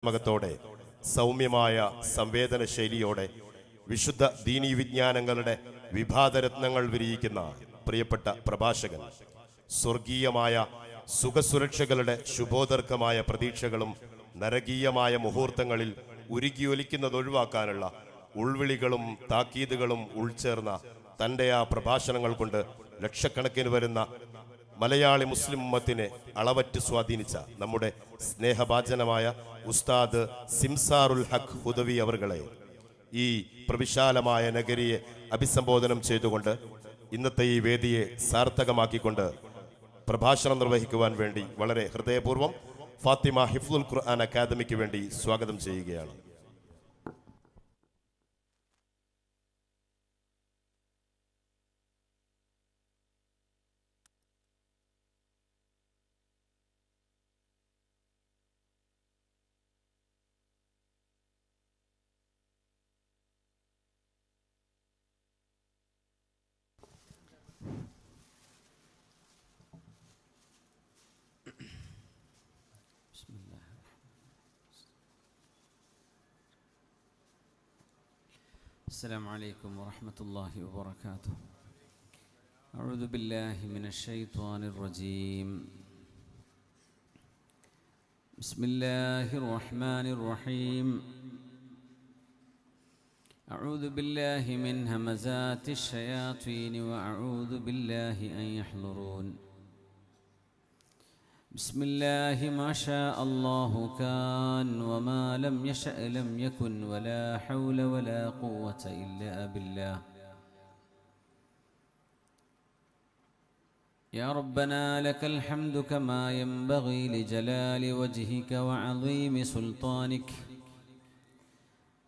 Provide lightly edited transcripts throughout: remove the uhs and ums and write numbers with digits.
മകത്തോടെ സൗമ്യമായ സംവേദന ശൈലിയോടെ വിശുദ്ധ ദീനീ വിജ്ഞാനങ്ങളുടെ വിഭാതരത്നങ്ങൾ വിരിയിക്കുന്ന പ്രിയപ്പെട്ട പ്രഭാഷകൻ സ്വർഗീയമായ സുഖസുരക്ഷകളുടെ ശുഭോദർക്കമായ പ്രതീക്ഷകളും നരകീയമായ മുഹൂർത്തങ്ങളിൽ ഉരുകിയൊലിക്കുന്നത് ഒഴിവാക്കാനുള്ള ഉൾവിളികളും താക്കീതുകളും ഉൾച്ചേർന്ന തൻ്റെ ആ പ്രഭാഷണങ്ങൾ കൊണ്ട് ലക്ഷക്കണക്കിന് വരുന്ന മലയാളി മുസ്ലിം ഉമ്മത്തിനെ അളവറ്റ് സ്വാധീനിച്ച നമ്മുടെ സ്നേഹഭാജനമായ ഉസ്താദ് സിംസാറുൽ ഹഖ് ഹുദവി അവർകളെ ഈ പ്രവിശാലമായ നഗരിയെ അഭിസംബോധനം ചെയ്തുകൊണ്ട് ഇന്നത്തെ ഈ വേദിയെ സാർത്ഥകമാക്കിക്കൊണ്ട് പ്രഭാഷണം നിർവഹിക്കുവാൻ വേണ്ടി വളരെ ഹൃദയപൂർവ്വം ഫാത്തിമ ഹിഫ്ലുൽ ഖുർആൻ അക്കാദമിക്ക് വേണ്ടി സ്വാഗതം ചെയ്യുകയാണ്. السلام عليكم ورحمة الله وبركاته. أعوذ بالله من الشيطان الرجيم. بسم الله الرحمن الرحيم. أعوذ بالله من همزات الشياطين وأعوذ بالله أن يحضرون. بسم الله ما شاء الله كان وما لم يشأ لم يكن ولا حول ولا قوة إلا بالله. يا ربنا لك الحمد كما ينبغي لجلال وجهك وعظيم سلطانك.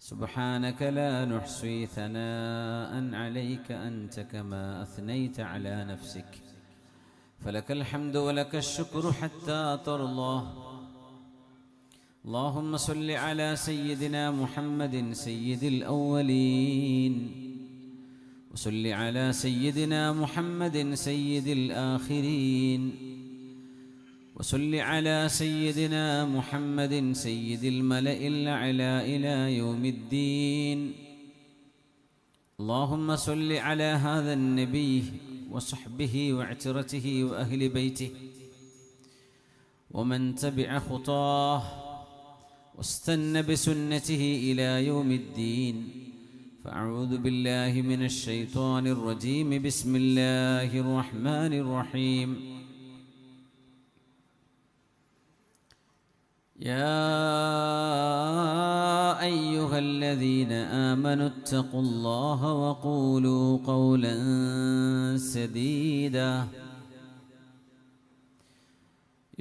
سبحانك لا نحصي ثناء عليك أنت كما أثنيت على نفسك. فلك الحمد ولك الشكر حتى ترضى. اللهم صل على سيدنا محمد سيد الأولين وصل على سيدنا محمد سيد الآخرين وصل على سيدنا محمد سيد الملأ الأعلى إلى يوم الدين. اللهم صل على هذا النبي وصحبه وعترته وأهل بيته ومن تبع خطاه واستنى بسنته إلى يوم الدين. فأعوذ بالله من الشيطان الرجيم. بسم الله الرحمن الرحيم. يا أيها الذين آمنوا اتقوا الله وقولوا قولا سديدا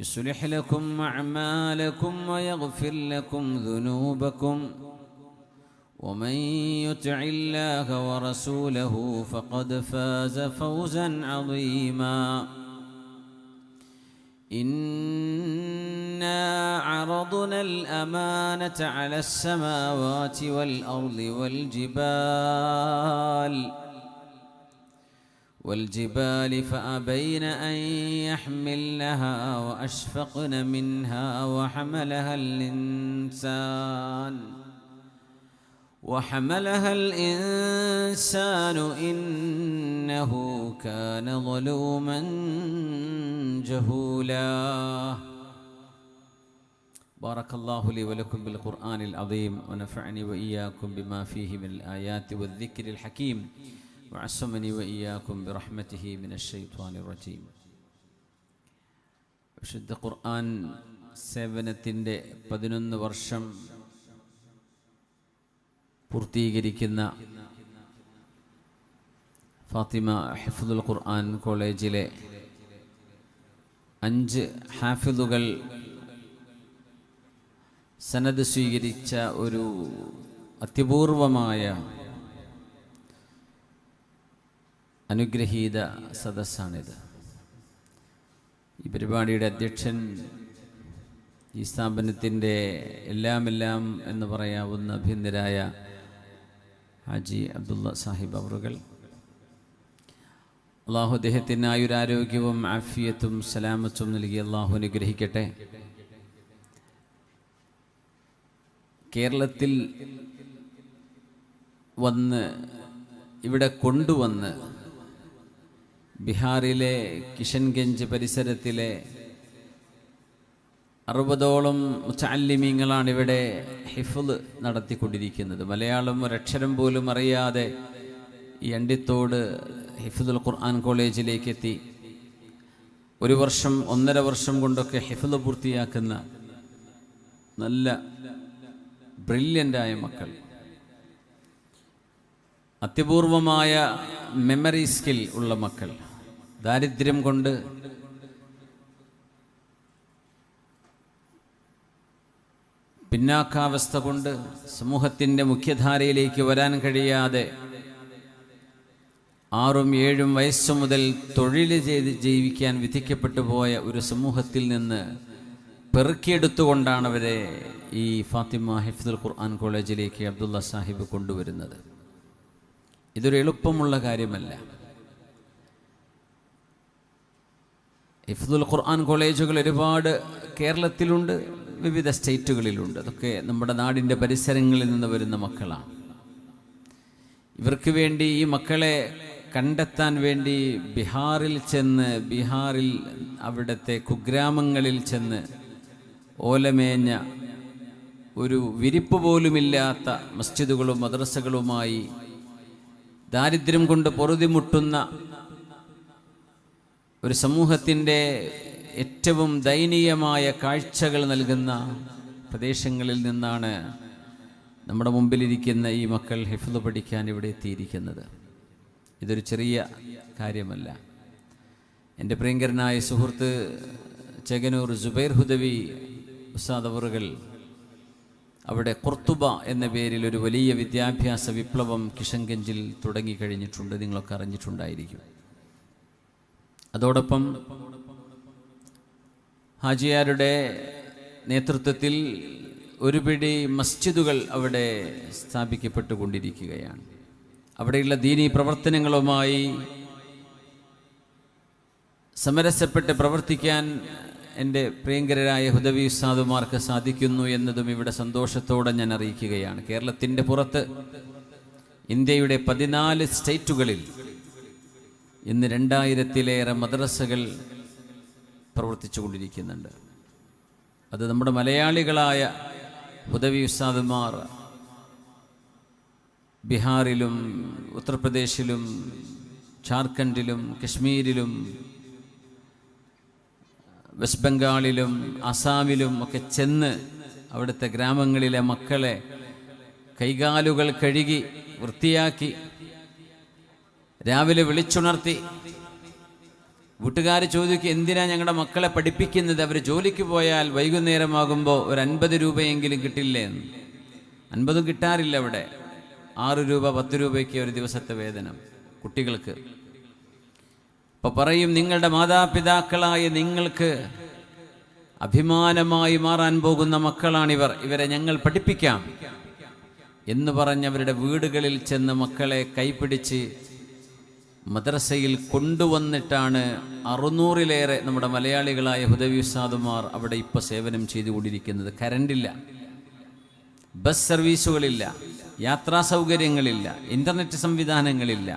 يصلح لكم أعمالكم ويغفر لكم ذنوبكم ومن يطع الله ورسوله فقد فاز فوزا عظيما. إنا عرضنا الأمانة على السماوات والأرض والجبال فأبين أن يحملنها وأشفقن منها وحملها الإنسان إنه كان ظلوما جهولا. بارك الله لي ولكم بالقرآن العظيم ونفعني وإياكم بما فيه من الآيات والذكر الحكيم وعصمني وإياكم برحمته من الشيطان الرجيم. വിശുദ്ധ ഖുർആൻ സേവനത്തിൻ്റെ 11 വർഷം പൂർത്തീകരിക്കുന്ന ഫാത്തിമ ഹിഫ്ദുൽ ഖുർആൻ കോളേജിലെ 5 ഹാഫിദുകൾ സനദ് സ്വീകരിച്ച ഒരു അത്യപൂർവമായ അനുഗ്രഹീത സദസ്സാണിത്. ഈ പരിപാടിയുടെ അധ്യക്ഷൻ, ഈ സ്ഥാപനത്തിൻ്റെ എല്ലാം എന്ന് പറയാവുന്ന അഭ്യന്തരായ ഹാജി അബ്ദുള്ള സാഹിബ് അവറുകൾ, അള്ളാഹു അദ്ദേഹത്തിന് ആയുരാരോഗ്യവും ആഫിയത്തും സലാമത്തും നൽകി അള്ളാഹു അനുഗ്രഹിക്കട്ടെ. കേരളത്തിൽ വന്ന് ഇവിടെ കൊണ്ടുവന്ന് ബീഹാറിലെ കിഷൻഗഞ്ച് പരിസരത്തിലെ 60ഓളം മുതഅല്ലിമീങ്ങളാണ് ഇവിടെ ഹിഫ്ള് നടത്തിക്കൊണ്ടിരിക്കുന്നത്. മലയാളം ഒരക്ഷരം പോലും അറിയാതെ ഈ അണ്ടിത്തോട് ഹിഫ്ളുൽ ഖുർആൻ കോളേജിലേക്ക് എത്തി 1 വർഷം 1.5 വർഷം കൊണ്ടൊക്കെ ഹിഫ്ള് പൂർത്തിയാക്കുന്ന നല്ല ബ്രില്യൻ്റായ മക്കൾ, അത്യപൂർവമായ മെമ്മറി സ്കിൽ ഉള്ള മക്കൾ, ദാരിദ്ര്യം കൊണ്ട് പിന്നാക്കാവസ്ഥ കൊണ്ട് സമൂഹത്തിൻ്റെ മുഖ്യധാരയിലേക്ക് വരാൻ കഴിയാതെ 6-7 വയസ്സു മുതൽ തൊഴിൽ ചെയ്ത് ജീവിക്കാൻ വിധിക്കപ്പെട്ടു പോയ ഒരു സമൂഹത്തിൽ നിന്ന് പെറുക്കിയെടുത്തുകൊണ്ടാണ് അവരെ ഈ ഫാത്തിമ ഹിഫ്ളുൽ ഖുർആൻ കോളേജിലേക്ക് അബ്ദുള്ള സാഹിബ് കൊണ്ടുവരുന്നത്. ഇതൊരു എളുപ്പമുള്ള കാര്യമല്ല. ഹിഫ്ളുൽ ഖുർആൻ കോളേജുകൾ ഒരുപാട് കേരളത്തിലുണ്ട്, വിവിധ സ്റ്റേറ്റുകളിലുണ്ട്. അതൊക്കെ നമ്മുടെ നാടിൻ്റെ പരിസരങ്ങളിൽ നിന്ന് വരുന്ന മക്കളാണ്. ഇവർക്ക് വേണ്ടി, ഈ മക്കളെ കണ്ടെത്താൻ വേണ്ടി ബീഹാറിൽ ചെന്ന്, ബീഹാറിൽ അവിടുത്തെ കുഗ്രാമങ്ങളിൽ ചെന്ന് ഓലമേഞ്ഞ ഒരു വിരിപ്പ് പോലുമില്ലാത്ത മസ്ജിദുകളും മദ്രസകളുമായി ദാരിദ്ര്യം കൊണ്ട് പൊറുതിമുട്ടുന്ന ഒരു സമൂഹത്തിൻ്റെ ഏറ്റവും ദയനീയമായ കാഴ്ചകൾ നൽകുന്ന പ്രദേശങ്ങളിൽ നിന്നാണ് നമ്മുടെ മുമ്പിലിരിക്കുന്ന ഈ മക്കൾ ഹിഫ്ള് പഠിക്കാൻ ഇവിടെ എത്തിയിരിക്കുന്നത്. ഇതൊരു ചെറിയ കാര്യമല്ല. എൻ്റെ പ്രിയങ്കരനായ സുഹൃത്ത് ചെങ്ങന്നൂർ സുബൈർ ഹുദവി ഉസ്താദ് അവറുകൾ അവിടെ ഖുർത്തുബ എന്ന പേരിൽ ഒരു വലിയ വിദ്യാഭ്യാസ വിപ്ലവം കിഷൻഗഞ്ചിൽ തുടങ്ങിക്കഴിഞ്ഞിട്ടുണ്ട്. നിങ്ങളൊക്കെ അറിഞ്ഞിട്ടുണ്ടായിരിക്കും. അതോടൊപ്പം ഹാജിയാരുടെ നേതൃത്വത്തിൽ ഒരു പിടി മസ്ജിദുകൾ അവിടെ സ്ഥാപിക്കപ്പെട്ടുകൊണ്ടിരിക്കുകയാണ്. അവിടെയുള്ള ദീനീ പ്രവർത്തനങ്ങളുമായി സമരസപ്പെട്ട് പ്രവർത്തിക്കാൻ എൻ്റെ പ്രിയങ്കരായ ഹുദവി ഉസ്താദുമാർക്ക് സാധിക്കുന്നു എന്നതും ഇവിടെ സന്തോഷത്തോടെ ഞാൻ അറിയിക്കുകയാണ്. കേരളത്തിൻ്റെ പുറത്ത് ഇന്ത്യയുടെ 14 സ്റ്റേറ്റുകളിൽ ഇന്ന് 2000-ലേറെ മദ്രസകൾ പ്രവർത്തിച്ചു കൊണ്ടിരിക്കുന്നുണ്ട്. അത് നമ്മുടെ മലയാളികളായ ഹുദവി ഉസ്താദുമാർ ബീഹാറിലും ഉത്തർപ്രദേശിലും ജാർഖണ്ഡിലും കശ്മീരിലും വെസ്റ്റ് ബംഗാളിലും ആസാമിലും ഒക്കെ ചെന്ന് അവിടുത്തെ ഗ്രാമങ്ങളിലെ മക്കളെ കൈകാലുകൾ കഴുകി വൃത്തിയാക്കി രാവിലെ വിളിച്ചുണർത്തി, വീട്ടുകാർ ചോദിക്കും എന്തിനാ ഞങ്ങളുടെ മക്കളെ പഠിപ്പിക്കുന്നത്, അവർ ജോലിക്ക് പോയാൽ വൈകുന്നേരമാകുമ്പോൾ ഒരു 50 രൂപയെങ്കിലും കിട്ടില്ലേ എന്ന്. 50 കിട്ടാറില്ല അവിടെ. 6 രൂപ 10 രൂപയ്ക്ക് ഒരു ദിവസത്തെ വേതനം കുട്ടികൾക്ക്. അപ്പോൾ പറയും, നിങ്ങളുടെ മാതാപിതാക്കളായ നിങ്ങൾക്ക് അഭിമാനമായി മാറാൻ പോകുന്ന മക്കളാണിവർ, ഇവരെ ഞങ്ങൾ പഠിപ്പിക്കാം എന്ന് പറഞ്ഞവരുടെ വീടുകളിൽ ചെന്ന് മക്കളെ കൈപിടിച്ച് മദ്രസയിൽ കൊണ്ടുവന്നിട്ടാണ് 600-ലേറെ നമ്മുടെ മലയാളികളായ ഹുദവി ഉസ്താദുമാർ അവിടെ ഇപ്പോൾ സേവനം ചെയ്തുകൊണ്ടിരിക്കുന്നത്. കറണ്ടില്ല, ബസ് സർവീസുകളില്ല, യാത്രാ സൗകര്യങ്ങളില്ല, ഇൻ്റർനെറ്റ് സംവിധാനങ്ങളില്ല.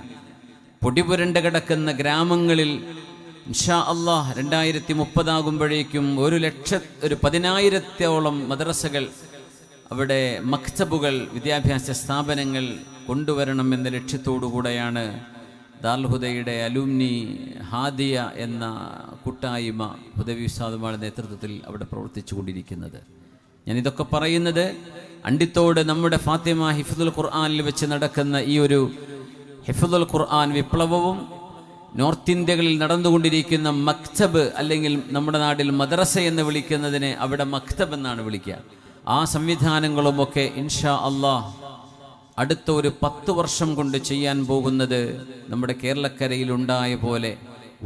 പൊടിപുരണ്ട് കിടക്കുന്ന ഗ്രാമങ്ങളിൽ ഇൻഷാ അല്ലാഹ് 2030 ആകുമ്പോഴേക്കും 10,000-ഓളം മദ്രസകൾ, അവിടെ മക്തബുകൾ, വിദ്യാഭ്യാസ സ്ഥാപനങ്ങൾ കൊണ്ടുവരണം എന്ന ലക്ഷ്യത്തോടു കൂടെയാണ് ദാറുൽ ഹുദയുടെ അലുമിനി ഹാദിയ എന്ന കൂട്ടായ്മ ഹുദവി ഉസ്താദുമാരുടെ നേതൃത്വത്തിൽ അവിടെ പ്രവർത്തിച്ചു കൊണ്ടിരിക്കുന്നത്. ഞാനിതൊക്കെ പറയുന്നത് അണ്ടിത്തോട് നമ്മുടെ ഫാത്തിമ ഹിഫ്ളുൽ ഖുർആനിൽ വെച്ച് നടക്കുന്ന ഈ ഒരു ഹിഫ്ളുൽ ഖുർആൻ വിപ്ലവവും നോർത്ത് ഇന്ത്യകളിൽ നടന്നുകൊണ്ടിരിക്കുന്ന മക്തബ്, അല്ലെങ്കിൽ നമ്മുടെ നാട്ടിൽ മദ്രസ എന്ന് വിളിക്കുന്നതിനെ അവിടെ മക്തബ് എന്നാണ് വിളിക്കുക, ആ സംവിധാനങ്ങളുമൊക്കെ ഇൻഷാ അല്ലാഹ് അടുത്ത ഒരു 10 വർഷം കൊണ്ട് ചെയ്യാൻ പോകുന്നത് നമ്മുടെ കേരളക്കരയിലുണ്ടായ പോലെ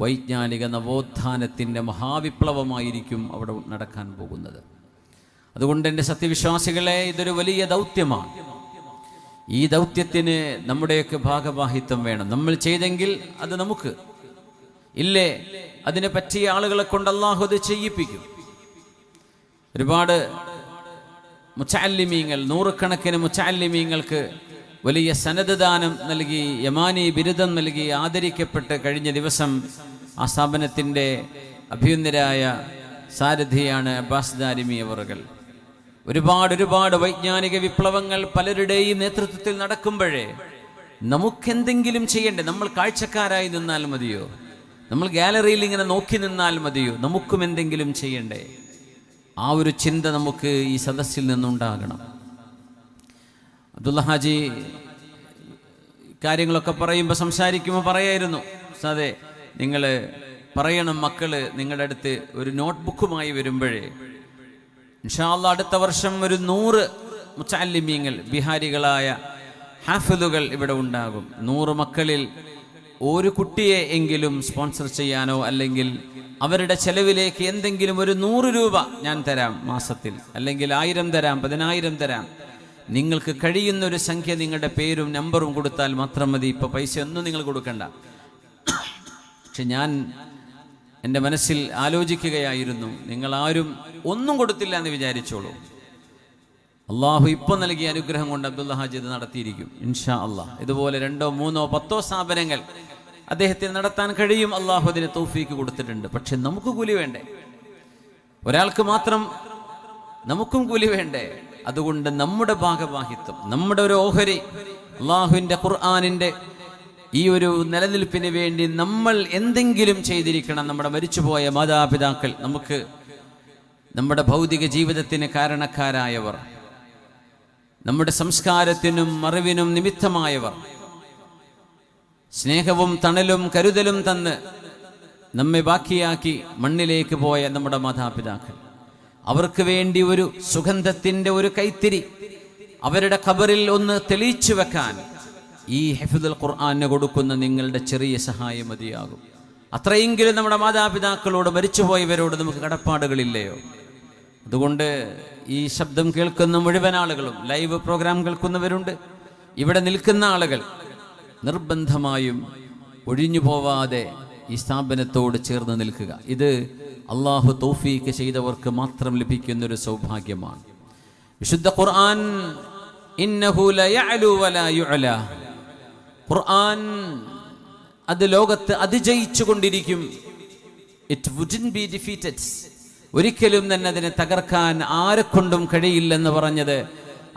വൈജ്ഞാനിക നവോത്ഥാനത്തിൻ്റെ മഹാവിപ്ലവമായിരിക്കും അവിടെ നടക്കാൻ പോകുന്നത്. അതുകൊണ്ട് എൻ്റെ സത്യവിശ്വാസികളെ, ഇതൊരു വലിയ ദൗത്യമാണ്. ഈ ദൗത്യത്തിന് നമ്മുടെയൊക്കെ ഭാഗവാഹിത്വം വേണം. നമ്മൾ ചെയ്തെങ്കിൽ അത് നമുക്ക്, ഇല്ലേ അതിനെ പറ്റിയ ആളുകളെ കൊണ്ട് അല്ലാഹു അത് ചെയ്യിപ്പിക്കും. ഒരുപാട് മുത്തഅല്ലിമീങ്ങൾ, നൂറുകണക്കിന് മുത്തഅല്ലിമീങ്ങൾക്ക് വലിയ സനദ് ദാനം നൽകി, യമാനി ബിരുദം നൽകി ആദരിക്കപ്പെട്ട് കഴിഞ്ഞ ദിവസം ആ സ്ഥാപനത്തിൻ്റെ അഭ്യുന്നരായ സാരഥിയാണ് അബ്ബാസ് ദാരിമി അവറുകൾ. ഒരുപാട് വൈജ്ഞാനിക വിപ്ലവങ്ങൾ പലരുടെയും നേതൃത്വത്തിൽ നടക്കുമ്പോഴേ നമുക്കെന്തെങ്കിലും ചെയ്യണ്ടേ? നമ്മൾ കാഴ്ചക്കാരായി നിന്നാൽ മതിയോ? നമ്മൾ ഗാലറിയിൽ ഇങ്ങനെ നോക്കി നിന്നാൽ മതിയോ? നമുക്കും എന്തെങ്കിലും ചെയ്യണ്ടേ? ആ ഒരു ചിന്ത നമുക്ക് ഈ സദസ്സിൽ നിന്നുണ്ടാകണം. അബ്ദുള്ള ഹാജി കാര്യങ്ങളൊക്കെ പറയുമ്പോൾ സംസാരിക്കുമ്പോൾ പറയായിരുന്നു, അതെ നിങ്ങൾ പറയണം, മക്കള് നിങ്ങളുടെ അടുത്ത് ഒരു നോട്ട്ബുക്കുമായി വരുമ്പോഴേ ഇൻഷാ അല്ലാഹ് അടുത്ത വർഷം ഒരു 100 മുത്തഅല്ലിമീങ്ങൾ, ബിഹാരികളായ ഹാഫിളുകൾ ഇവിടെ ഉണ്ടാകും. 100 മക്കളിൽ ഒരു കുട്ടിയെ എങ്കിലും സ്പോൺസർ ചെയ്യാനോ അല്ലെങ്കിൽ അവരുടെ ചെലവിലേക്ക് എന്തെങ്കിലും ഒരു 100 രൂപ ഞാൻ തരാം മാസത്തിൽ, അല്ലെങ്കിൽ 1000 തരാം, 10,000 തരാം. നിങ്ങൾക്ക് കഴിയുന്ന ഒരു സംഖ്യ നിങ്ങളുടെ പേരും നമ്പറും കൊടുത്താൽ മാത്രം മതി. ഇപ്പോൾ പൈസ ഒന്നും നിങ്ങൾ കൊടുക്കണ്ട. പക്ഷെ ഞാൻ എൻ്റെ മനസ്സിൽ ആലോചിക്കുകയായിരുന്നു, നിങ്ങളാരും ഒന്നും കൊടുത്തില്ല എന്ന് വിചാരിച്ചോളൂ. അള്ളാഹു ഇപ്പോൾ നൽകിയ അനുഗ്രഹം കൊണ്ട് അബ്ദുള്ള ഹാജി ഇത് നടത്തിയിരിക്കും ഇൻഷാ അള്ളാഹ്. ഇതുപോലെ 2, 3, 10 സ്ഥാപനങ്ങൾ അദ്ദേഹത്തിന് നടത്താൻ കഴിയും. അള്ളാഹു അതിന് തൗഫീക്ക് കൊടുത്തിട്ടുണ്ട്. പക്ഷെ നമുക്ക് കൂലി വേണ്ടേ? ഒരാൾക്ക് മാത്രം നമുക്കും കൂലി വേണ്ടേ? അതുകൊണ്ട് നമ്മുടെ ഭാഗവാഹിത്വം, നമ്മുടെ ഒരു ഓഹരി അള്ളാഹുവിൻ്റെ ഖുർആനിൻ്റെ ഈ ഒരു നിലനിൽപ്പിന് വേണ്ടി നമ്മൾ എന്തെങ്കിലും ചെയ്തിരിക്കണം. നമ്മുടെ മരിച്ചുപോയ മാതാപിതാക്കൾ, നമുക്ക് നമ്മുടെ ഭൗതിക ജീവിതത്തിന് കാരണക്കാരായവർ, നമ്മുടെ സംസ്കാരത്തിനും അറിവിനും നിമിത്തമായവർ, സ്നേഹവും തണലും കരുതലും തന്ന് നമ്മെ ബാക്കിയാക്കി മണ്ണിലേക്ക് പോയ നമ്മുടെ മാതാപിതാക്കൾ, അവർക്ക് വേണ്ടി ഒരു സുഗന്ധത്തിൻ്റെ ഒരു കൈത്തിരി അവരുടെ ഖബറിൽ ഒന്ന് തെളിയിച്ചു വെക്കാൻ ഈ ഹിഫ്ദുൽ ഖുർആന് കൊടുക്കുന്ന നിങ്ങളുടെ ചെറിയ സഹായം മതിയാകും. അത്രയെങ്കിലും നമ്മുടെ മാതാപിതാക്കളോട്, മരിച്ചുപോയവരോട് നമുക്ക് കടപ്പാടുകളില്ലയോ? അതുകൊണ്ട് ഈ ശബ്ദം കേൾക്കുന്ന മുഴുവൻ ആളുകളും, ലൈവ് പ്രോഗ്രാം കേൾക്കുന്നവരുണ്ട്, ഇവിടെ നിൽക്കുന്ന ആളുകൾ നിർബന്ധമായും ഒഴിഞ്ഞു പോവാതെ ഈ സ്ഥാപനത്തോട് ചേർന്ന് നിൽക്കുക. ഇത് അള്ളാഹു തൗഫീക്ക് ചെയ്തവർക്ക് മാത്രം ലഭിക്കുന്നൊരു സൗഭാഗ്യമാണ്. വിശുദ്ധ ഖുർആൻ ഇന്നഹു ലയഅലു വലാ യുഅല, ഖുർആൻ അത് ലോകത്ത് അതിജയിച്ചു കൊണ്ടിരിക്കും. It wouldn't be defeated. ഒരിക്കലും തന്നെ അതിനെ തകർക്കാൻ ആരെക്കൊണ്ടും കഴിയില്ലെന്ന് പറഞ്ഞത്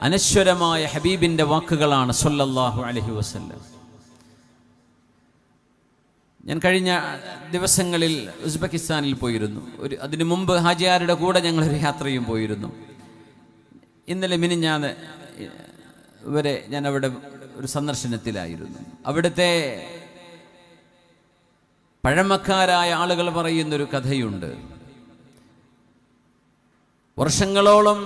അനശ്വരമായ ഹബീബിന്റെ വാക്കുകളാണ് സ്വല്ലല്ലാഹു അലൈഹി വസല്ലം. ഞാൻ കഴിഞ്ഞ ദിവസങ്ങളിൽ ഉസ്ബെക്കിസ്ഥാനിൽ പോയിരുന്നു. അതിനു മുമ്പ് ഹാജിയാരുടെ കൂടെ ഞങ്ങളൊരു യാത്രയും പോയിരുന്നു. ഇന്നലെ മിനിഞ്ഞാന്ന് വരെ ഞാൻ അവിടെ ഒരു സന്ദർശനത്തിലായിരുന്നു. അവിടുത്തെ പഴമക്കാരായ ആളുകൾ പറയുന്നൊരു കഥയുണ്ട്. വർഷങ്ങളോളം,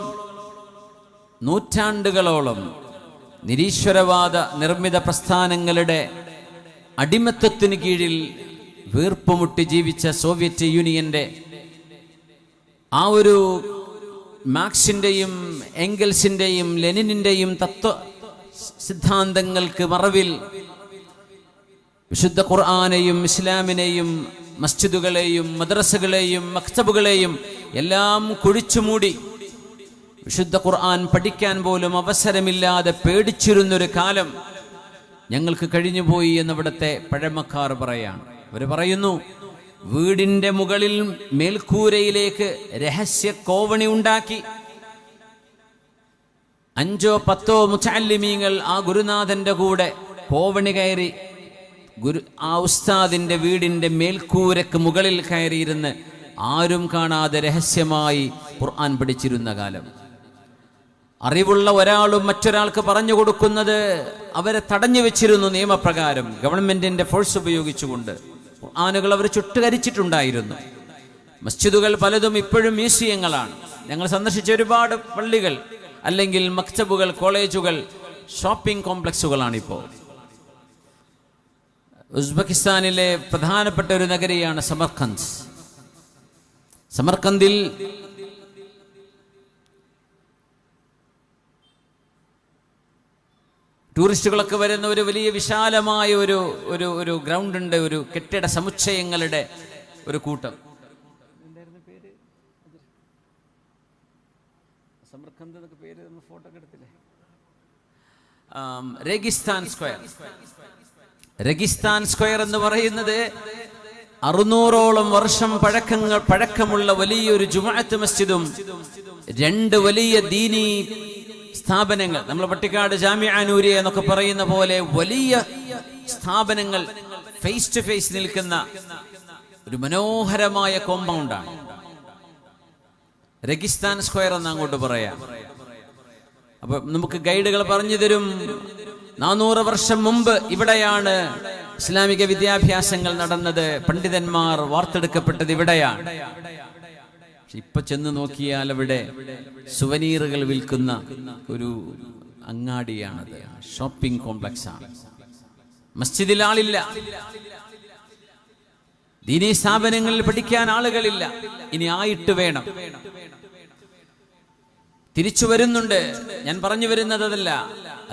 നൂറ്റാണ്ടുകളോളം നിരീശ്വരവാദ നിർമ്മിത പ്രസ്ഥാനങ്ങളുടെ അടിമത്തത്തിന് കീഴിൽ വീർപ്പുമുട്ടി ജീവിച്ച സോവിയറ്റ് യൂണിയന്റെ ആ ഒരു മാർക്സിന്റെയും എംഗൽസിന്റെയും ലെനിനിന്റെയും തത്വ സിദ്ധാന്തങ്ങൾക്ക് മറവിൽ വിശുദ്ധ ഖുർആനെയും ഇസ്ലാമിനെയും മസ്ജിദുകളെയും മദ്രസകളെയും മക്തബുകളെയും എല്ലാം കുഴിച്ചുമൂടി വിശുദ്ധ ഖുർആൻ പഠിക്കാൻ പോലും അവസരമില്ലാതെ പേടിച്ചിരുന്നൊരു കാലം ഞങ്ങൾക്ക് കഴിഞ്ഞുപോയി എന്നിവിടുത്തെ പഴമക്കാർ പറയാണ്. അവർ പറയുന്നു, വീടിന്റെ മുകളിൽ മേൽക്കൂരയിലേക്ക് രഹസ്യ കോവണി ഉണ്ടാക്കി 5 or 10 മുതഅല്ലിമീങ്ങൾ ആ ഗുരുനാഥന്റെ കൂടെ കോവണി കയറി ആ ഉസ്താദിന്റെ വീടിന്റെ മേൽക്കൂരക്ക് മുകളിൽ കയറിയിരുന്ന് ആരും കാണാതെ രഹസ്യമായി ഖുർആൻ പഠിച്ചിരുന്ന കാലം. അറിവുള്ള ഒരാളും മറ്റൊരാൾക്ക് പറഞ്ഞു കൊടുക്കുന്നത് അവരെ തടഞ്ഞു വെച്ചിരുന്നു. നിയമപ്രകാരം ഗവൺമെന്റിന്റെ ഫോഴ്സ് ഉപയോഗിച്ചുകൊണ്ട് ഖുർആനുകൾ അവർ ചുട്ടുകരിച്ചിട്ടുണ്ടായിരുന്നു. മസ്ജിദുകൾ പലതും ഇപ്പോഴും മ്യൂസിയങ്ങളാണ്. ഞങ്ങൾ സന്ദർശിച്ച ഒരുപാട് പള്ളികൾ അല്ലെങ്കിൽ മക്തബുകൾ, കോളേജുകൾ, ഷോപ്പിംഗ് കോംപ്ലക്സുകളാണിപ്പോൾ. ഉസ്ബെക്കിസ്ഥാനിലെ പ്രധാനപ്പെട്ട ഒരു നഗരിയാണ് സമർഖന്ദ്. സമർഖന്ദിൽ ടൂറിസ്റ്റുകളൊക്കെ വരുന്ന ഒരു വലിയ വിശാലമായ ഒരു ഒരു ഒരു ഗ്രൗണ്ട് ഉണ്ട്, ഒരു കെട്ടിട സമുച്ചയങ്ങളുടെ ഒരു കൂട്ടം. സമർക്കന്തൊക്കെ പേര് നമ്മൾ ഫോട്ടോ ഒക്കെ എടുത്തില്ലേ? റെഗിസ്ഥാൻ സ്ക്വയർ. റെഗിസ്ഥാൻ സ്ക്വയർ എന്ന് പറയുന്നത് 600ഓളം വർഷം പഴക്കമുള്ള വലിയൊരു ജുമുഅത്ത് മസ്ജിദും 2 വലിയ ദീനി സ്ഥാപനങ്ങൾ, നമ്മൾ പട്ടിക്കാട് ജാമിഅ നൂരിയ എന്നൊക്കെ പറയുന്ന പോലെ വലിയ സ്ഥാപനങ്ങൾ ഫേസ് ടു ഫേസ് നിൽക്കുന്ന ഒരു മനോഹരമായ കോമ്പൗണ്ടാണ് റെഗിസ്ഥാൻ സ്ക്വയർ എന്ന് അങ്ങോട്ട് പറയാം. അപ്പൊ നമുക്ക് ഗൈഡുകൾ പറഞ്ഞു തരും, 400 വർഷം മുമ്പ് ഇവിടെയാണ് ഇസ്ലാമിക വിദ്യാഭ്യാസങ്ങൾ നടന്നത്, പണ്ഡിതന്മാർ വാർത്തെടുക്കപ്പെട്ടത് ഇവിടെയാണ്. ഇപ്പൊ ചെന്ന് നോക്കിയാൽ അവിടെ സുവനീറുകൾ വിൽക്കുന്ന ഒരു അങ്ങാടിയാണത്, ഷോപ്പിംഗ് കോംപ്ലക്സ് ആണ്. മസ്ജിദിൽ ആളില്ല, ദീനീ സ്ഥാപനങ്ങളിൽ പഠിക്കാൻ ആളുകളില്ല. ഇനി ആയിട്ട് വേണം. തിരിച്ചു വരുന്നുണ്ട്. ഞാൻ പറഞ്ഞു വരുന്നത് അതല്ല.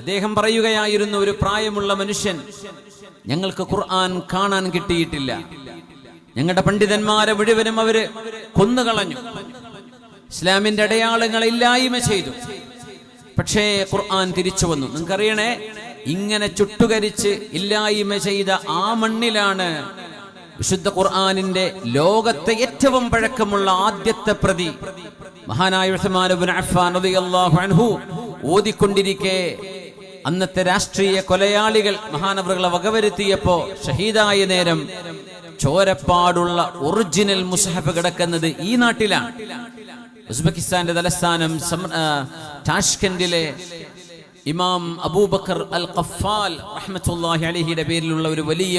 അദ്ദേഹം പറയുകയായിരുന്നു, ഒരു പ്രായമുള്ള മനുഷ്യൻ, ഞങ്ങൾക്ക് ഖുർആൻ കാണാൻ കിട്ടിയിട്ടില്ല, ഞങ്ങളുടെ പണ്ഡിതന്മാരെ മുഴുവനും അവര് കൊന്നുകളഞ്ഞു, ഇസ്ലാമിന്റെ അടയാളങ്ങളെ ഇല്ലായ്മ ചെയ്തു. പക്ഷേ ഖുർആൻ തിരിച്ചു വന്നു. നിങ്ങൾക്കറിയണേ, ഇങ്ങനെ ചുട്ടുകരിച്ച് ഇല്ലായ്മ ചെയ്ത ആ മണ്ണിലാണ് വിശുദ്ധ ഖുർആനിന്റെ ലോകത്തെ ഏറ്റവും പഴക്കമുള്ള ആദ്യത്തെ പ്രതി മഹാനായ ഉസ്മാൻ ഇബ്നു അഫ്ഫാൻ റളിയല്ലാഹു അൻഹു ഓതിക്കൊണ്ടിരിക്കെ അന്നത്തെ രാഷ്ട്രീയ കൊലയാളികൾ മഹാനവറുകളെ വകവരുത്തിയപ്പോ ഷഹീദായ നേരം ചോരപ്പാടുള്ള ഒറിജിനൽ മുസ്ഹഫ് കിടക്കുന്നത് ഈ നാട്ടിലാണ്. ഉസ്ബെക്കിസ്ഥാന്റെ തലസ്ഥാനം താഷ്കെൻഡിലെ ഇമാം അബൂബക്കർ അൽ ഖഫാൽ റഹ്മത്തുള്ളാഹി അലൈഹിയുടെ പേരിലുള്ള ഒരു വലിയ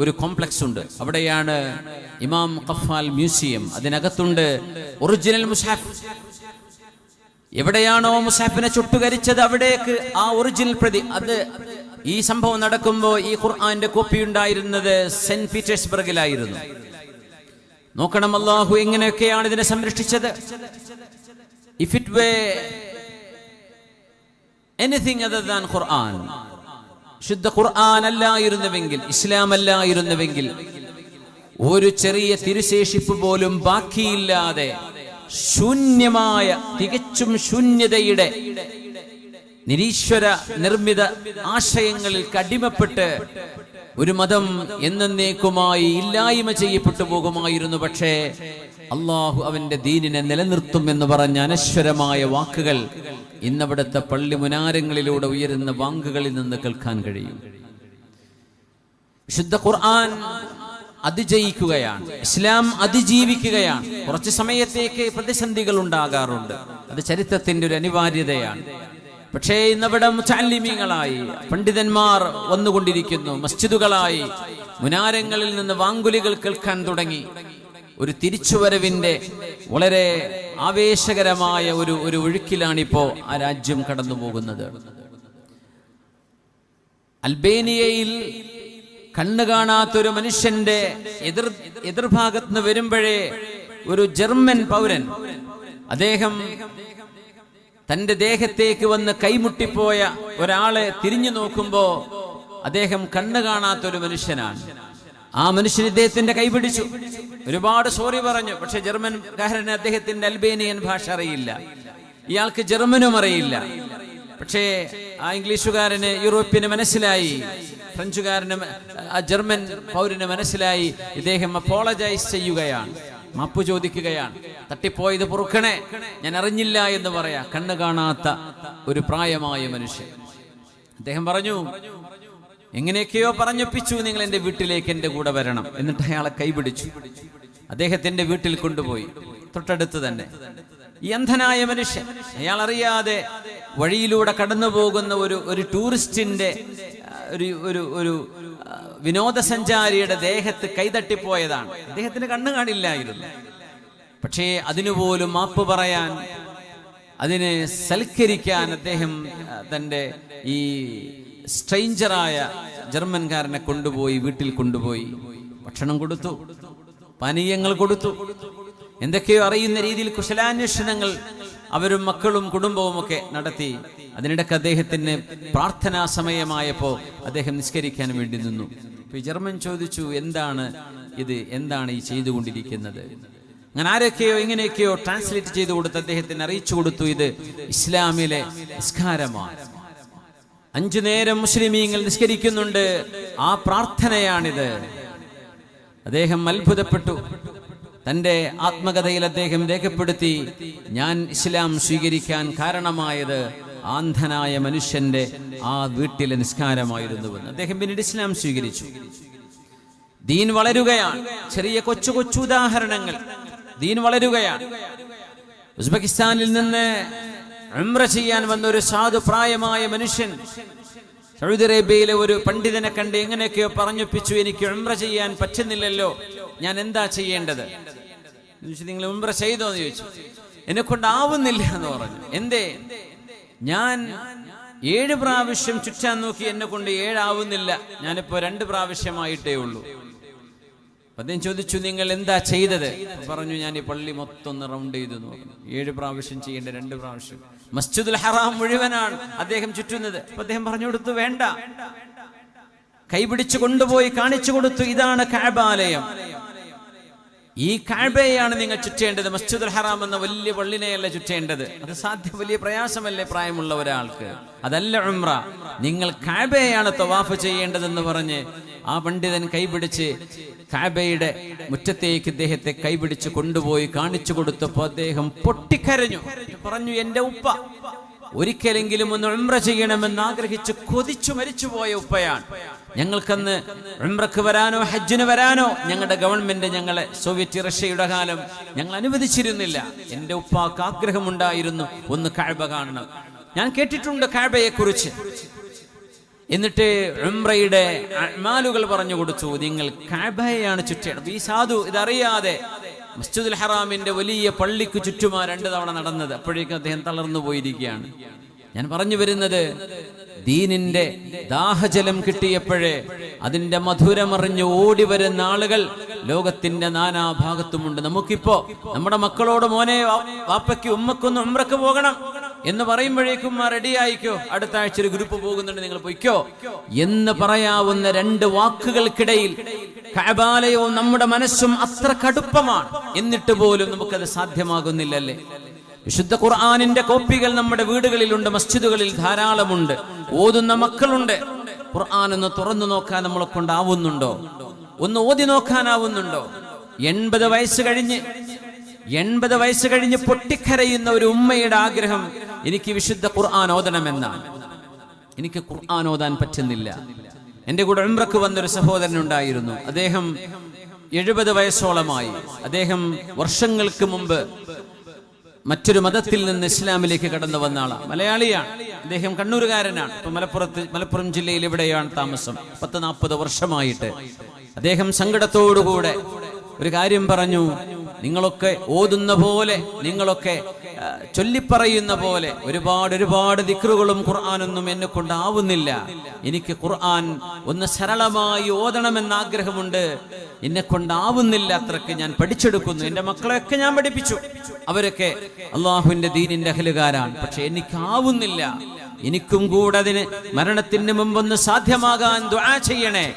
ഒരു കോംപ്ലക്സ് ഉണ്ട്. അവിടെയാണ് ഇമാം ഖഫാൽ മ്യൂസിയം. അതിനകത്തുണ്ട് ഒറിജിനൽ മുസ്ഹഫ്. എവിടെയാണോ മുസ്ഹഫിനെ ചുട്ടുകരിച്ചത് അവിടേക്ക് ആ ഒറിജിനൽ പ്രതി, അത് ഈ സംഭവം നടക്കുമ്പോൾ ഈ ഖുർആന്റെ കോപ്പി ഉണ്ടായിരുന്നത് സെന്റ് പീറ്റേഴ്സ്ബർഗിലായിരുന്നു. നോക്കണം അല്ലാഹു എങ്ങനെയൊക്കെയാണ് ഇതിനെ സംരക്ഷിച്ചത്. If it were anything other than Quran, ശുദ്ധ ഖുർആൻ അല്ലായിരുന്നുവെങ്കിൽ, ഇസ്ലാം അല്ലായിരുന്നുവെങ്കിൽ, ഒരു ചെറിയ തിരുശേഷിപ്പ് പോലും ബാക്കിയില്ലാതെ ശൂന്യമായ, തികച്ചും ശൂന്യതയുടെ നിരീശ്വര നിർമ്മിത ആശയങ്ങളിൽ കടിമപ്പെട്ട് ഒരു മതം എന്നേക്കുമായി ഇല്ലായ്മ ചെയ്യപ്പെട്ടു പോകുമായിരുന്നു. പക്ഷേ അള്ളാഹു അവന്റെ ദീനിനെ നിലനിർത്തും എന്ന് പറഞ്ഞ അനശ്വരമായ വാക്കുകൾ ഇന്നവിടുത്തെ പള്ളി മുനാരങ്ങളിലൂടെ ഉയരുന്ന വാങ്കുകളിൽ നിന്ന് കേൾക്കാൻ കഴിയും. വിശുദ്ധ ഖുർആൻ അതിജയിക്കുകയാണ്, ഇസ്ലാം അതിജീവിക്കുകയാണ്. കുറച്ച് സമയത്തേക്ക് പ്രതിസന്ധികൾ ഉണ്ടാകാറുണ്ട്, അത് ചരിത്രത്തിന്റെ ഒരു അനിവാര്യതയാണ്. പക്ഷേ ഇന്നവിടെ മുതഅല്ലിമീങ്ങളായി പണ്ഡിതന്മാർ വന്നുകൊണ്ടിരിക്കുന്നു, മസ്ജിദുകളായി മുനാരങ്ങളിൽ നിന്ന് വാങ്കുലികൾ കേൾക്കാൻ തുടങ്ങി. ഒരു തിരിച്ചുവരവിന്റെ വളരെ ആവേശകരമായ ഒരു ഒഴുക്കിലാണിപ്പോ ആ രാജ്യം കടന്നു പോകുന്നത്. അൽബേനിയയിൽ കണ്ണു കാണാത്തൊരു മനുഷ്യന്റെ എതിർഭാഗത്ത് നിന്ന് വരുമ്പോഴേ ഒരു ജർമ്മൻ പൗരൻ, അദ്ദേഹം തന്റെ ദേഹത്തേക്ക് വന്ന് കൈമുട്ടിപ്പോയ ഒരാളെ തിരിഞ്ഞു നോക്കുമ്പോ അദ്ദേഹം കണ്ണു കാണാത്തൊരു മനുഷ്യനാണ്. ആ മനുഷ്യൻ ഇദ്ദേഹത്തിന്റെ കൈപിടിച്ചു, ഒരുപാട് സോറി പറഞ്ഞു. പക്ഷെ ജർമ്മൻകാരന് അദ്ദേഹത്തിന്റെ അൽബേനിയൻ ഭാഷ അറിയില്ല, ഇയാൾക്ക് ജർമ്മനും അറിയില്ല. പക്ഷേ ആ ഇംഗ്ലീഷുകാരന് യൂറോപ്യന് മനസ്സിലായി, ഫ്രഞ്ചുകാരന് ആ ജർമ്മൻ പൗരന് മനസ്സിലായി. ഇദ്ദേഹം അപ്പോളജൈസ് ചെയ്യുകയാണ്, മാപ്പ് ചോദിക്കുകയാണ്. തട്ടിപ്പോയത് പൊറുക്കണേ, ഞാൻ അറിഞ്ഞില്ല എന്ന് പറയാ. കണ്ണു കാണാത്ത ഒരു പ്രായമായ മനുഷ്യൻ. അദ്ദേഹം പറഞ്ഞു, എങ്ങനെയൊക്കെയോ പറഞ്ഞൊപ്പിച്ചു, നിങ്ങൾ എന്റെ വീട്ടിലേക്ക് എന്റെ കൂടെ വരണം. എന്നിട്ട് അയാളെ കൈപിടിച്ചു, അദ്ദേഹത്തിന്റെ വീട്ടിൽ കൊണ്ടുപോയി, തൊട്ടടുത്ത് തന്നെ. ഈ അന്ധനായ മനുഷ്യൻ, അയാൾ അറിയാതെ വഴിയിലൂടെ കടന്നു പോകുന്ന ഒരു ടൂറിസ്റ്റിന്റെ ഒരു വിനോദസഞ്ചാരിയുടെ ദേഹത്ത് കൈതട്ടിപ്പോയതാണ്. അദ്ദേഹത്തിന് കണ്ണു കാണില്ലായിരുന്നു. പക്ഷേ അതിനുപോലും മാപ്പ് പറയാൻ, അതിനെ സൽക്കരിക്കാൻ അദ്ദേഹം തന്റെ ഈ സ്ട്രേഞ്ചറായ ജർമ്മൻകാരനെ കൊണ്ടുപോയി വീട്ടിൽ കൊണ്ടുപോയി ഭക്ഷണം കൊടുത്തു, പാനീയങ്ങൾ കൊടുത്തു, എന്തൊക്കെയോ അറിയുന്ന രീതിയിൽ കുശലാന്വേഷണങ്ങൾ അവരും മക്കളും കുടുംബവും ഒക്കെ നടത്തി. അതിനിടയ്ക്ക് അദ്ദേഹത്തിന് പ്രാർത്ഥനാ സമയമായപ്പോ അദ്ദേഹം നിസ്കരിക്കാൻ വേണ്ടി നിന്നു. ഈ ജർമ്മൻ ചോദിച്ചു, എന്താണ് ഇത്, എന്താണ് ഈ ചെയ്തുകൊണ്ടിരിക്കുന്നത്? അങ്ങനെ ആരൊക്കെയോ ഇങ്ങനെയൊക്കെയോ ട്രാൻസ്ലേറ്റ് ചെയ്ത് കൊടുത്ത് അദ്ദേഹത്തിന് അറിയിച്ചു കൊടുത്തു, ഇത് ഇസ്ലാമിലെ നിസ്കാരമാണ്. 5 നേരം മുസ്ലിമീങ്ങൾ നിസ്കരിക്കുന്നുണ്ട്, ആ പ്രാർത്ഥനയാണിത്. അദ്ദേഹം അത്ഭുതപ്പെട്ടു. തൻ്റെ ആത്മകഥയിൽ അദ്ദേഹം രേഖപ്പെടുത്തി, ഞാൻ ഇസ്ലാം സ്വീകരിക്കാൻ കാരണമായത് ആന്ധനായ മനുഷ്യന്റെ ആ വീട്ടിലെ നിസ്കാരമായിരുന്നുവെന്ന്. അദ്ദേഹം പിന്നീട് ഇസ്ലാം സ്വീകരിച്ചു. ദീൻ വളരുകയാണ്. ചെറിയ കൊച്ചു കൊച്ചു ഉദാഹരണങ്ങൾ. ദീൻ വളരുകയാണ്. ഉസ്ബെക്കിസ്ഥാനിൽ നിന്ന് ഉംറ ചെയ്യാൻ വന്ന ഒരു സാധു പ്രായമായ മനുഷ്യൻ സൗദി അറേബ്യയിലെ ഒരു പണ്ഡിതനെ കണ്ട് എങ്ങനെയൊക്കെയോ പറഞ്ഞൊപ്പിച്ചു, എനിക്ക് ഉംറ ചെയ്യാൻ പറ്റുന്നില്ലല്ലോ, ഞാൻ എന്താ ചെയ്യേണ്ടത്? നിങ്ങൾ ഉംറ ചെയ്തോ എന്ന് ചോദിച്ചു. എന്നെ കൊണ്ടാവുന്നില്ല എന്ന് പറഞ്ഞു. എന്തേ? ഞാൻ 7 പ്രാവശ്യം ചുറ്റാൻ നോക്കി, എന്നെ കൊണ്ട് 7 ആവുന്നില്ല, ഞാനിപ്പോ 2 പ്രാവശ്യമായിട്ടേ ഉള്ളൂ. അദ്ദേഹം ചോദിച്ചു, നിങ്ങൾ എന്താ ചെയ്തത്? പറഞ്ഞു, ഞാൻ ഈ പള്ളി മൊത്തം ഒന്ന് റൗണ്ട് ചെയ്തു എന്ന് പറഞ്ഞു. 7 പ്രാവശ്യം ചെയ്യേണ്ട 2 പ്രാവശ്യം. മസ്ജിദുൽ ഹറാം മുഴുവനാണ് അദ്ദേഹം ചുറ്റുന്നത്. അപ്പൊ അദ്ദേഹം പറഞ്ഞു കൊടുത്തു, വേണ്ട. കൈപിടിച്ചു കൊണ്ടുപോയി കാണിച്ചു കൊടുത്തു, ഇതാണ് കഅബാലയം, ഈ കഅബയെയാണ് നിങ്ങൾ ചുറ്റേണ്ടത്, മസ്ജിദുൽ ഹറാം എന്ന വലിയ പള്ളിനെയല്ല ചുറ്റേണ്ടത്. അത് സാധ്യം, വലിയ പ്രയാസമല്ലേ പ്രായമുള്ള ഒരാൾക്ക്? അതല്ല ഉംറ, നിങ്ങൾ കഅബയെയാണ് തവാഫ് ചെയ്യേണ്ടതെന്ന് പറഞ്ഞ് ആ പണ്ഡിതൻ കൈപിടിച്ച് കഅബയുടെ മുറ്റത്തേക്ക് ഇദ്ദേഹത്തെ കൈപിടിച്ച് കൊണ്ടുപോയി കാണിച്ചു കൊടുത്തപ്പോൾ അദ്ദേഹം പൊട്ടിക്കരഞ്ഞു. പറഞ്ഞു, എന്റെ ഉപ്പ ഒരിക്കലെങ്കിലും ഒന്ന് ഉംറ ചെയ്യണമെന്ന് ആഗ്രഹിച്ച് കൊതിച്ചു മരിച്ചുപോയ ഉപ്പയാണ്. ഞങ്ങൾക്കന്ന് ഉംറക്ക് വരാനോ ഹജ്ജിന് വരാനോ ഞങ്ങളുടെ ഗവൺമെന്റ്, ഞങ്ങളെ സോവിയറ്റ് റഷ്യയുടെ കാലം ഞങ്ങൾ അനുവദിച്ചിരുന്നില്ല. എന്റെ ഉപ്പാക്ക് ആഗ്രഹമുണ്ടായിരുന്നു ഒന്ന് കഅബ കാണണം. ഞാൻ കേട്ടിട്ടുണ്ട് കഅബയെ കുറിച്ച്. എന്നിട്ട് ഉംറയുടെ അഅ്മാലുകൾ പറഞ്ഞു കൊടുത്തു, നിങ്ങൾ കഅബയെയാണ് ചുറ്റേണ്ടത്. ഈ സാധു ഇതറിയാതെ മസ്ജിദുൽ ഹറാമിന്റെ വലിയ പള്ളിക്ക് ചുറ്റുമാ 2 തവണ നടന്നത്. അപ്പോഴേക്കും അദ്ദേഹം തളർന്നു പോയിരിക്കുകയാണ്. ഞാൻ പറഞ്ഞു വരുന്നത്, ദീനിന്റെ ദാഹജലം കിട്ടിയപ്പോഴേ അതിന്റെ മധുരമറിഞ്ഞ് ഓടി വരുന്ന ആളുകൾ ലോകത്തിന്റെ നാനാഭാഗത്തുമുണ്ട്. നമുക്കിപ്പോ നമ്മുടെ മക്കളോട്, മോനെ വാപ്പയ്ക്ക് ഉമ്മക്കൊന്ന് ഉംറക്ക് പോകണം എന്ന് പറയുമ്പോഴേക്കും റെഡിയായിക്കോ, അടുത്ത ആഴ്ച ഒരു ഗ്രൂപ്പ് പോകുന്നുണ്ട്, നിങ്ങൾ പൊയ്ക്കോ എന്ന് പറയാവുന്ന 2 വാക്കുകൾക്കിടയിൽ കഅബാലയവും നമ്മുടെ മനസ്സും അത്ര കടുപ്പമാണ്. എന്നിട്ട് പോലും നമുക്കത് സാധ്യമാകുന്നില്ലല്ലേ? വിശുദ്ധ ഖുർആനിന്റെ കോപ്പികൾ നമ്മുടെ വീടുകളിലുണ്ട്, മസ്ജിദുകളിൽ ധാരാളമുണ്ട്, ഓതുന്ന മക്കളുണ്ട്. ഖുർആൻ ഒന്ന് തുറന്നു നോക്കാൻ നമ്മളെ കൊണ്ടാവുന്നുണ്ടോ? ഒന്ന് ഓതി നോക്കാനാവുന്നുണ്ടോ? 80 വയസ്സ് കഴിഞ്ഞ് പൊട്ടിക്കരയുന്ന ഒരു ഉമ്മയുടെ ആഗ്രഹം, എനിക്ക് വിശുദ്ധ ഖുർആൻ ഓതണമെന്നാണ്. എനിക്ക് ഖുർആൻ ഓതാൻ പറ്റുന്നില്ല. എൻ്റെ കൂടെ ഉംറക്ക് വന്നൊരു സഹോദരൻ ഉണ്ടായിരുന്നു. അദ്ദേഹം 70 വയസ്സോളമായി. അദ്ദേഹം വർഷങ്ങൾക്ക് മുമ്പ് മറ്റൊരു മതത്തിൽ നിന്ന് ഇസ്ലാമിലേക്ക് കടന്നു വന്ന ആളാണ്. മലയാളിയാണ്. അദ്ദേഹം കണ്ണൂരുകാരനാണ്. ഇപ്പൊ മലപ്പുറം ജില്ലയിൽ ഇവിടെയാണ് താമസം. 40 വർഷമായിട്ട് അദ്ദേഹം സങ്കടത്തോടുകൂടെ ഒരു കാര്യം പറഞ്ഞു, നിങ്ങളൊക്കെ ഓതുന്ന പോലെ, നിങ്ങളൊക്കെ ചൊല്ലിപ്പറയുന്ന പോലെ ഒരുപാട് ദിക്റുകളും ഖുർആനൊന്നും എന്നെ കൊണ്ടാവുന്നില്ല. എനിക്ക് ഖുർആൻ ഒന്ന് സരളമായി ഓതണമെന്ന ആഗ്രഹമുണ്ട്, എന്നെ കൊണ്ടാവുന്നില്ല അത്രക്ക്. ഞാൻ പഠിച്ചെടുക്കുന്നു, എൻ്റെ മക്കളെയൊക്കെ ഞാൻ പഠിപ്പിച്ചു, അവരൊക്കെ അള്ളാഹുവിന്റെ ദീനിന്റെ അഹ്ലുകാരാണ്. പക്ഷെ എനിക്കാവുന്നില്ല. എനിക്കും കൂടെ അതിന് മരണത്തിന് മുമ്പൊന്ന് സാധ്യമാകാൻ ദുആ ചെയ്യണേ.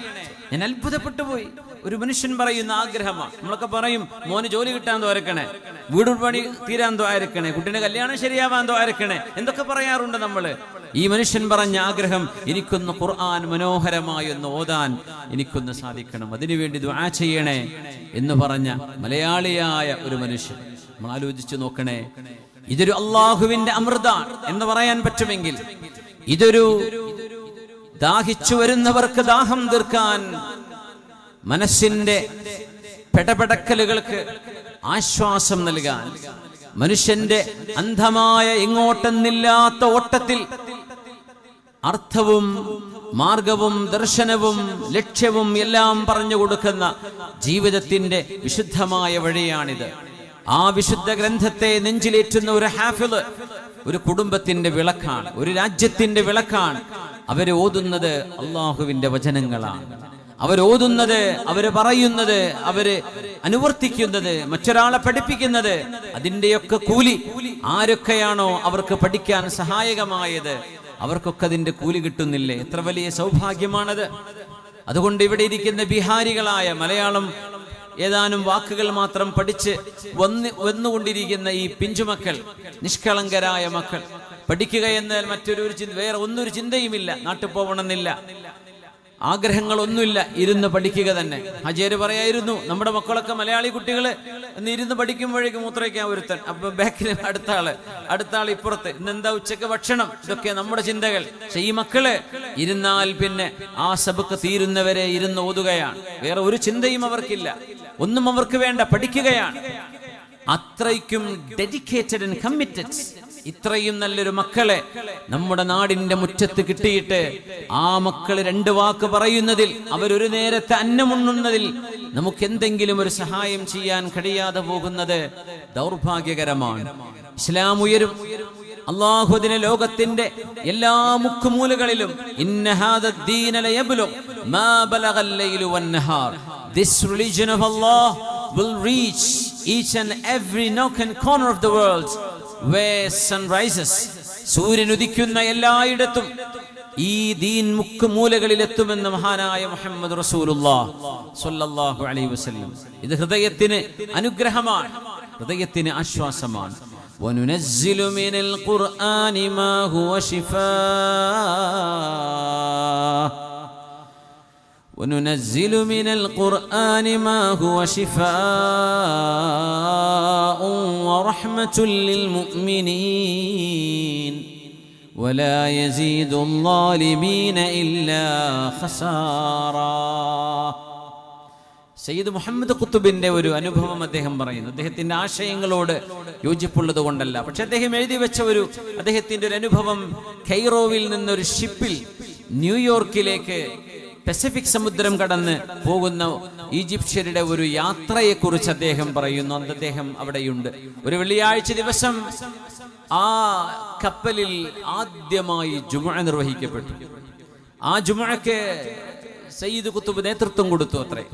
ഞാൻ അത്ഭുതപ്പെട്ടു പോയി. ഒരു മനുഷ്യൻ പറയുന്ന ആഗ്രഹമാണ്. നമ്മളൊക്കെ പറയും, മോന് ജോലി കിട്ടാൻ ദ്വാരക്കണേ, വീട് പണി തീരാൻ ദ്വാരക്കണേ, കുട്ടീന്റെ കല്യാണം ശരിയാവാൻ ദ്വാരക്കണേ, എന്തൊക്കെ പറയാറുണ്ട് നമ്മള്. ഈ മനുഷ്യൻ പറഞ്ഞ ആഗ്രഹം, എനിക്കൊന്ന് ഖുർആൻ മനോഹരമായി ഒന്ന് ഓതാൻ എനിക്കൊന്ന് സാധിക്കണം, അതിനുവേണ്ടി ദുആ ചെയ്യണേ എന്ന് പറഞ്ഞ മലയാളിയായ ഒരു മനുഷ്യൻ. നമ്മൾ ആലോചിച്ചു നോക്കണേ, ഇതൊരു അള്ളാഹുവിന്റെ അമൃതാണ് എന്ന് പറയാൻ പറ്റുമെങ്കിൽ, ഇതൊരു ദാഹിച്ചു വരുന്നവർക്ക് ദാഹം തീർക്കാൻ, മനസ്സിന്റെ പെടപെടക്കലുകൾക്ക് ആശ്വാസം നൽകാൻ, മനുഷ്യന്റെ അന്ധമായ ഇങ്ങോട്ടെന്നില്ലാത്ത ഓട്ടത്തിൽ അർത്ഥവും മാർഗവും ദർശനവും ലക്ഷ്യവും എല്ലാം പറഞ്ഞു കൊടുക്കുന്ന ജീവിതത്തിന്റെ വിശുദ്ധമായ വഴിയാണിത്. ആ വിശുദ്ധ ഗ്രന്ഥത്തെ നെഞ്ചിലേറ്റുന്ന ഒരു ഹാഫിള് ഒരു കുടുംബത്തിന്റെ വിളക്കാണ്, ഒരു രാജ്യത്തിന്റെ വിളക്കാണ്. അവര് ഓതുന്നത് അള്ളാഹുവിന്റെ വചനങ്ങളാണ്. അവരോതുന്നത്, അവര് പറയുന്നത്, അവര് അനുവർത്തിക്കുന്നത്, മറ്റൊരാളെ പഠിപ്പിക്കുന്നത്, അതിന്റെയൊക്കെ കൂലി ആരൊക്കെയാണോ അവർക്ക് പഠിക്കാൻ സഹായകമായത് അവർക്കൊക്കെ അതിന്റെ കൂലി കിട്ടുന്നില്ലേ? എത്ര വലിയ സൗഭാഗ്യമാണത്. അതുകൊണ്ട് ഇവിടെ ഇരിക്കുന്ന ബിഹാരികളായ, മലയാളം ഏതാനും വാക്കുകൾ മാത്രം പഠിച്ച് വന്നുകൊണ്ടിരിക്കുന്ന ഈ പിഞ്ചുമക്കൾ, നിഷ്കളങ്കരായ മക്കൾ, പഠിക്കുക എന്നാൽ വേറെ ഒന്നൊരു ചിന്തയുമില്ല, നാട്ടിൽ പോകണമെന്നില്ല, ആഗ്രഹങ്ങളൊന്നുമില്ല, ഇരുന്ന് പഠിക്കുക തന്നെ. ഹജേര് പറയായിരുന്നു, നമ്മുടെ മക്കളൊക്കെ മലയാളി കുട്ടികൾ ഇരുന്ന് പഠിക്കുമ്പോഴേക്കും മൂത്രയ്ക്കാൻ ഒരുത്തൻ, അപ്പൊ ബാക്കിൽ അടുത്ത ആൾ ഇപ്പുറത്ത്, ഇന്നെന്താ ഉച്ചക്ക് ഭക്ഷണം, ഇതൊക്കെ നമ്മുടെ ചിന്തകൾ. പക്ഷെ ഈ മക്കള് ഇരുന്നാൽ പിന്നെ ആ സബക്ക് തീരുന്നവരെ ഇരുന്ന് ഓതുകയാണ്, വേറെ ഒരു ചിന്തയും അവർക്കില്ല, ഒന്നും അവർക്ക് വേണ്ട, പഠിക്കുകയാണ്. അത്രയ്ക്കും ഡെഡിക്കേറ്റഡ് ആൻഡ് കമ്മിറ്റഡ്. ഇത്രയും നല്ലൊരു മക്കളെ നമ്മുടെ നാടിന്റെ മുറ്റത്ത് കിട്ടിയിട്ട് ആ മക്കള് 2 വാക്ക് പറയുന്നതിൽ, അവരൊരു നേരത്തെ അന്നമുണ്ണുന്നതിൽ നമുക്ക് എന്തെങ്കിലും ഒരു സഹായം ചെയ്യാൻ കഴിയാതെ പോകുന്നത് ദൗർഭാഗ്യകരമാണ്. ഇസ്ലാം ഉയരും. അല്ലാഹു അതിനെ ലോകത്തിന്റെ എല്ലാ മുക്കുമൂലകളിലും ഇന്ന ഹാദ ദീന ലയബ്ലു മാ ബലഗൽ ലൈലു വന്നഹാർ. This religion of Allah will reach each and every nook and corner of the world where sun rises. സൂര്യൻ ഉദിക്കുന്ന എല്ലായിടത്തും ഈ ദീൻ മുക്കുമൂലകളിൽ എത്തുമെന്ന് മഹാനായ മുഹമ്മദ് റസൂലുള്ളാഹി സ്വല്ലല്ലാഹു അലൈഹി വസല്ലം. ഇത് ഹൃദയത്തിന് അനുഗ്രഹമാണ്, ഹൃദയത്തിന് ആശ്വാസമാണ്. وَنُنَزِّلُ مِنَ الْقُرْآنِ مَا هُوَ شِفَاءٌ وَنُنَزِّلُ مِنَ الْقُرْآنِ مَا هُوَ شِفَاءٌ وَرَحْمَةٌ لِلْمُؤْمِنِينَ وَلَا يَزِيدُ الظَّالِمِينَ إِلَّا خَسَارًا. സയ്യിദ് മുഹമ്മദ് ഖുത്തുബിന്റെ ഒരു അനുഭവം അദ്ദേഹം പറയുന്നു. അദ്ദേഹത്തിന്റെ ആശയങ്ങളോട് യോജിപ്പുള്ളത് കൊണ്ടല്ല, പക്ഷെ അദ്ദേഹം എഴുതി വെച്ച അദ്ദേഹത്തിന്റെ ഒരു അനുഭവം, കൈറോവിൽ നിന്നൊരു ഷിപ്പിൽ ന്യൂയോർക്കിലേക്ക് പസഫിക് സമുദ്രം കടന്ന് പോകുന്ന ഈജിപ്ഷ്യരുടെ ഒരു യാത്രയെക്കുറിച്ച് അദ്ദേഹം പറയുന്നു. അന്ന് അദ്ദേഹം അവിടെയുണ്ട്. ഒരു വെള്ളിയാഴ്ച ദിവസം ആ കപ്പലിൽ ആദ്യമായി ജുമുഅ നിർവഹിക്കപ്പെട്ടു. ആ ജുമുഅക്ക് സയ്യിദ് ഖുത്തുബ് നേതൃത്വം കൊടുത്തു അത്രേ.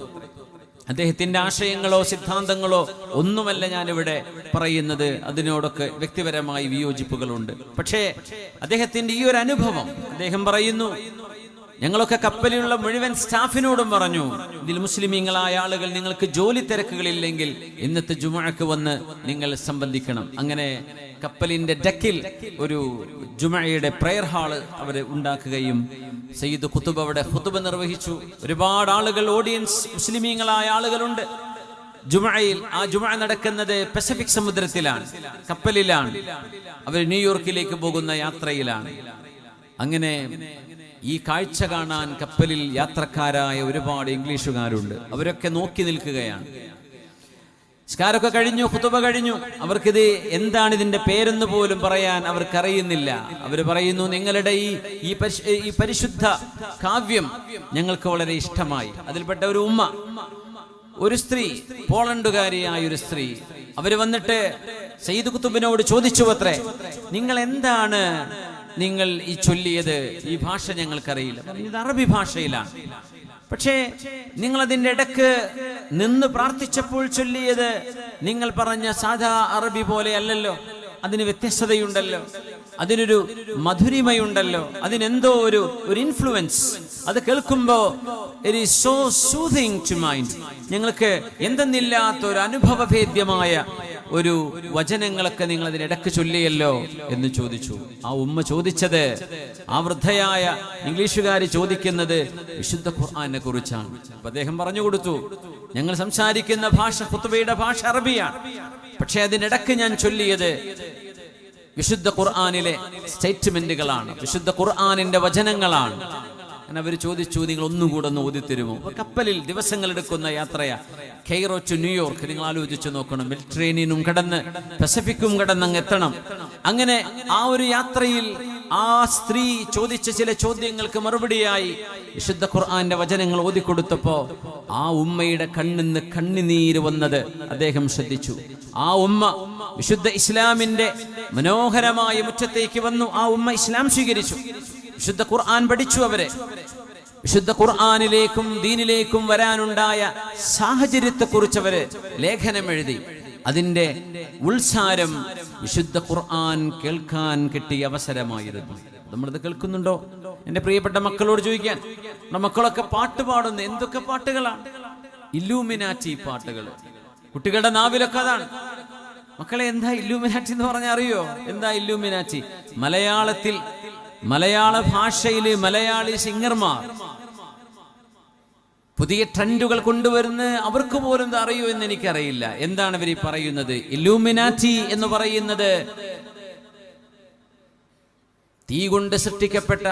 അദ്ദേഹത്തിന്റെ ആശയങ്ങളോ സിദ്ധാന്തങ്ങളോ ഒന്നുമല്ല ഞാനിവിടെ പറയുന്നത്, അതിനോടൊക്കെ വ്യക്തിപരമായി വിയോജിപ്പുകളുണ്ട്. പക്ഷേ അദ്ദേഹത്തിന്റെ ഈ ഒരു അനുഭവം അദ്ദേഹം പറയുന്നു, ഞങ്ങളൊക്കെ കപ്പലിലുള്ള മുഴുവൻ സ്റ്റാഫിനോടും പറഞ്ഞു, ഇതിൽ മുസ്ലിമീങ്ങളായ ആളുകൾ നിങ്ങൾക്ക് ജോലി തിരക്കുകളില്ലെങ്കിൽ ഇന്നത്തെ ജുമുഅക്ക് വന്ന് നിങ്ങൾ സംബന്ധിക്കണം. അങ്ങനെ കപ്പലിന്റെ ഡെക്കിൽ ഒരു ജുമുഅയുടെ പ്രയർ ഹാള് അവർ ഉണ്ടാക്കുകയും സയ്യിദ് ഖുതുബ് അവിടെ ഖുതുബ നിർവഹിച്ചു. ഒരുപാട് ആളുകൾ, ഓഡിയൻസ് മുസ്ലിമീങ്ങളായ ആളുകളുണ്ട് ജുമുഅയിൽ. ആ ജുമുഅ നടക്കുന്നത് പസഫിക് സമുദ്രത്തിലാണ്, കപ്പലിലാണ്. അവർ ന്യൂയോർക്കിലേക്ക് പോകുന്ന യാത്രയിലാണ്. അങ്ങനെ ഈ കാഴ്ച കാണാൻ കപ്പലിൽ യാത്രക്കാരായ ഒരുപാട് ഇംഗ്ലീഷുകാരുണ്ട്. അവരൊക്കെ നോക്കി നിൽക്കുകയാണ്. നിസ്കാരമൊക്കെ കഴിഞ്ഞു, ഖുതുബ കഴിഞ്ഞു. അവർക്കിത് എന്താണ് ഇതിന്റെ പേരെന്ന് പോലും പറയാൻ അവർക്കറിയുന്നില്ല. അവർ പറയുന്നു, നിങ്ങളുടെ ഈ പരിശുദ്ധ കാവ്യം ഞങ്ങൾക്ക് വളരെ ഇഷ്ടമായി. അതിൽപ്പെട്ട ഒരു ഉമ്മ, ഒരു സ്ത്രീ, പോളണ്ടുകാരിയായ ഒരു സ്ത്രീ, അവര് വന്നിട്ട് സയ്യിദ് ഖുതുബിനോട് ചോദിച്ചു അത്രേ, നിങ്ങൾ എന്താണ് നിങ്ങൾ ഈ ചൊല്ലിയത്? ഈ ഭാഷ ഞങ്ങൾക്കറിയില്ല. ഇത് അറബി ഭാഷയിലാണ്. പക്ഷേ നിങ്ങൾ അതിൻ്റെ ഇടക്ക് നിന്ന് പ്രാർത്ഥിച്ചപ്പോൾ ചൊല്ലിയത് നിങ്ങൾ പറഞ്ഞ സാധാ അറബി പോലെ അല്ലല്ലോ. അതിന് വ്യത്യസ്തതയുണ്ടല്ലോ, അതിനൊരു മധുരിമയുണ്ടല്ലോ, അതിനെന്തോ ഒരു ഇൻഫ്ലുവൻസ്. അത് കേൾക്കുമ്പോ it is so soothing to mind. ഞങ്ങൾക്ക് എന്തെന്നില്ലാത്ത ഒരു അനുഭവഭേദ്യമായ ഒരു വചനങ്ങളൊക്കെ നിങ്ങൾ അതിനിടക്ക് ചൊല്ലിയല്ലോ എന്ന് ചോദിച്ചു. ആ ഉമ്മ ചോദിച്ചത്, ആ വൃദ്ധയായ ഇംഗ്ലീഷുകാരി ചോദിക്കുന്നത് വിശുദ്ധ ഖുർആനെ കുറിച്ചാണ്. അപ്പൊ അദ്ദേഹം പറഞ്ഞു കൊടുത്തു, ഞങ്ങൾ സംസാരിക്കുന്ന ഭാഷ, ഖുതുബയുടെ ഭാഷ അറബിയാണ്. പക്ഷെ അതിനിടക്ക് ഞാൻ ചൊല്ലിയത് വിശുദ്ധ ഖുർആനിലെ സ്റ്റേറ്റ്മെന്റുകളാണ്, വിശുദ്ധ ഖുർആനിന്റെ വചനങ്ങളാണ്. അങ്ങനെ അവർ ചോദിച്ചു, നിങ്ങൾ ഒന്നുകൂടെ ഒന്ന് ഓതിത്തരുമോ? കപ്പലിൽ ദിവസങ്ങൾ എടുക്കുന്ന യാത്രയാ, കെയ്റോ ടു ന്യൂയോർക്ക്. നിങ്ങൾ ആലോചിച്ച് നോക്കണം, മെഡിറ്ററേനിയനും കടന്ന് പസഫിക്കും കടന്ന് അങ്ങ് എത്തണം. അങ്ങനെ ആ ഒരു യാത്രയിൽ ആ സ്ത്രീ ചോദിച്ച ചില ചോദ്യങ്ങൾക്ക് മറുപടിയായി വിശുദ്ധ ഖുർആന്റെ വചനങ്ങൾ ഓതിക്കൊടുത്തപ്പോ ആ ഉമ്മയുടെ കണ്ണിന്ന് കണ്ണുനീര് വന്നത് അദ്ദേഹം ശ്രദ്ധിച്ചു. ആ ഉമ്മ വിശുദ്ധ ഇസ്ലാമിന്റെ മനോഹരമായ മുറ്റത്തേക്ക് വന്നു. ആ ഉമ്മ ഇസ്ലാം സ്വീകരിച്ചു, വിശുദ്ധ ഖുർആൻ പഠിച്ചു. അവരെ വിശുദ്ധ ഖുർആനിലേക്കും ദീനിലേക്കും വരാനുണ്ടായ സാഹചര്യത്തെക്കുറിച്ച് അവര് ലേഖനം എഴുതി. അതിന്റെ ഉൾസാരം വിശുദ്ധ ഖുർആൻ കേൾക്കാൻ കിട്ടിയ അവസരമായിരുന്നു. നമ്മളിത് കേൾക്കുന്നുണ്ടോ? എന്റെ പ്രിയപ്പെട്ട മക്കളോട് ചോദിക്കാൻ, നമ്മുടെ മക്കളൊക്കെ പാട്ട് പാടുന്നു. എന്തൊക്കെ പാട്ടുകളാണ്! ഇല്ലൂമിനാറ്റി പാട്ടുകൾ. കുട്ടികളുടെ നാവിലൊക്കെ അതാണ്. മക്കളെ, എന്താ ഇല്ലൂമിനാറ്റി എന്ന് പറഞ്ഞാൽ അറിയോ? എന്താ ഇല്ലൂമിനാറ്റി? മലയാളത്തിൽ, മലയാള ഭാഷയില് മലയാളി സിംഗർമാർ പുതിയ ട്രെൻഡുകൾ കൊണ്ടുവരുന്ന അവർക്ക് പോലും ഇത് അറിയോ എന്ന് എനിക്കറിയില്ല. എന്താണ് ഇവർ പറയുന്നത്? ഇല്ലൂമിനാറ്റി എന്ന് പറയുന്നത് തീ കൊണ്ട് സൃഷ്ടിക്കപ്പെട്ട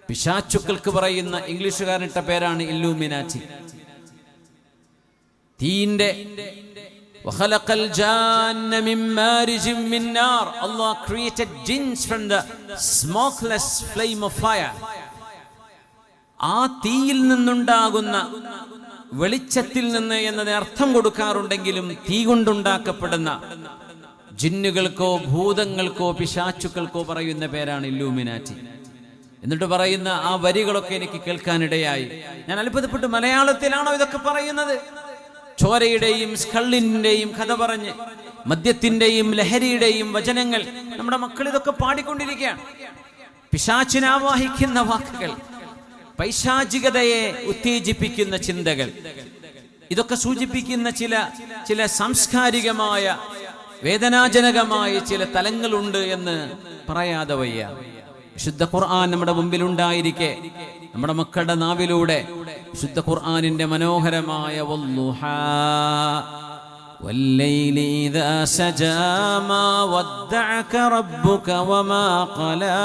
പിശാചുക്കൾക്ക് പറയുന്ന ഇംഗ്ലീഷുകാരനിട്ട പേരാണ് Illuminati. തീന്റെ Allah created jinns from the smokeless flame of fire. ആ തീയിൽ നിന്നുണ്ടാകുന്ന വെളിച്ചത്തിൽ നിന്ന് എന്നതിന് അർത്ഥം കൊടുക്കാറുണ്ടെങ്കിലും തീ കൊണ്ടുണ്ടാക്കപ്പെടുന്ന ജിന്നുകൾക്കോ ഭൂതങ്ങൾക്കോ പിശാചുക്കൾക്കോ പറയുന്ന പേരാണ് ഇല്ലൂമിനാറ്റി. എന്നിട്ട് പറയുന്ന ആ വരികളൊക്കെ എനിക്ക് കേൾക്കാനിടയായി. ഞാൻ അത്ഭുതപ്പെട്ടു, മലയാളത്തിലാണോ ഇതൊക്കെ പറയുന്നത്? ചോരയുടെയും സ്കള്ളിന്റെയും കഥ പറഞ്ഞ്, മദ്യത്തിന്റെയും ലഹരിയുടെയും വചനങ്ങൾ നമ്മുടെ മക്കൾ ഇതൊക്കെ പാടിക്കൊണ്ടിരിക്കുകയാണ്. പിശാചിനെ ആവാഹിക്കുന്ന വാക്കുകൾ, പൈശാചികതയെ ഉത്തേജിപ്പിക്കുന്ന ചിന്തകൾ, ഇതൊക്കെ സൂചിപ്പിക്കുന്ന ചില സാംസ്കാരികമായ വേദനാജനകമായ ചില തലങ്ങളുണ്ട് എന്ന് പറയാതെ വയ്യ. വിശുദ്ധ ഖുർആൻ നമ്മുടെ മുമ്പിലുണ്ടായിരിക്കെ നമ്മുടെ മക്കളുടെ നാവിലൂടെ വിശുദ്ധ ഖുർആനിന്റെ മനോഹരമായ വല്ലുഹാ വല്ലൈലി ഇദാ സജാ മാ വദ്ദഅക റബ്ബുക വമാ ഖലാ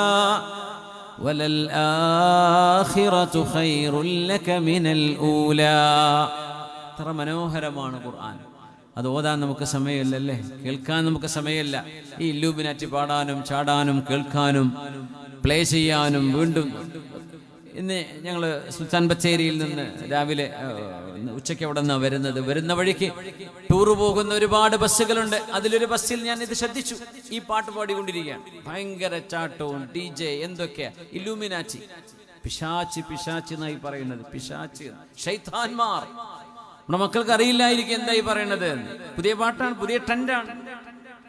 വലൽ ആഖിറതു ഖൈറുൽ ലക മിനൽ ഊലാ. എത്ര മനോഹരമാണ് ഖുർആൻ. അത് ഓതാൻ നമുക്ക് സമയമില്ലല്ലേ, കേൾക്കാൻ നമുക്ക് സമയമില്ല. ഈ ഇല്ലൂമിനാറ്റി പാടാനും ചാടാനും കേൾക്കാനും പ്ലേ ചെയ്യാനും. വീണ്ടും ഇന്ന് ഞങ്ങൾ സുൽത്താൻ ബത്തേരിയിൽ നിന്ന് രാവിലെ ഉച്ചയ്ക്ക് അവിടെ നിന്നാണ് വരുന്ന വഴിക്ക് ടൂറ് പോകുന്ന ഒരുപാട് ബസ്സുകളുണ്ട്. അതിലൊരു ബസ്സിൽ ഞാൻ ഇത് ശ്രദ്ധിച്ചു. ഈ പാട്ട് പാടിക്കൊണ്ടിരിക്കുകയാണ്. ഭയങ്കര ചാട്ടവും DJ എന്തൊക്കെയാ. ഇല്ലൂമിനാറ്റി, പിശാച്ച് എന്നായി പറയുന്നത്. പിശാച്ച്, ശൈത്താന്മാർ. നമ്മുടെ മക്കൾക്ക് അറിയില്ലായിരിക്കും എന്തായി പറയണത്. പുതിയ പാട്ടാണ്, പുതിയ ട്രെൻഡാണ്.